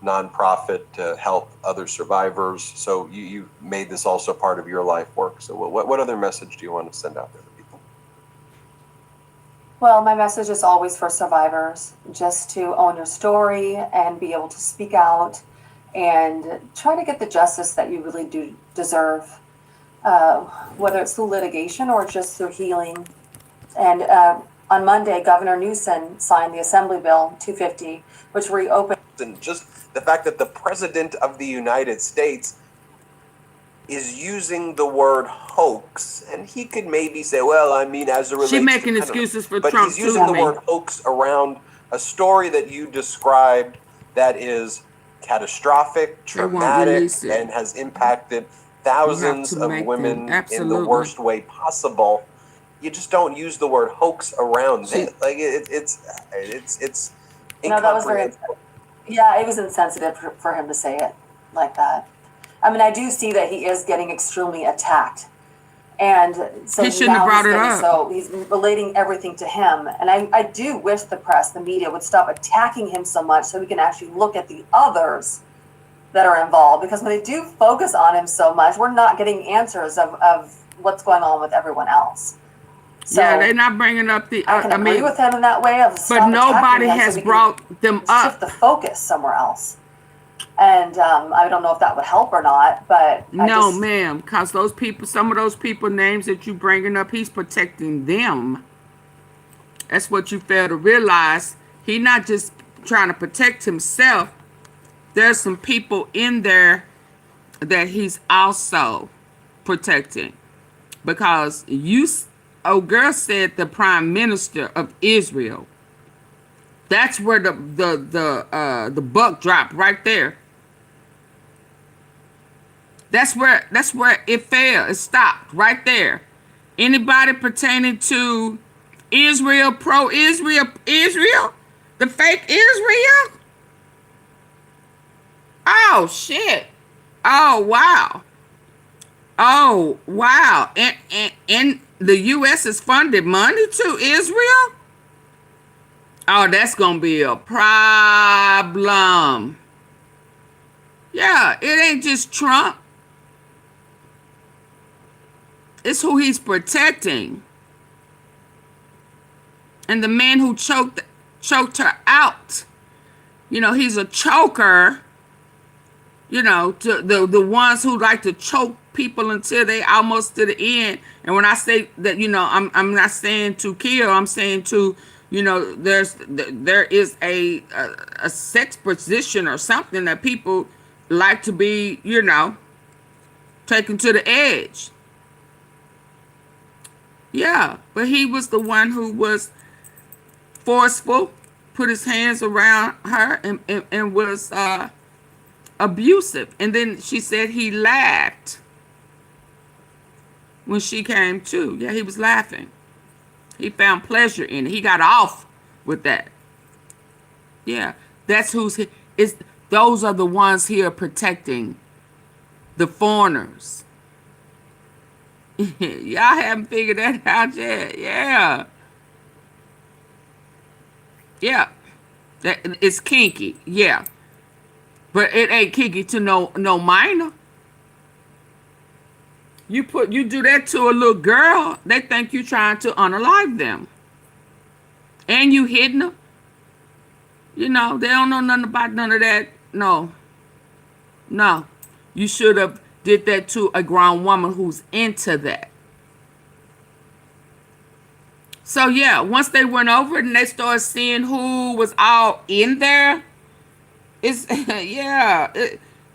nonprofit to help other survivors. So you made this also part of your life work. So what other message do you want to send out there to people? Well, my message is always for survivors, just to own your story and be able to speak out and try to get the justice that you really do deserve, whether it's through litigation or just through healing. And on Monday, Governor Newsom signed the Assembly Bill 250, which reopened. And just the fact that the President of the United States is using the word hoax, and he could maybe say, well, I mean, as a relates She making to, excuses for but Trump he's using too, the word hoax around a story that you described that is catastrophic, traumatic, and has impacted thousands of women in the worst way possible. You just don't use the word hoax around it. Like it's No, that was very, yeah, it was insensitive for him to say it like that. I mean, I do see that he is getting extremely attacked. And so he shouldn't have brought it up. So he's relating everything to him. And I do wish the press, the media would stop attacking him so much so we can actually look at the others that are involved. Because when they do focus on him so much, we're not getting answers of what's going on with everyone else. So yeah, they're not bringing up the. I can agree with him in that way. But nobody has brought them up. Shift the focus somewhere else. And I don't know if that would help or not, but no, ma'am, because those people, some of those people names that you bringing up, he's protecting them. That's what you fail to realize. He's not just trying to protect himself. There's some people in there that he's also protecting, because girl said the Prime Minister of Israel. That's where the buck dropped right there. That's where it failed. It stopped right there. Anybody pertaining to Israel, pro-Israel, the fake Israel? Oh, shit. Oh, wow. Oh, wow. And the U.S. has funded money to Israel? Oh, that's going to be a problem. Yeah, it ain't just Trump. It's who he's protecting. And the man who choked her out. You know, he's a choker. You know, to the ones who like to choke people until they almost to the end. And when I say that, you know, I'm not saying to kill. I'm saying to, you know, there is a sex position or something that people like to be, you know, taken to the edge. Yeah, but he was the one who was forceful, put his hands around her, and was abusive. And then she said he laughed when she came to. Yeah, he was laughing. He found pleasure in it. He got off with that. Yeah, that's those are the ones here protecting the foreigners. Y'all haven't figured that out yet. Yeah. Yeah. It's kinky. Yeah. But it ain't kinky to no minor. You do that to a little girl, they think you trying to unalive them. And you hitting them. You know, they don't know nothing about none of that. No. You should have did that to a grown woman who's into that. So yeah, once they went over it and they started seeing who was all in there, it's yeah,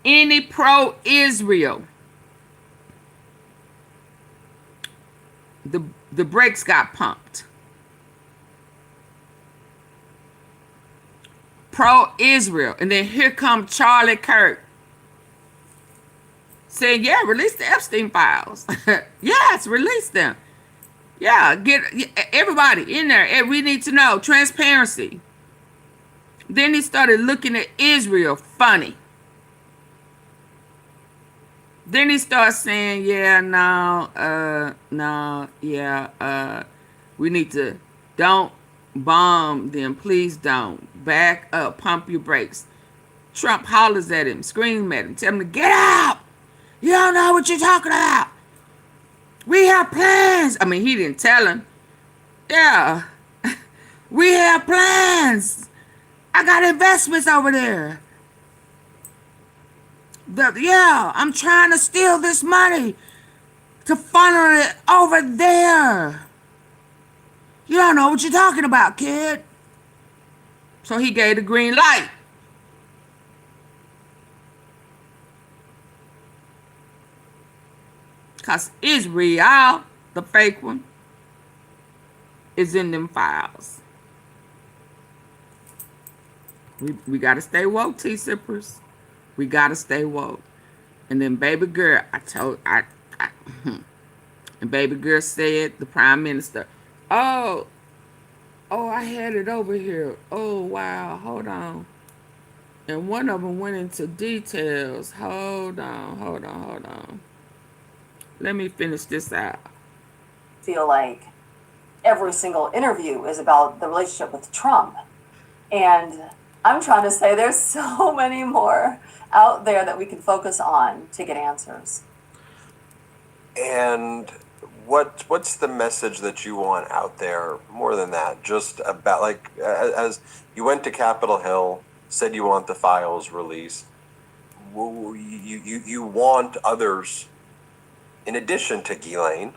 any pro-Israel. The brakes got pumped. Pro-Israel. And then here come Charlie Kirk saying, yeah, release the Epstein files. Yes, release them. Yeah, get everybody in there. We need to know. Transparency. Then he started looking at Israel funny. Then he started saying, yeah, we need to, don't bomb them. Please don't. Back up. Pump your brakes. Trump hollers at him, screams at him, tell him to get out. You don't know what you're talking about. We have plans. I mean, he didn't tell him. Yeah. We have plans. I got investments over there. Yeah, I'm trying to steal this money to funnel it over there. You don't know what you're talking about, kid. So he gave the green light. Because Israel, the fake one, is in them files. We got to stay woke, T-Sippers. We got to stay woke. And then baby girl, and baby girl said, the prime minister, oh, I had it over here. Oh, wow, hold on. And one of them went into details. Hold on. Let me finish this out. Feel like every single interview is about the relationship with Trump. And I'm trying to say there's so many more out there that we can focus on to get answers. And what's the message that you want out there more than that? Just about, like, as you went to Capitol Hill, said you want the files released. You want others, in addition to Ghislaine,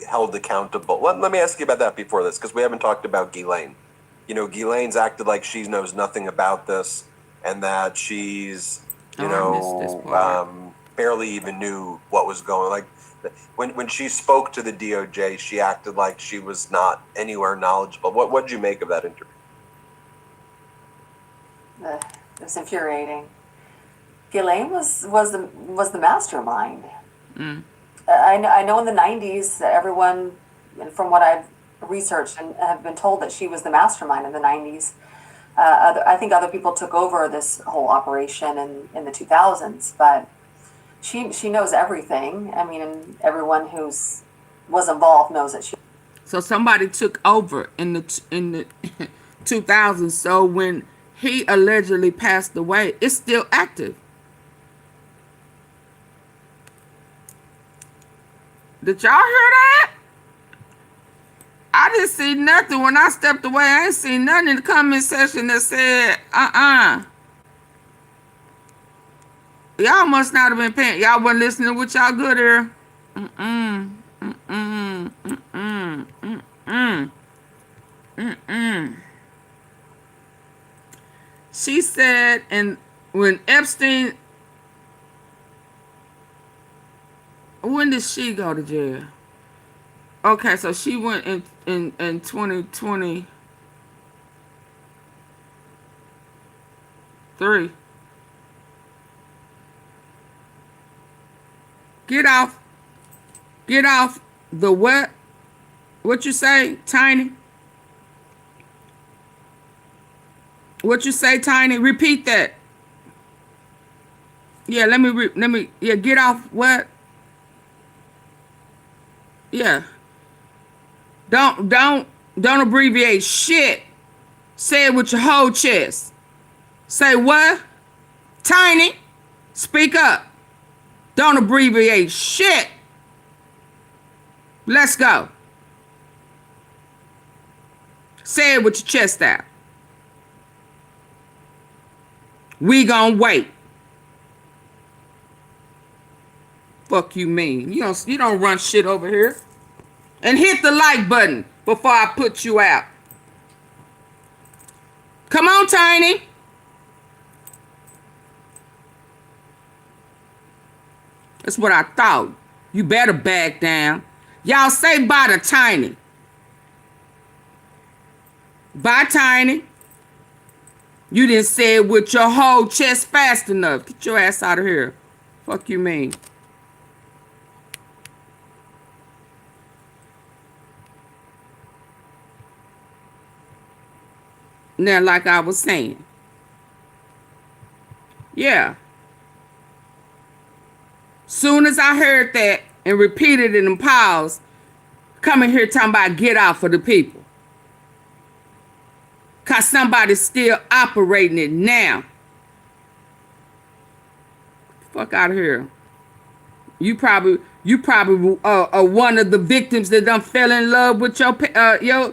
held accountable. Let me ask you about that before this, because we haven't talked about Ghislaine. You know, Ghislaine's acted like she knows nothing about this, and that she's, barely even knew what was going. Like, when she spoke to the DOJ, she acted like she was not anywhere knowledgeable. What did you make of that interview? It was infuriating. Ghislaine was the mastermind. I know in the 90s that everyone, from what I've researched and have been told, that she was the mastermind in the 90s. I think other people took over this whole operation in the 2000s, but she knows everything. I mean, and everyone was involved knows that she. So somebody took over in the 2000s. So when he allegedly passed away, it's still active. Did y'all hear that? I didn't see nothing when I stepped away. I ain't seen nothing in the comment section that said, Y'all must not have been paying. Y'all wasn't listening to what y'all good here. She said, and when Epstein, when did she go to jail? Okay, so she went in 2023. Get off the what? What you say, Tiny? What you say, Tiny? Repeat that. Yeah, let me, get off what? Yeah. Don't abbreviate shit. Say it with your whole chest. Say what? Tiny, speak up. Don't abbreviate shit. Let's go. Say it with your chest out. We gonna wait. Fuck you mean? You don't run shit over here. And hit the like button before I put you out. Come on, Tiny. That's what I thought. You better back down. Y'all say bye to Tiny. Bye, Tiny. You didn't say it with your whole chest fast enough. Get your ass out of here. Fuck you mean? Now, like I was saying. Yeah. Soon as I heard that and repeated it and paused, coming here talking about get out for the people. Because somebody's still operating it now. Fuck out of here. You probably are one of the victims that done fell in love with your predator.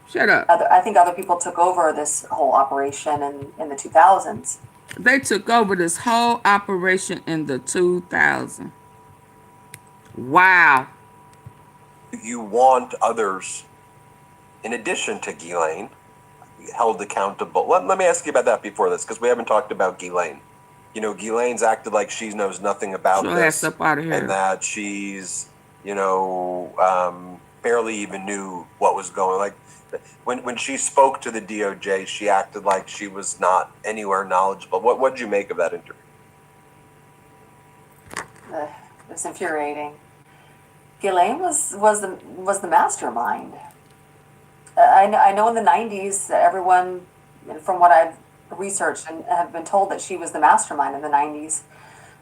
Shut up. I think other people took over this whole operation in the 2000s. They took over this whole operation in the 2000s. Wow. You want others, in addition to Ghislaine, held accountable. Let me ask you about that before this, because we haven't talked about Ghislaine. You know, Ghislaine's acted like she knows nothing about this, up out of here. and that she's, barely even knew what was going. Like when she spoke to the DOJ, she acted like she was not anywhere knowledgeable. What did you make of that interview? It's infuriating. Ghislaine was the mastermind. I know in the 90s, everyone, from what I've researched and have been told, that she was the mastermind in the 90s.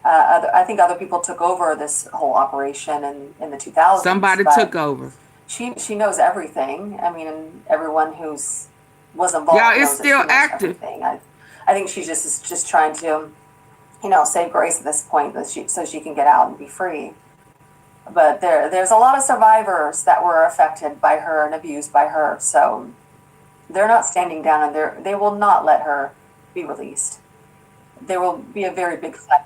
I think other people took over this whole operation in the 2000s. Somebody took over. She knows everything. I mean, and everyone was involved. Yeah, it's still active. Everything. I think she's just trying to, save grace at this point, so she can get out and be free. But there's a lot of survivors that were affected by her and abused by her. So they're not standing down, and they will not let her be released. There will be a very big fight.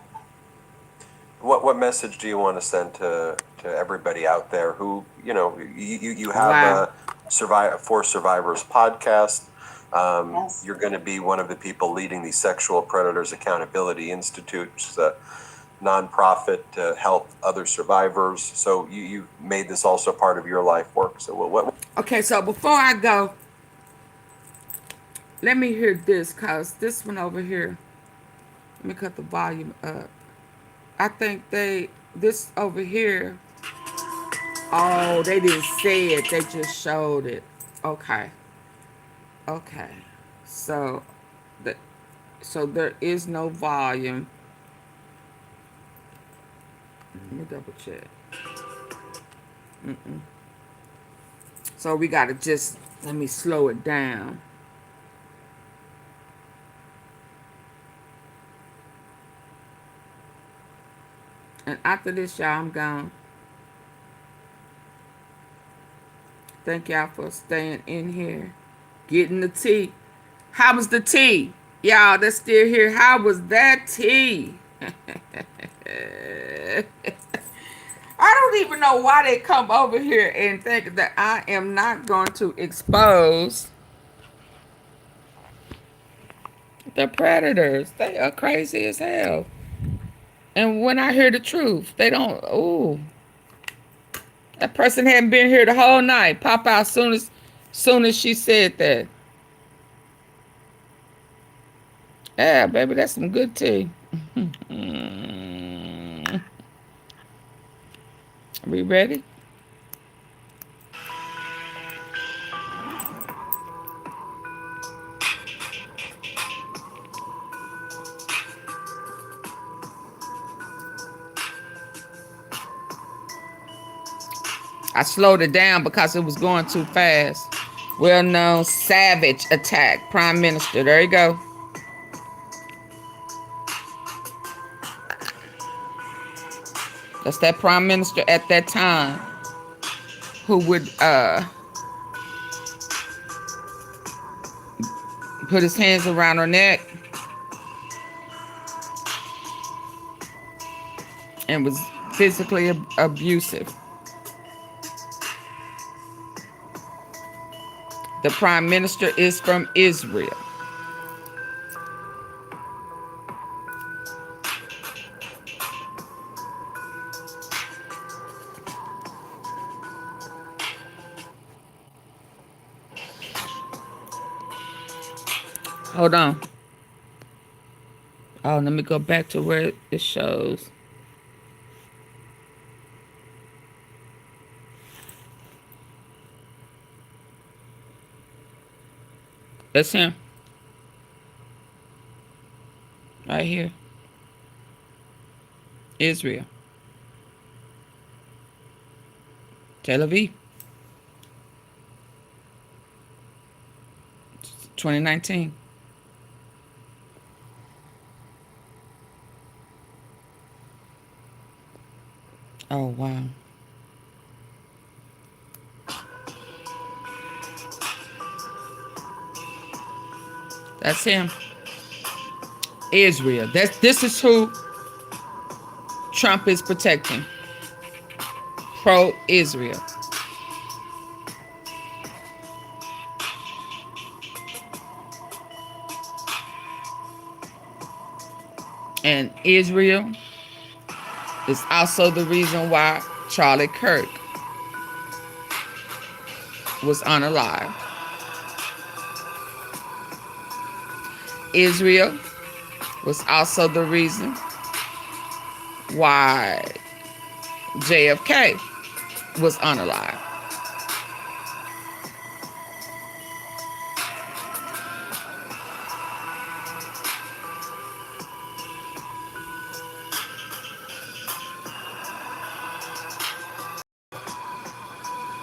What message do you want to send to everybody out there who, you have a For Survivors podcast. Yes. You're going to be one of the people leading the Sexual Predators Accountability Institute, which is a nonprofit to help other survivors. So you made this also part of your life work. So what? Okay, so before I go, let me hear this, cause this one over here. Let me cut the volume up. I think this over here. Oh, they didn't say it. They just showed it. Okay. So there is no volume. Let me double check. So we gotta just, let me slow it down. And after this, y'all, I'm gone. Thank y'all for staying in here, getting the tea. How was the tea? Y'all that's still here, how was that tea? I don't even know why they come over here and think that I am not going to expose the predators. They are crazy as hell. And when I hear the truth, they don't, ooh. That person hadn't been here the whole night. Pop out soon as she said that. Yeah, baby, that's some good tea. Are we ready? I slowed it down because it was going too fast. Well-known savage attack. Prime Minister. There you go. That's that Prime Minister at that time who would put his hands around her neck and was physically abusive. The Prime Minister is from Israel. Hold on. Oh, let me go back to where it shows. That's him. Right here. Israel. Tel Aviv. 2019. Oh, wow. That's him. Israel. This is who Trump is protecting. Pro-Israel. And Israel is also the reason why Charlie Kirk was unalived. Israel was also the reason why JFK was unalived.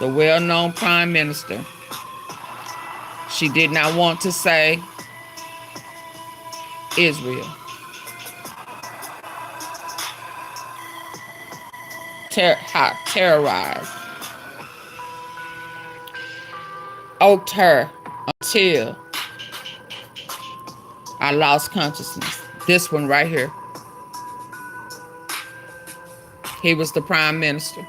The well-known prime minister, she did not want to say Israel. Terrorized. Oaked her until I lost consciousness. This one right here. He was the prime minister.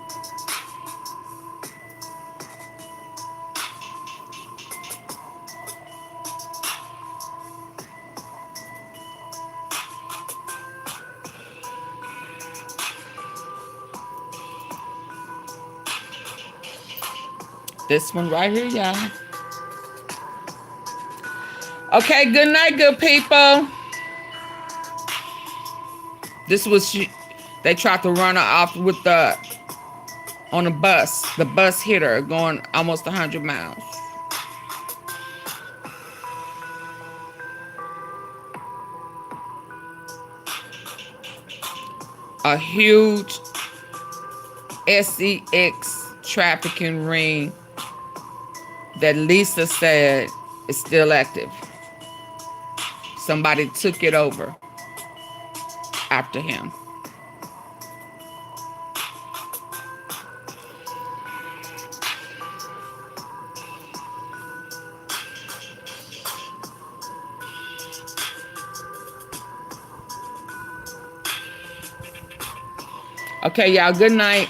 This one right here, y'all. Okay, good night, good people. This was, they tried to run her off with on a bus. The bus hit her going almost 100 miles. A huge sex trafficking ring that Lisa said is still active. Somebody took it over after him. Okay, y'all, good night.